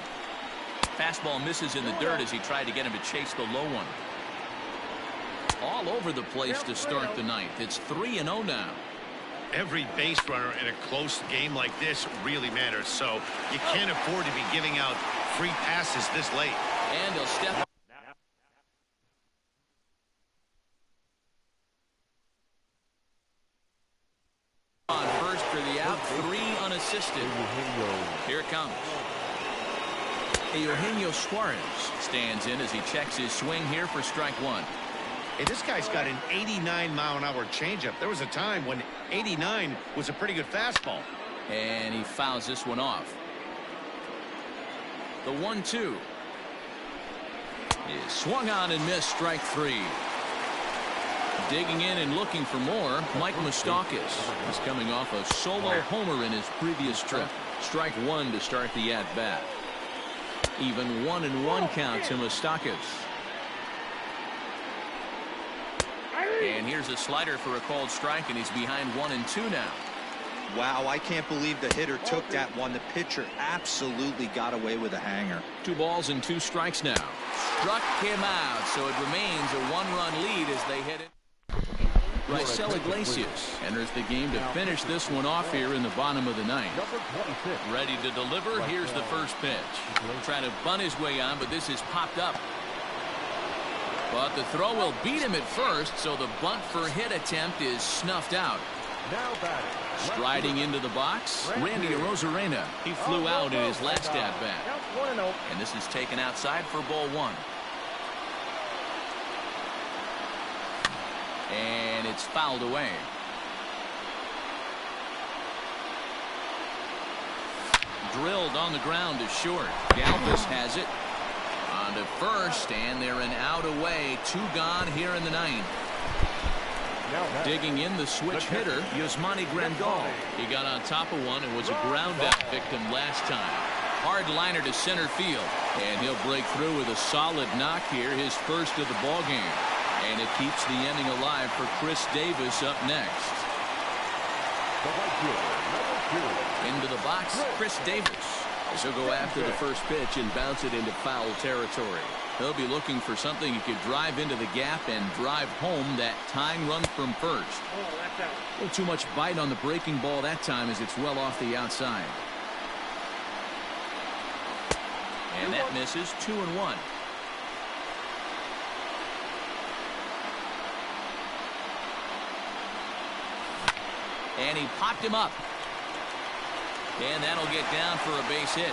Fastball misses in the dirt as he tried to get him to chase the low one. All over the place to start the 9th. It's 3-0 now. Every base runner in a close game like this really matters, so you can't afford to be giving out free passes this late. And he'll step up. On first for the out, 3 unassisted. Here it comes. Eugenio Suarez stands in as he checks his swing here for strike 1. Hey, this guy's got an 89-mile-an-hour changeup. There was a time when 89 was a pretty good fastball. And he fouls this one off. The 1-2 is swung on and missed, strike 3. Digging in and looking for more, Mike Moustakas is coming off a solo homer in his previous trip. Strike 1 to start the at-bat. Even 1-1 count to Moustakas. And here's a slider for a called strike, and he's behind 1-2 now. Wow, I can't believe the hitter took that one. The pitcher absolutely got away with a hanger. 2 balls and 2 strikes now. Struck him out, so it remains a 1-run lead as they head in. Raisel Iglesias enters the game to finish this one off here in the bottom of the 9th. Ready to deliver. Here's the first pitch. Trying to bunt his way on, but this is popped up. But the throw will beat him at first, so the bunt for hit attempt is snuffed out. Striding into the box, Randy Arozarena. He flew out in his last at-bat. And this is taken outside for ball 1. And it's fouled away. Drilled on the ground to short. Galvis has it. On to first, and they're an out away. 2 gone here in the 9th. Digging in the switch hitter, Yasmani Grandal. He got on top of one and was a ground out victim last time. Hard liner to center field, and he'll break through with a solid knock here, his first of the ball game. And it keeps the inning alive for Chris Davis up next. Into the box, Chris Davis. He'll go after the first pitch and bounce it into foul territory. He'll be looking for something he could drive into the gap and drive home that tying run from first. A little too much bite on the breaking ball that time as it's well off the outside. And that misses. 2-1. And he popped him up. And that'll get down for a base hit.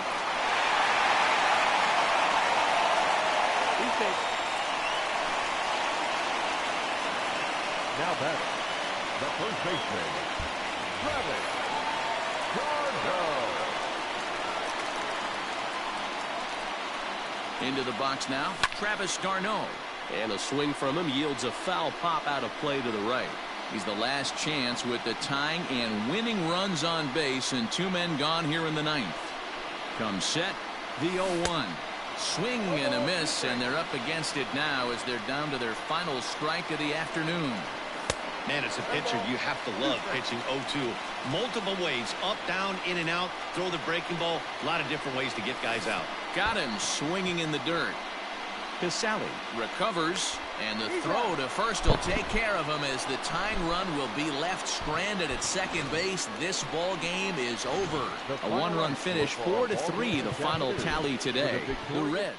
Now batting, the first baseman, Travis d'Arnaud. Into the box now, Travis d'Arnaud. And a swing from him yields a foul pop out of play to the right. He's the last chance with the tying and winning runs on base, and 2 men gone here in the 9th. Comes set, the 0-1. Swing and a miss, and they're up against it now as they're down to their final strike of the afternoon. Man, as a pitcher, you have to love pitching 0-2. Multiple ways, up, down, in and out, throw the breaking ball. A lot of different ways to get guys out. Got him swinging in the dirt. Casale recovers, and the throw to first will take care of him as the tying run will be left stranded at second base. This ball game is over. A 1-run finish, 4-3, the final tally today. The Reds.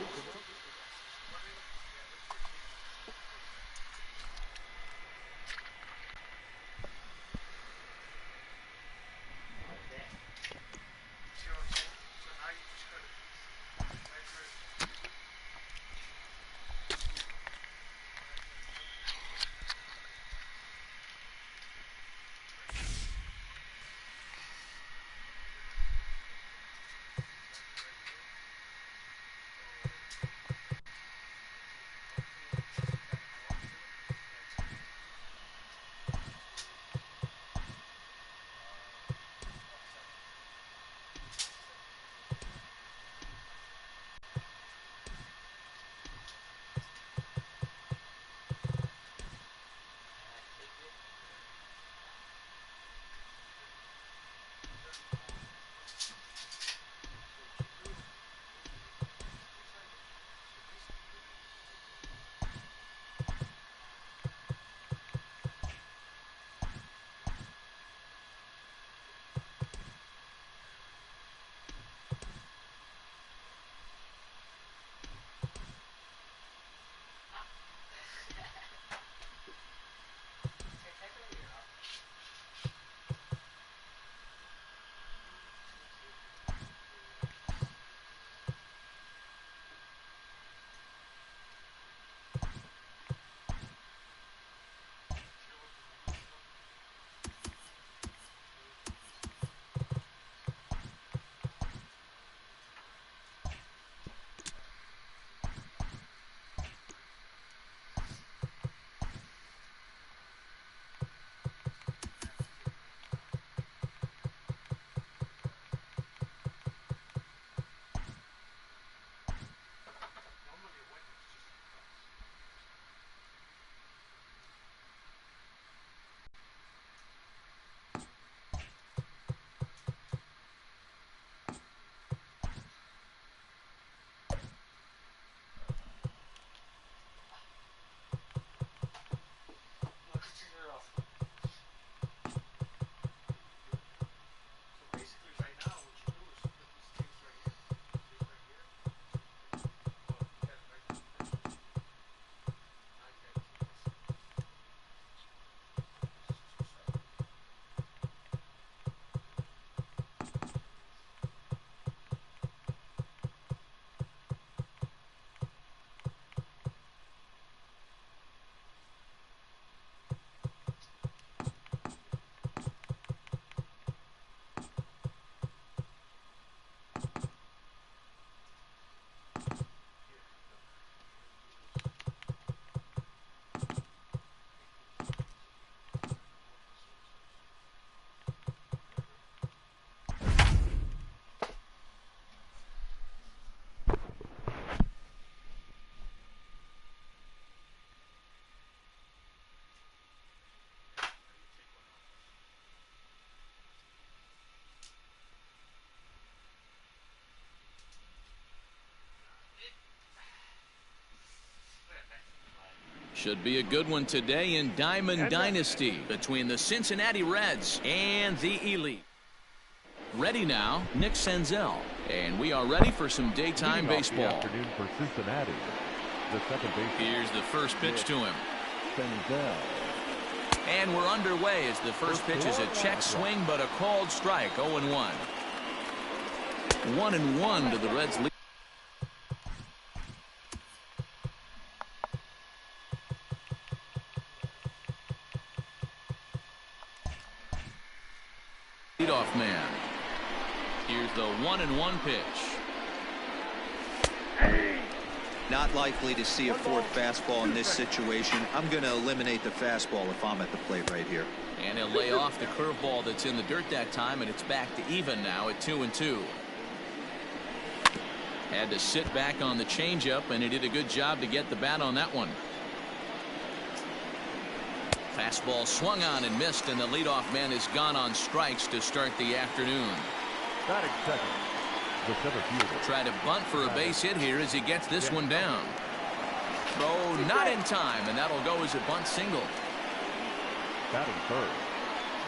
Should be a good one today in Diamond Dynasty between the Cincinnati Reds and the Elite. Ready now, Nick Senzel. And we are ready for some daytime baseball. Afternoon for Cincinnati. The second base. Here's the first pitch to him. Senzel. And we're underway as the first pitch is a check swing, but a called strike, 0-1. 1-1 to the Reds lead. Leadoff man. Here's the 1-1 pitch. Not likely to see a fourth fastball in this situation. I'm going to eliminate the fastball if I'm at the plate right here. And he'll lay off the curveball that's in the dirt that time, and it's back to even now at 2-2. Had to sit back on the changeup, and he did a good job to get the bat on that one. Fastball swung on and missed, and the leadoff man is gone on strikes to start the afternoon. Batting second. The center fielder. Try to bunt for a base hit here as he gets this one down. Throw not in time, and that'll go as a bunt single. Batting third.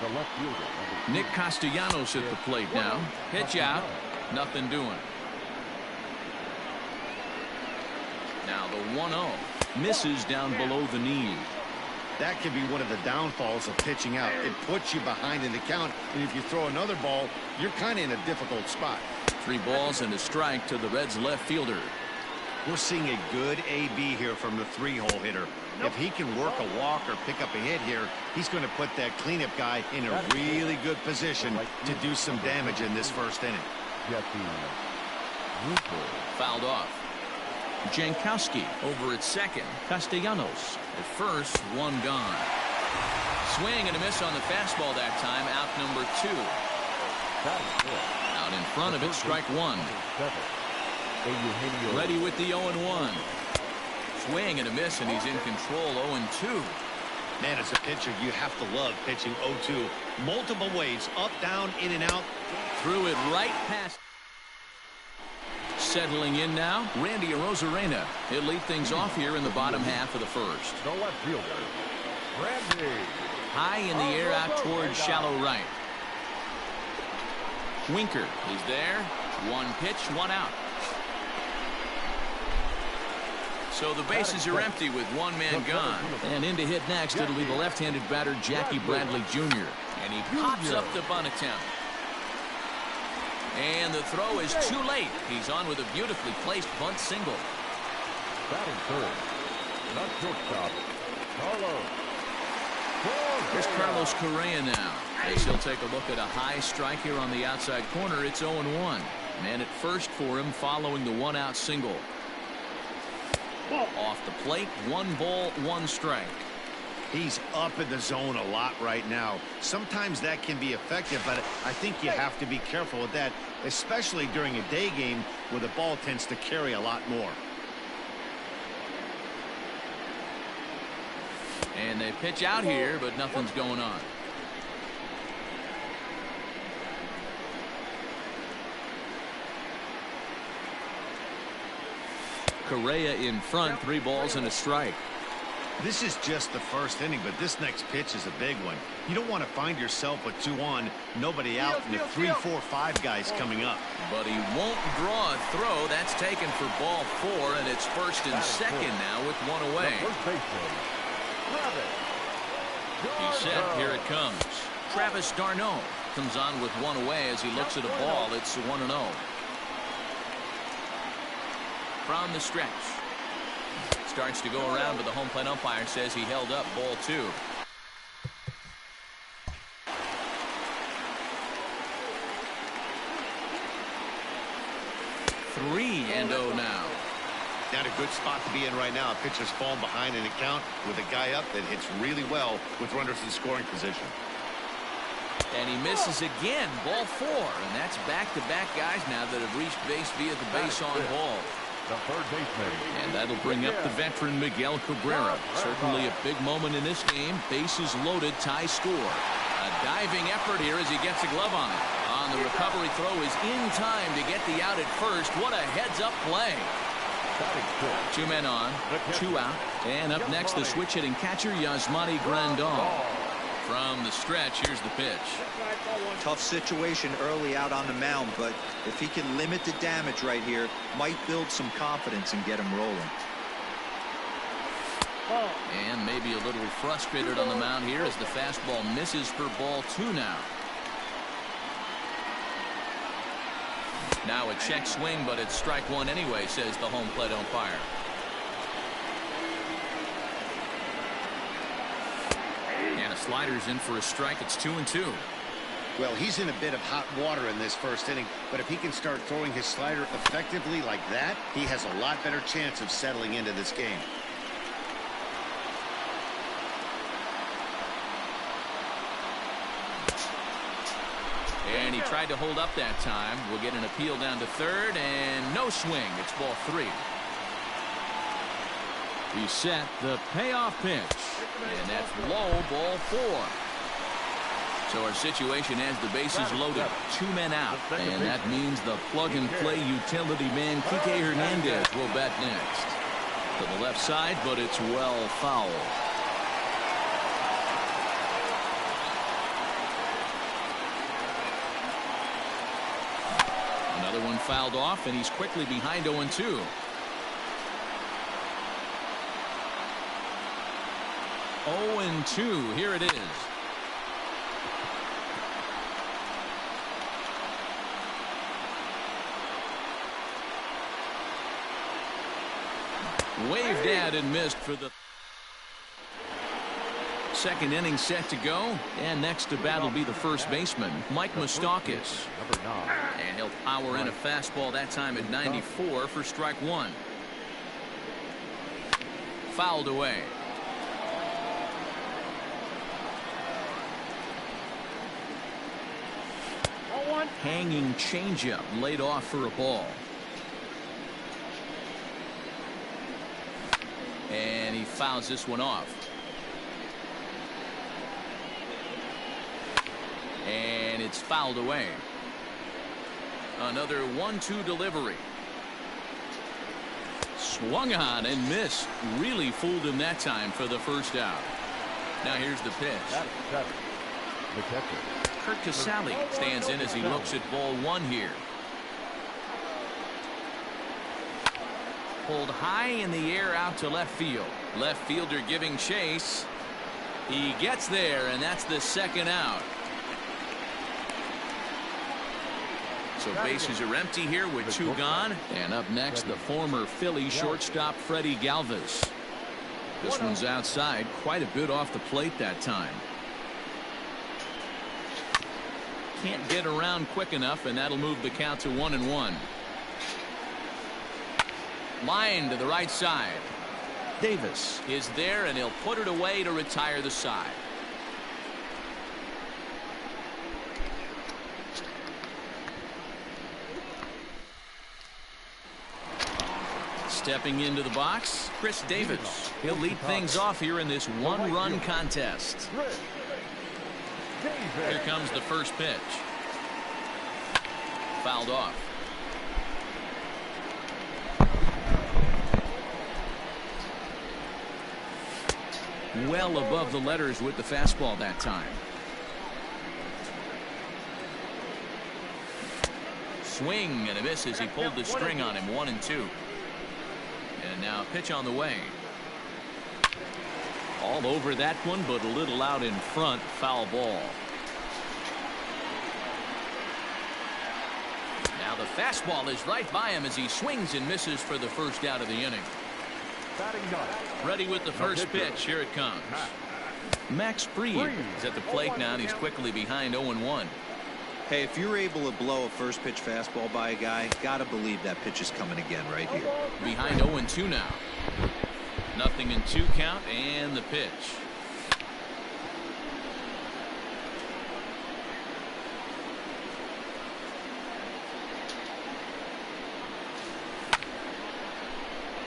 The left fielder. Nick Castellanos at the plate now. Pitch out. Nothing doing. Now the 1-0. Misses down below the knee. That can be one of the downfalls of pitching out. It puts you behind in the count, and if you throw another ball, you're kind of in a difficult spot. 3 balls and a strike to the Reds left fielder. We're seeing a good AB here from the 3-hole hitter. If he can work a walk or pick up a hit here, he's going to put that cleanup guy in a really good position to do some damage in this first inning. Fouled off. Jankowski over at second. Castellanos at first, 1 gone. Swing and a miss on the fastball that time. Out number 2. Out in front of it, strike 1. Ready with the 0-1. Swing and a miss, and he's in control. 0-2. Man, as a pitcher, you have to love pitching 0-2. Multiple ways, up, down, in and out. Threw it right past. Settling in now, Randy Arozarena. He'll lead things off here in the bottom half of the first. The left fielder, Randy. High in the air out towards shallow right. Winker is there. 1 pitch, 1 out. So the bases are empty with 1 man gone. And in to hit next, it'll be the left-handed batter Jackie Bradley Jr. And he pops up the bunt attempt. And the throw is too late. He's on with a beautifully placed bunt single. Batting third. Not shortstop. Carlos. Here's Carlos Correa now. As he'll take a look at a high strike here on the outside corner. It's 0-1. Man at first for him following the 1-out single. Off the plate, 1 ball, 1 strike. He's up in the zone a lot right now. Sometimes that can be effective, but I think you have to be careful with that, especially during a day game where the ball tends to carry a lot more. And they pitch out here, but nothing's going on. Correa in front, 3 balls and a strike. This is just the first inning, but this next pitch is a big one. You don't want to find yourself with 2 on, nobody out, and the 3, 4, 5 guys coming up. But he won't draw a throw. That's taken for ball 4, and it's first and second now with 1 away. He's set. Here it comes. Travis d'Arnaud comes on with 1 away as he looks at a ball. It's 1-0. From the stretch. Starts to go around, but the home plate umpire says he held up ball 2. 3-0 now. Not a good spot to be in right now. A pitcher's falling behind in the count with a guy up that hits really well with runners in scoring position. And he misses again. Ball 4. And that's back-to-back guys now that have reached base via the base on ball. The third baseman. And that'll bring up the veteran Miguel Cabrera. Certainly a big moment in this game. Bases loaded, tie score. A diving effort here as he gets a glove on it. On the recovery throw is in time to get the out at first. What a heads-up play. Two men on, two out. And up next, the switch-hitting catcher, Yasmani Grandal. From the stretch, here's the pitch. Tough situation early out on the mound, but if he can limit the damage right here, might build some confidence and get him rolling. And maybe a little frustrated on the mound here as the fastball misses for ball 2 now. Now a check swing, but it's strike 1 anyway, says the home plate umpire. And a slider's in for a strike. It's 2-2. Well, he's in a bit of hot water in this first inning, but if he can start throwing his slider effectively like that, he has a lot better chance of settling into this game. And he tried to hold up that time. We'll get an appeal down to third, and no swing. It's ball 3. He set the payoff pitch, and that's low, ball 4. So our situation has the bases loaded, 2 men out, and that means the plug-and-play utility man Kike Hernandez will bat next. To the left side, but it's well foul. Another one fouled off, and he's quickly behind 0-2. 0-2, here it is. Waved at and missed for the second inning set to go. And next to bat will be the first baseman, Mike Moustakas. And he'll power in a fastball that time at 94 for strike 1. Fouled away. Hanging changeup laid off for a ball. And he fouls this one off. And it's fouled away. Another 1-2 delivery. Swung on and missed. Really fooled him that time for the first out. Now here's the pitch. Kurt Casale stands in as he looks at ball 1 here. Pulled high in the air out to left field. Left fielder giving chase. He gets there, and that's the second out. So bases are empty here with 2 gone. And up next, the former Philly shortstop Freddie Galvis. This one's outside, quite a bit off the plate that time. Can't get around quick enough, and that'll move the count to 1-1. Line to the right side. Davis is there, and he'll put it away to retire the side. Stepping into the box, Chris Davis. He'll lead things off here in this 1-run contest. Here comes the first pitch. Fouled off. Well above the letters with the fastball that time. Swing and a miss as he pulled the string on him. 1-2. And now pitch on the way. All over that one, but a little out in front. Foul ball. Now the fastball is right by him as he swings and misses for the first out of the inning. Ready with the first pitch. Here it comes. Max Fried is at the plate now, and he's quickly behind 0-1. Hey, if you're able to blow a first pitch fastball by a guy, gotta believe that pitch is coming again right here. Behind 0-2 now. 0-2 count, and the pitch.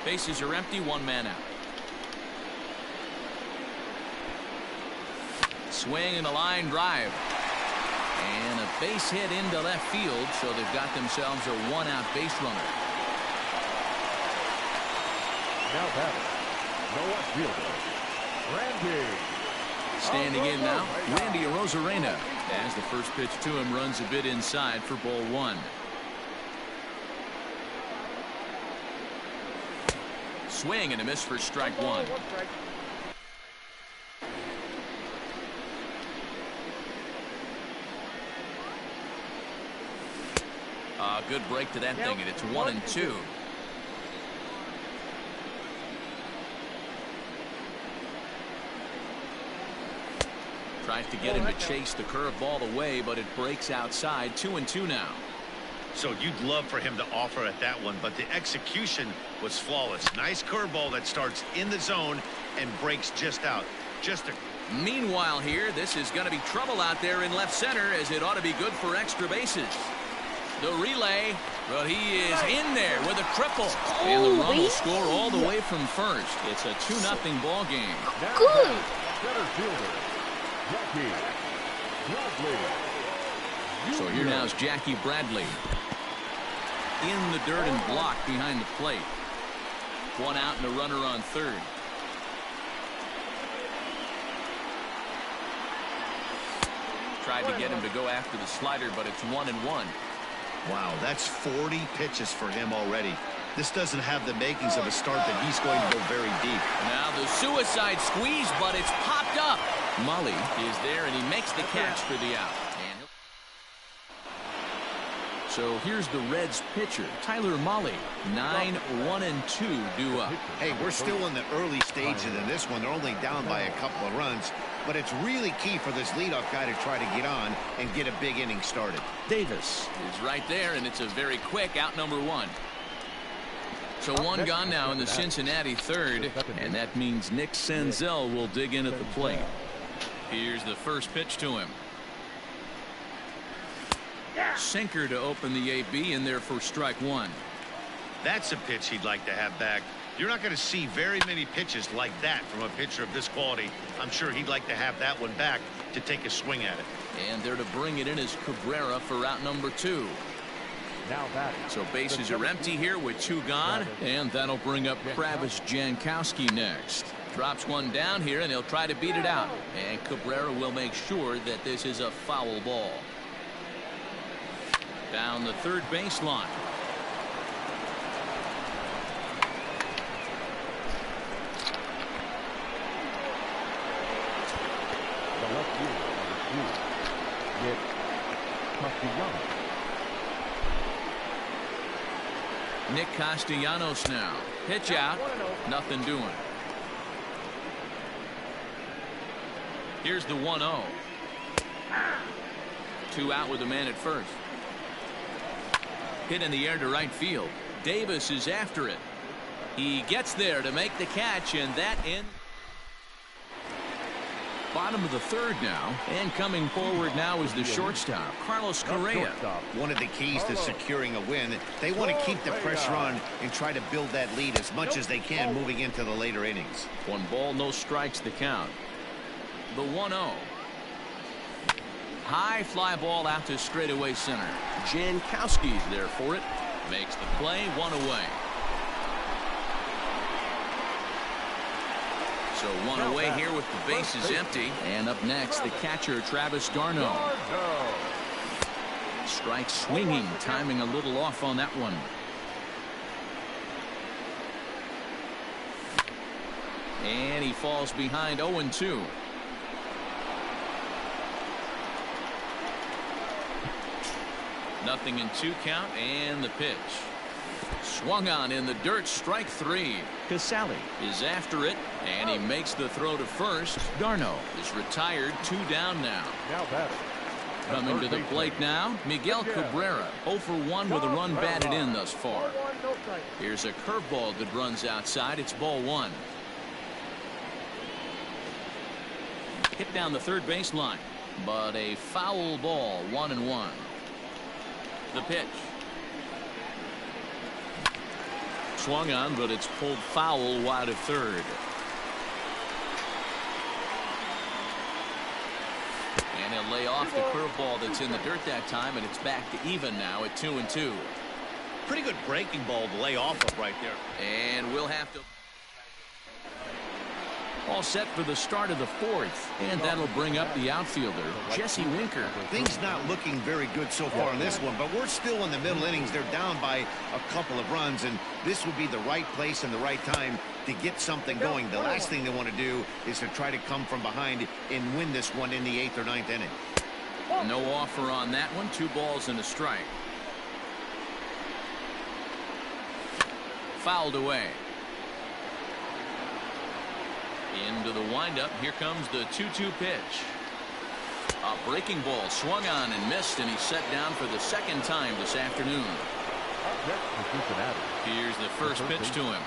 Bases are empty, 1 man out. Swing and a line drive. And a base hit into left field, so they've got themselves a 1-out base runner. Now batting, no outfielder, Randy. Standing in now, Randy Arozarena, as the first pitch to him runs a bit inside for ball one. Swing and a miss for strike one. Good break to that thing, and it's 1-2. Tries to get him to chase the curveball away, but it breaks outside. 2-2 now. So you'd love for him to offer at that one, but the execution was flawless. Nice curveball that starts in the zone and breaks just out. Meanwhile here, this is going to be trouble out there in left center, as it ought to be good for extra bases. The relay, but he is in there with a triple. And the run will score all the way from first. It's a 2-0 ball game. Good. Center fielder, Jackie Bradley. So here now is Jackie Bradley. In the dirt and blocked behind the plate. One out and a runner on third. Tried to get him to go after the slider, but it's 1-1. Wow, that's 40 pitches for him already. This doesn't have the makings of a start that he's going to go very deep. Now the suicide squeeze, but it's popped up. Mully is there, and he makes the catch for the out. So here's the Reds pitcher, Tyler Mully. 9-1-2 due up. Hey, we're still in the early stages in this one. They're only down by a couple of runs, but it's really key for this leadoff guy to try to get on and get a big inning started. Davis is right there, and it's a very quick out number one. So one gone now in the Cincinnati third, and that means Nick Senzel will dig in at the plate. Here's the first pitch to him. Sinker to open the AB in there for strike one. That's a pitch he'd like to have back. You're not going to see very many pitches like that from a pitcher of this quality. I'm sure he'd like to have that one back to take a swing at it. And there to bring it in is Cabrera for out number two. Now batting. So bases are empty here with two gone, and that'll bring up Travis Jankowski next. Drops one down here, and he'll try to beat it out. And Cabrera will make sure that this is a foul ball. Down the third baseline. The left fielder, Nick Castellanos. Nick Castellanos now. Pitch out. Nothing doing. Here's the 1-0. Two out with a man at first. Hit in the air to right field. Davis is after it. He gets there to make the catch, and that in. Bottom of the third now, and coming forward now is the shortstop, Carlos Correa. One of the keys to securing a win, they want to keep the pressure on and try to build that lead as much as they can moving into the later innings. 1 ball, no strikes the count. The 1-0. High fly ball out to straightaway center. Jankowski's there for it. Makes the play, 1 away. So 1 away here with the bases empty. And up next, the catcher, Travis d'Arnaud. Strike swinging, timing a little off on that one. And he falls behind 0-2. Nothing in 2 count, and the pitch. Swung on in the dirt, strike 3. Casale is after it, and he makes the throw to first. d'Arnaud is retired, 2 down now. Now batting. Coming to the plate now, Miguel Cabrera, 0 for 1 with a run batted in thus far. Here's a curveball that runs outside. It's ball 1. Hit down the third baseline, but a foul ball, 1-1. The pitch. Swung on, but it's pulled foul wide of third. And he'll lay off the curveball that's in the dirt that time, and it's back to even now at 2-2. Pretty good breaking ball to lay off of right there. And we'll have to. All set for the start of the fourth, and that'll bring up the outfielder, Jesse Winker. Things not looking very good so far in this one, but we're still in the middle innings. They're down by a couple of runs, and this would be the right place and the right time to get something going. The last thing they want to do is to try to come from behind and win this one in the 8th or 9th inning. No offer on that one. 2 balls and a strike. Fouled away. Into the windup. Here comes the 2-2 pitch. A breaking ball swung on and missed, and he's set down for the 2nd time this afternoon. Here's the first pitch to him.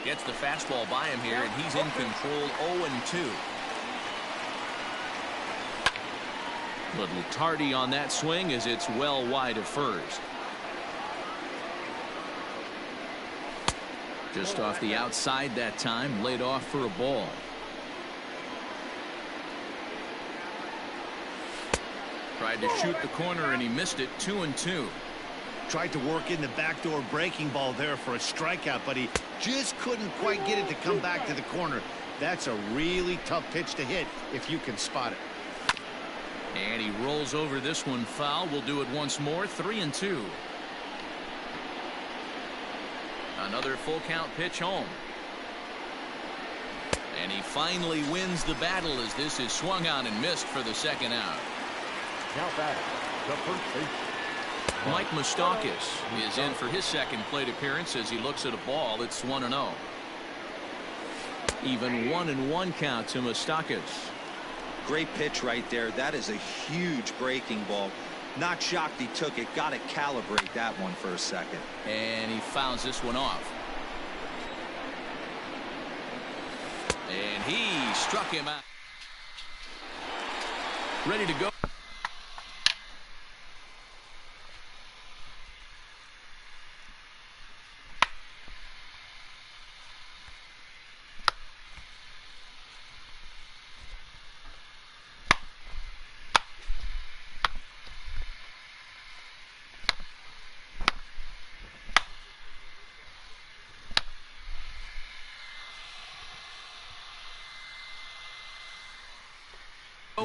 Gets the fastball by him here, and he's in control. 0-2. Little tardy on that swing as it's well wide of first. Just off the outside that time, laid off for a ball. Tried to shoot the corner and he missed it. 2-2. Tried to work in the backdoor breaking ball there for a strikeout, but he just couldn't quite get it to come back to the corner. That's a really tough pitch to hit if you can spot it. And he rolls over this one foul. We'll do it once more. 3-2. Another full count pitch home. And he finally wins the battle as this is swung on and missed for the 2nd out. Now batting, the first baseman. Mike Moustakas is in for his 2nd plate appearance as he looks at a ball. It's 1-0. Even 1-1 count to Moustakas. Great pitch right there. That is a huge breaking ball. Not shocked he took it. Got to calibrate that one for a second. And he fouls this one off. And he struck him out. Ready to go.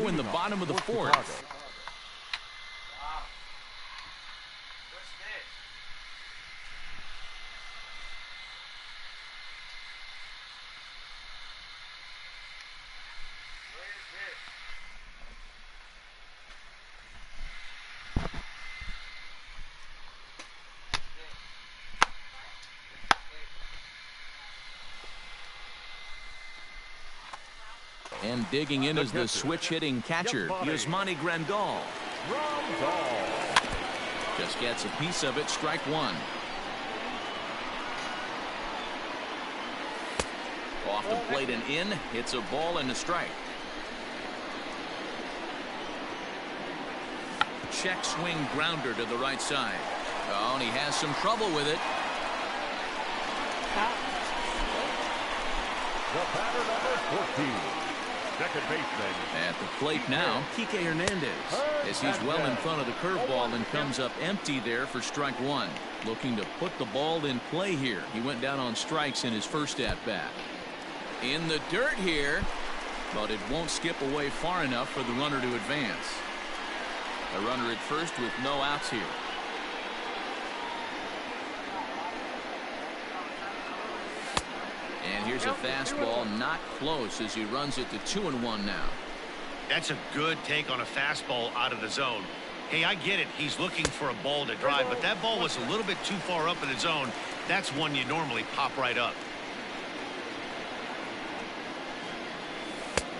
In the bottom of the 4th. And digging in is the switch-hitting catcher, Yasmani Grandal. Just gets a piece of it. Strike 1. Off the plate and in. Hits a ball and a strike. Check swing grounder to the right side. Oh, and he has some trouble with it. The batter number 14. Second baseman. At the plate now, Kike Hernandez, as he's well in front of the curveball and comes up empty there for strike 1. Looking to put the ball in play here. He went down on strikes in his first at-bat. In the dirt here, but it won't skip away far enough for the runner to advance. A runner at first with no outs here. And here's a fastball, not close, as he runs it to 2-1 now. That's a good take on a fastball out of the zone. Hey, I get it. He's looking for a ball to drive, but that ball was a little bit too far up in the zone. That's one you normally pop right up.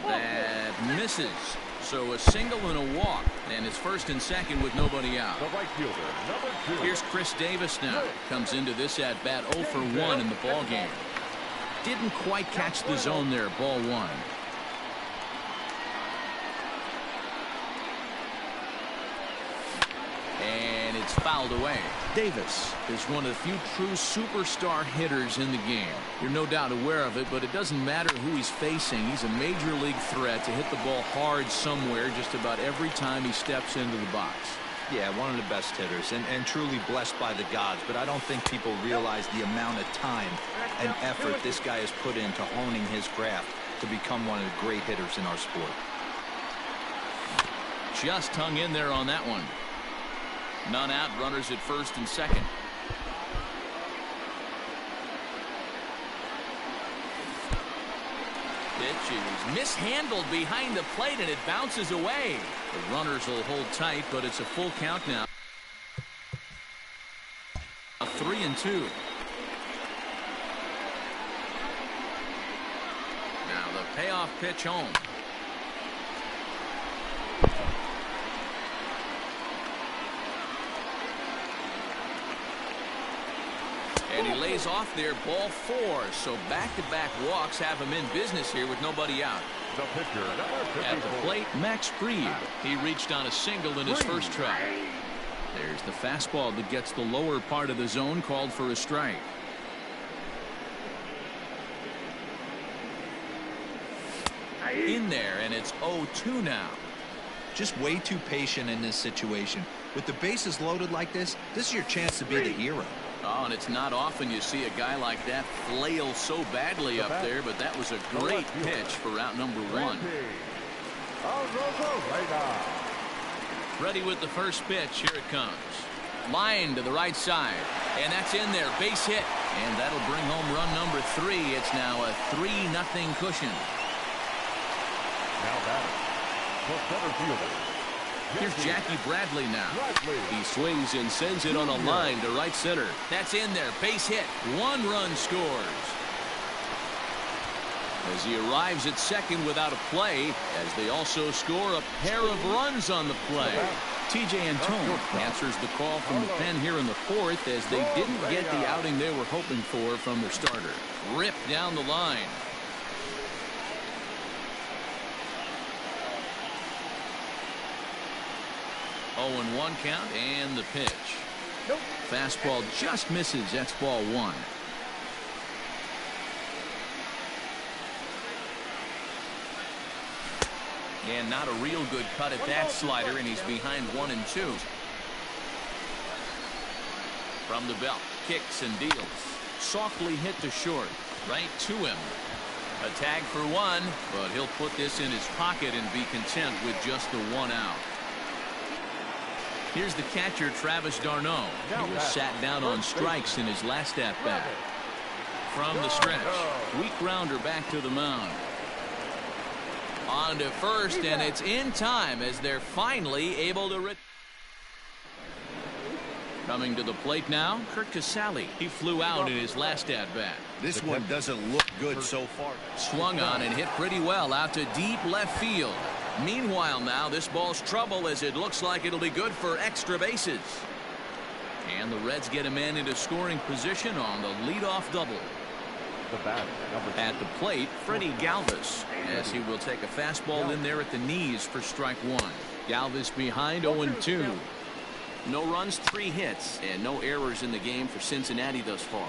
That misses. So a single and a walk, and it's 1st and 2nd with nobody out. The right fielder, number 2. Here's Chris Davis now. Comes into this at-bat 0 for 1 in the ball game. Didn't quite catch the zone there. Ball 1. And it's fouled away. Davis is one of the few true superstar hitters in the game. You're no doubt aware of it, but it doesn't matter who he's facing. He's a major league threat to hit the ball hard somewhere just about every time he steps into the box. Yeah, one of the best hitters and truly blessed by the gods, but I don't think people realize the amount of time and effort this guy has put into honing his craft to become one of the great hitters in our sport. Just hung in there on that one. None out, runners at first and second. Pitch is mishandled behind the plate and it bounces away. The runners will hold tight, but it's a full count now. 3-2. Now the payoff pitch home. And he lays off there, ball 4. So back-to-back walks have him in business here with nobody out. The pitcher, At the plate, Max Fried. He reached on a single in his first try. There's the fastball that gets the lower part of the zone, called for a strike. In there, and it's 0-2 now. Just way too patient in this situation. With the bases loaded like this is your chance to be the hero. Oh, and it's not often you see a guy like that flail so badly up there, but that was a great pitch for out number 1. Ready with the first pitch. Here it comes. Line to the right side, and that's in there. Base hit, and that'll bring home run number 3. It's now a 3-0 cushion. Now batter, the center fielder. Here's Jackie Bradley now. He swings and sends it on a line to right center. That's in there. Base hit. 1 run scores. As he arrives at second without a play, as they also score a pair of runs on the play. TJ Antone answers the call from the pen here in the 4th, as they didn't get the outing they were hoping for from their starter. Ripped down the line. 0-1 count, and the pitch. Nope. Fastball just misses. That's ball 1. And not a real good cut at that slider, and he's behind 1-2. From the belt, kicks and deals. Softly hit to short, right to him. A tag for 1, but he'll put this in his pocket and be content with just the 1 out. Here's the catcher, Travis d'Arnaud. He was sat down on strikes in his last at-bat. From the stretch, weak grounder back to the mound. On to first, and it's in time as they're finally able to... Coming to the plate now, Kurt Casale. He flew out in his last at-bat. This one doesn't look good so far. Swung on and hit pretty well out to deep left field. Meanwhile now, this ball's trouble as it looks like it'll be good for extra bases. And the Reds get a man into scoring position on the leadoff double. At the plate, Freddie Galvis, as he will take a fastball in there at the knees for strike 1. Galvis behind 0-2. No runs, 3 hits, and no errors in the game for Cincinnati thus far.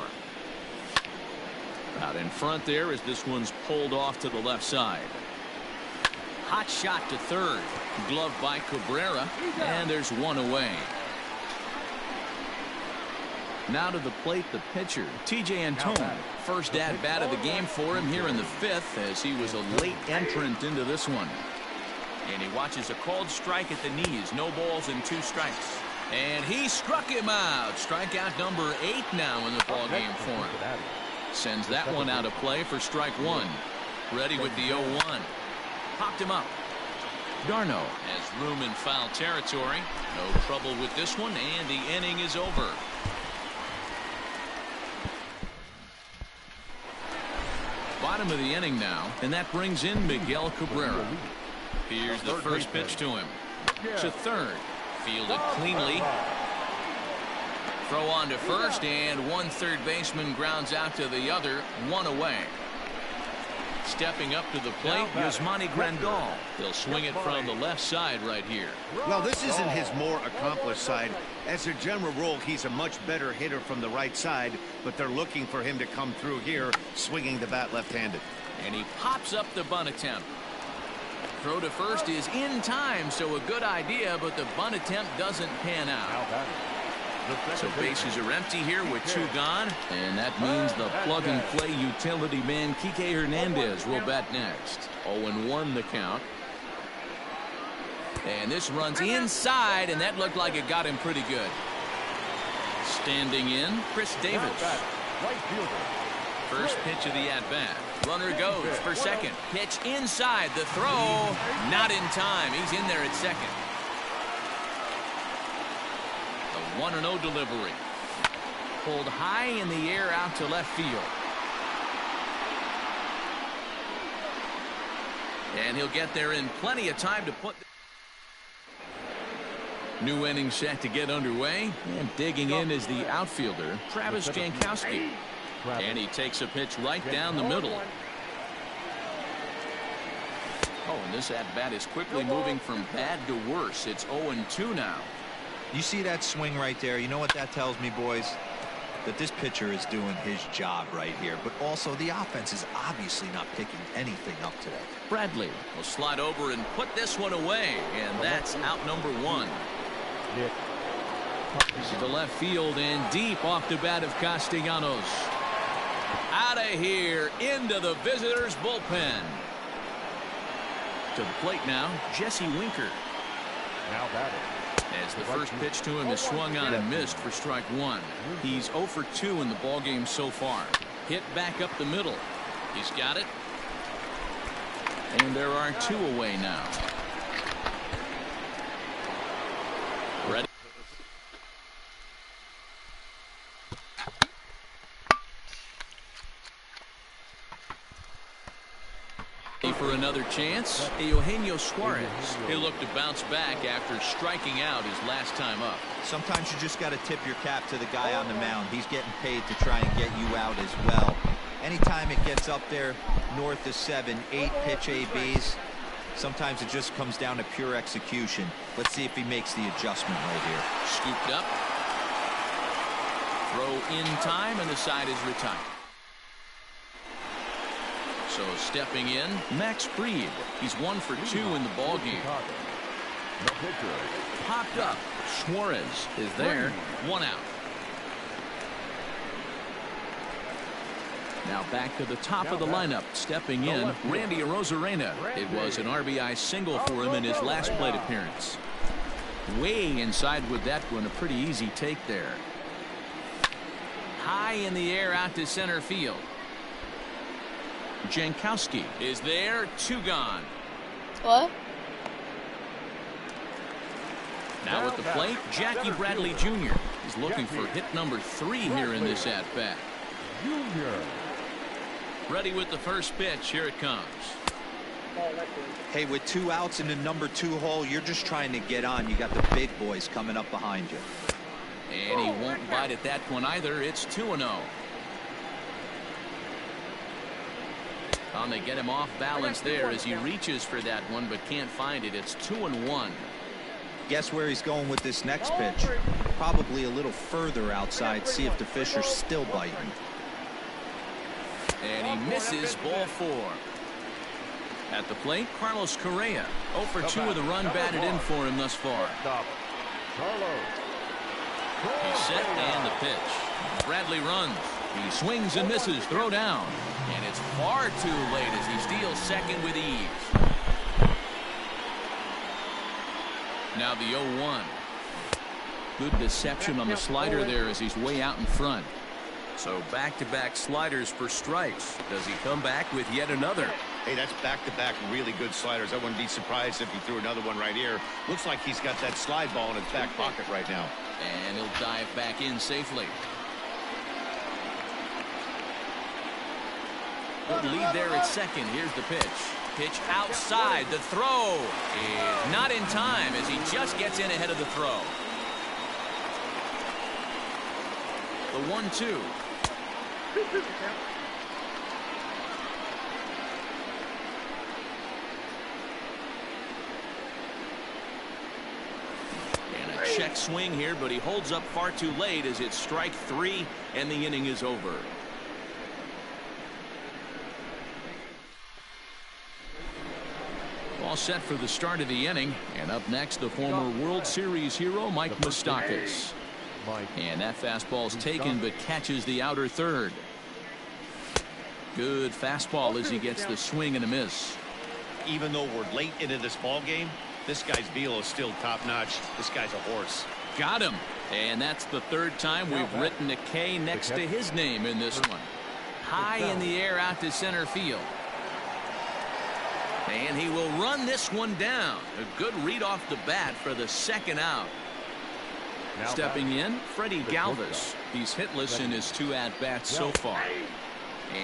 Out in front there as this one's pulled off to the left side. Hot shot to third. Gloved by Cabrera, and there's 1 away. Now to the plate, the pitcher, TJ Antone. First at-bat of the game for him here in the 5th, as he was a late entrant into this one. And he watches a called strike at the knees. No balls and 2 strikes. And he struck him out. Strikeout number 8 now in the ballgame for him. Sends that one out of play for strike 1. Ready with the 0-1. Popped him up. d'Arnaud has room in foul territory. No trouble with this one, and the inning is over. Bottom of the inning now, and that brings in Miguel Cabrera. Here's the first pitch to him. To third. Fielded cleanly. Throw on to first, and 1 third baseman grounds out to the other. 1 away. Stepping up to the plate, Yasmani Grandal. He'll swing it from the left side right here. Well, this isn't his more accomplished side. As a general rule, he's a much better hitter from the right side, but they're looking for him to come through here, swinging the bat left-handed. And he pops up the bunt attempt. Throw to first is in time, so a good idea, but the bunt attempt doesn't pan out. So bases are empty here with 2 gone, and that means the plug-and-play utility man Kike Hernandez will bat next. 0-1 the count. And this runs inside, and that looked like it got him pretty good. Standing in, Chris Davis. First pitch of the at-bat. Runner goes for second. Pitch inside. The throw, not in time. He's in there at second. The 1-0 delivery. Pulled high in the air out to left field. And he'll get there in plenty of time to put... New inning set to get underway. And digging in is the outfielder, Travis Jankowski. And he takes a pitch right down the middle. Oh, and this at-bat is quickly moving from bad to worse. It's 0-2 now. You see that swing right there? You know what that tells me, boys? That this pitcher is doing his job right here. But also, the offense is obviously not picking anything up today. Bradley will slide over and put this one away. And that's out number 1. To the left field and deep off the bat of Castellanos. Out of here into the visitors' bullpen. To the plate now, Jesse Winker. Now batting. As the first pitch to him is swung on and missed for strike 1. He's 0 for 2 in the ballgame so far. Hit back up the middle. He's got it. And there are 2 away now. Ready for another chance, Eugenio Suarez. He'll look to bounce back after striking out his last time up. Sometimes you just got to tip your cap to the guy on the mound. He's getting paid to try and get you out as well. Anytime it gets up there north of 7, 8 pitch ABs, sometimes it just comes down to pure execution. Let's see if he makes the adjustment right here. Scooped up. Throw in time, and the side is retired. So stepping in, Max Fried. He's 1 for 2 in the ballgame. Popped up. Suarez is there. 1 out. Now back to the top of the lineup. Stepping in, Randy Arozarena. It was an RBI single for him in his last plate appearance. Way inside with that one. A pretty easy take there. High in the air out to center field. Jankowski is there. 2 gone. What? Now at the plate, Jackie Bradley Jr. is looking for hit number 3 here in this at-bat. Ready with the first pitch. Here it comes. Hey, with 2 outs in the number 2 hole, you're just trying to get on. You got the big boys coming up behind you. And he won't bite at that one either. It's 2-0. They get him off balance there as he reaches for that one but can't find it. It's 2-1. Guess where he's going with this next pitch? Probably a little further outside. See if the fish are still biting. And he misses. Ball 4. At the plate, Carlos Correa. 0 for 2 with a run batted in for him thus far. He's set and the pitch. Bradley runs. He swings and misses. Throw down. And it's far too late as he steals second with ease. Now the 0-1. Good deception on the slider there as he's way out in front. So back-to-back sliders for strikes. Does he come back with yet another? Hey, that's back-to-back really good sliders. I wouldn't be surprised if he threw another one right here. Looks like he's got that slide ball in his back pocket right now. And he'll dive back in safely. Good lead there at second. Here's the pitch. Pitch outside. The throw is not in time as he just gets in ahead of the throw. The 1-2. And a check swing here, but he holds up far too late as it's strike 3 and the inning is over. All set for the start of the inning. And up next, the former World Series hero, Mike Moustakas. And that fastball's taken, but catches the outer third. Good fastball as he gets the swing and a miss. Even though we're late into this ball game, this guy's velo is still top-notch. This guy's a horse. Got him. And that's the third time we've written a K next to his name in this one. High in the air out to center field. And he will run this one down. A good read off the bat for the second out. Stepping in, Freddie Galvis. He's hitless in his 2 at-bats so far.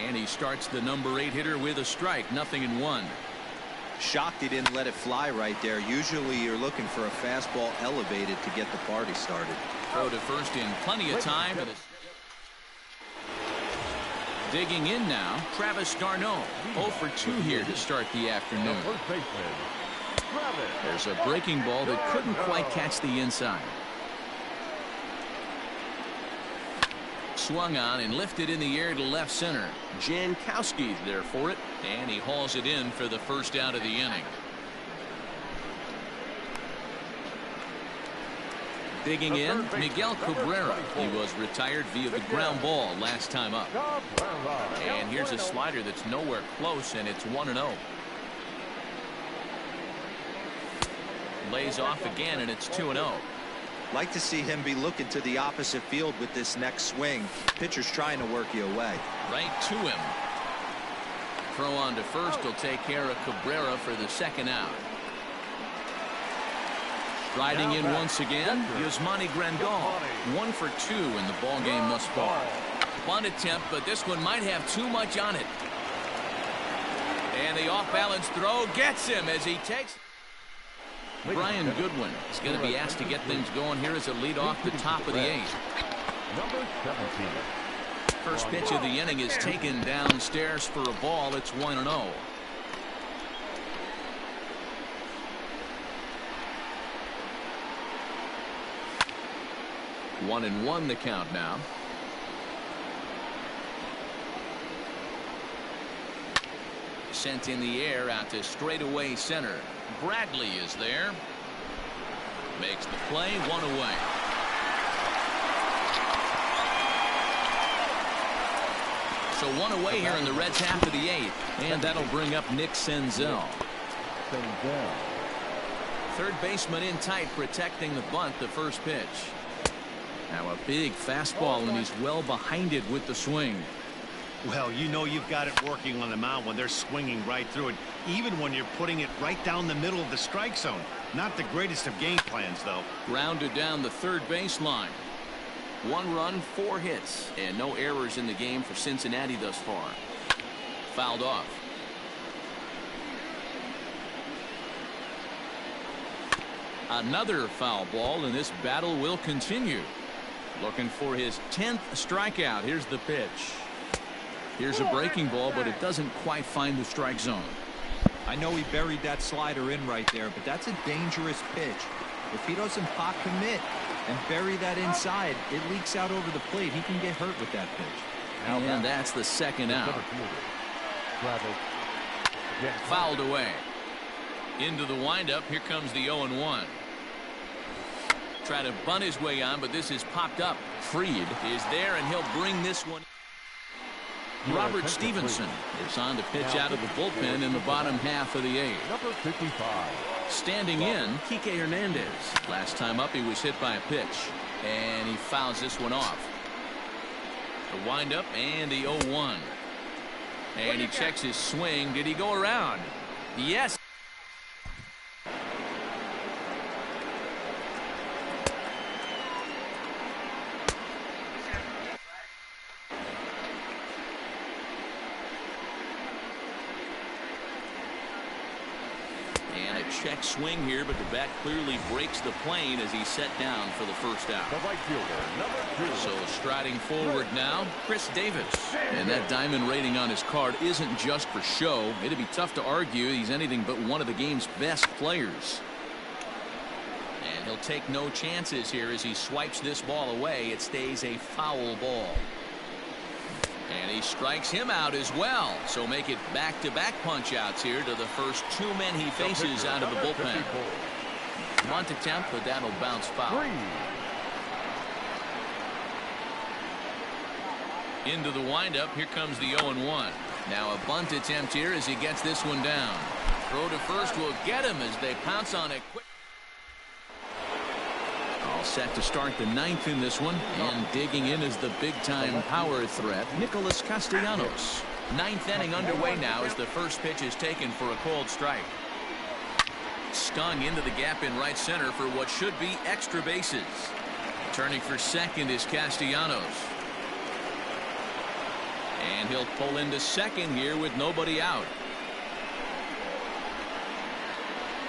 And he starts the number 8 hitter with a strike. 0-1. Shocked he didn't let it fly right there. Usually you're looking for a fastball elevated to get the party started. Throw to first in plenty of time. Digging in now, Travis d'Arnaud. 0 for 2 here to start the afternoon. There's a breaking ball that couldn't quite catch the inside. Swung on and lifted in the air to left center. Jankowski's there for it, and he hauls it in for the first out of the inning. Digging in, Miguel Cabrera. He was retired via the ground ball last time up. And here's a slider that's nowhere close, and it's 1-0. Lays off again, and it's 2-0. Like to see him be looking to the opposite field with this next swing. Pitcher's trying to work you away. Right to him. Throw on to first will take care of Cabrera for the second out. Riding in once again, Yasmani Grandal. 1 for 2 in the ball game thus far. Bunt attempt, but this one might have too much on it. And the off-balance throw gets him as he takes. Brian Goodwin is going to be asked to get things going here as a lead off the top of the 8th. Number 17. First pitch of the inning is taken downstairs for a ball. It's 1-0. 1-1 the count now. Sent in the air out to straightaway center. Bradley is there. Makes the play, 1 away. So 1 away here in the Reds' half of the 8th. And that'll bring up Nick Senzel. Third baseman in tight, protecting the bunt, the first pitch. Now a big fastball, and he's well behind it with the swing. Well, you know you've got it working on the mound when they're swinging right through it, even when you're putting it right down the middle of the strike zone. Not the greatest of game plans, though. Grounded down the third baseline. 1 run, 4 hits, and no errors in the game for Cincinnati thus far. Fouled off. Another foul ball, and this battle will continue. Looking for his 10th strikeout. Here's the pitch. Here's a breaking ball, but it doesn't quite find the strike zone. I know he buried that slider in right there, but that's a dangerous pitch. If he doesn't pop commit and bury that inside, it leaks out over the plate. He can get hurt with that pitch. And that's the second out. Fouled away. Into the windup. Here comes the 0-1. Try to bunt his way on, but this is popped up. Fried is there, and he'll bring this one. Robert Stevenson is on to pitch out of the bullpen in the bottom half of the 8th. Number 55. Standing in, Kike Hernandez. Last time up, he was hit by a pitch, and he fouls this one off. The windup and the 0-1. And he checks his swing. Did he go around? Yes. Check swing here, but the bat clearly breaks the plane as he's set down for the first out. The right fielder, number 2. So striding forward now, Chris Davis. And that diamond rating on his card isn't just for show. It'd be tough to argue he's anything but one of the game's best players. And he'll take no chances here as he swipes this ball away. It stays a foul ball. And He strikes him out as well. So make it back-to-back punch-outs here to the first 2 men he faces out of the bullpen. Bunt attempt, but that'll bounce foul. Into the windup. Here comes the 0-1. Now a bunt attempt here as he gets this one down. Throw to first will get him as they pounce on it quick. All set to start the 9th in this one, and digging in is the big-time power threat, Nicholas Castellanos. 9th inning underway now as the first pitch is taken for a cold strike. Stung into the gap in right center for what should be extra bases. Turning for second is Castellanos. And he'll pull into second here with nobody out.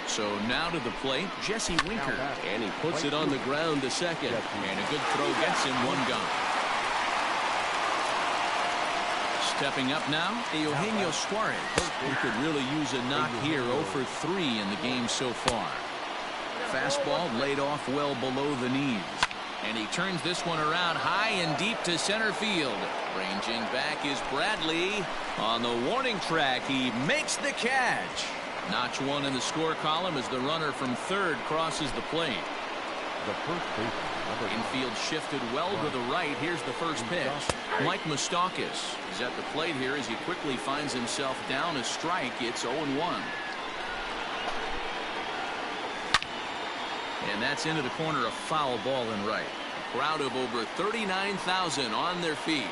So now to the plate, Jesse Winker. And he puts it on the ground to second. And a good throw gets him one gone. Stepping up now, Eugenio Suarez. He could really use a knock here. 0 for 3 in the game so far. Fastball laid off well below the knees. And he turns this one around high and deep to center field. Ranging back is Bradley. On the warning track, he makes the catch. Notch 1 in the score column as the runner from third crosses the plate. The first baseman. Infield shifted well to the right. Here's the first pitch. Mike Moustakas is at the plate here as he quickly finds himself down a strike. It's 0-1. And that's into the corner, a foul ball in right. A crowd of over 39,000 on their feet.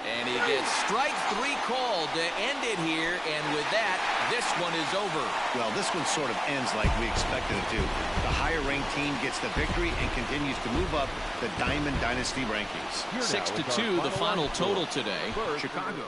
And he gets strike 3 called to end it here, and with that, this one is over. Well, this one sort of ends like we expected it to. The higher-ranked team gets the victory and continues to move up the Diamond Dynasty rankings. 6-2, the final total today. Chicago.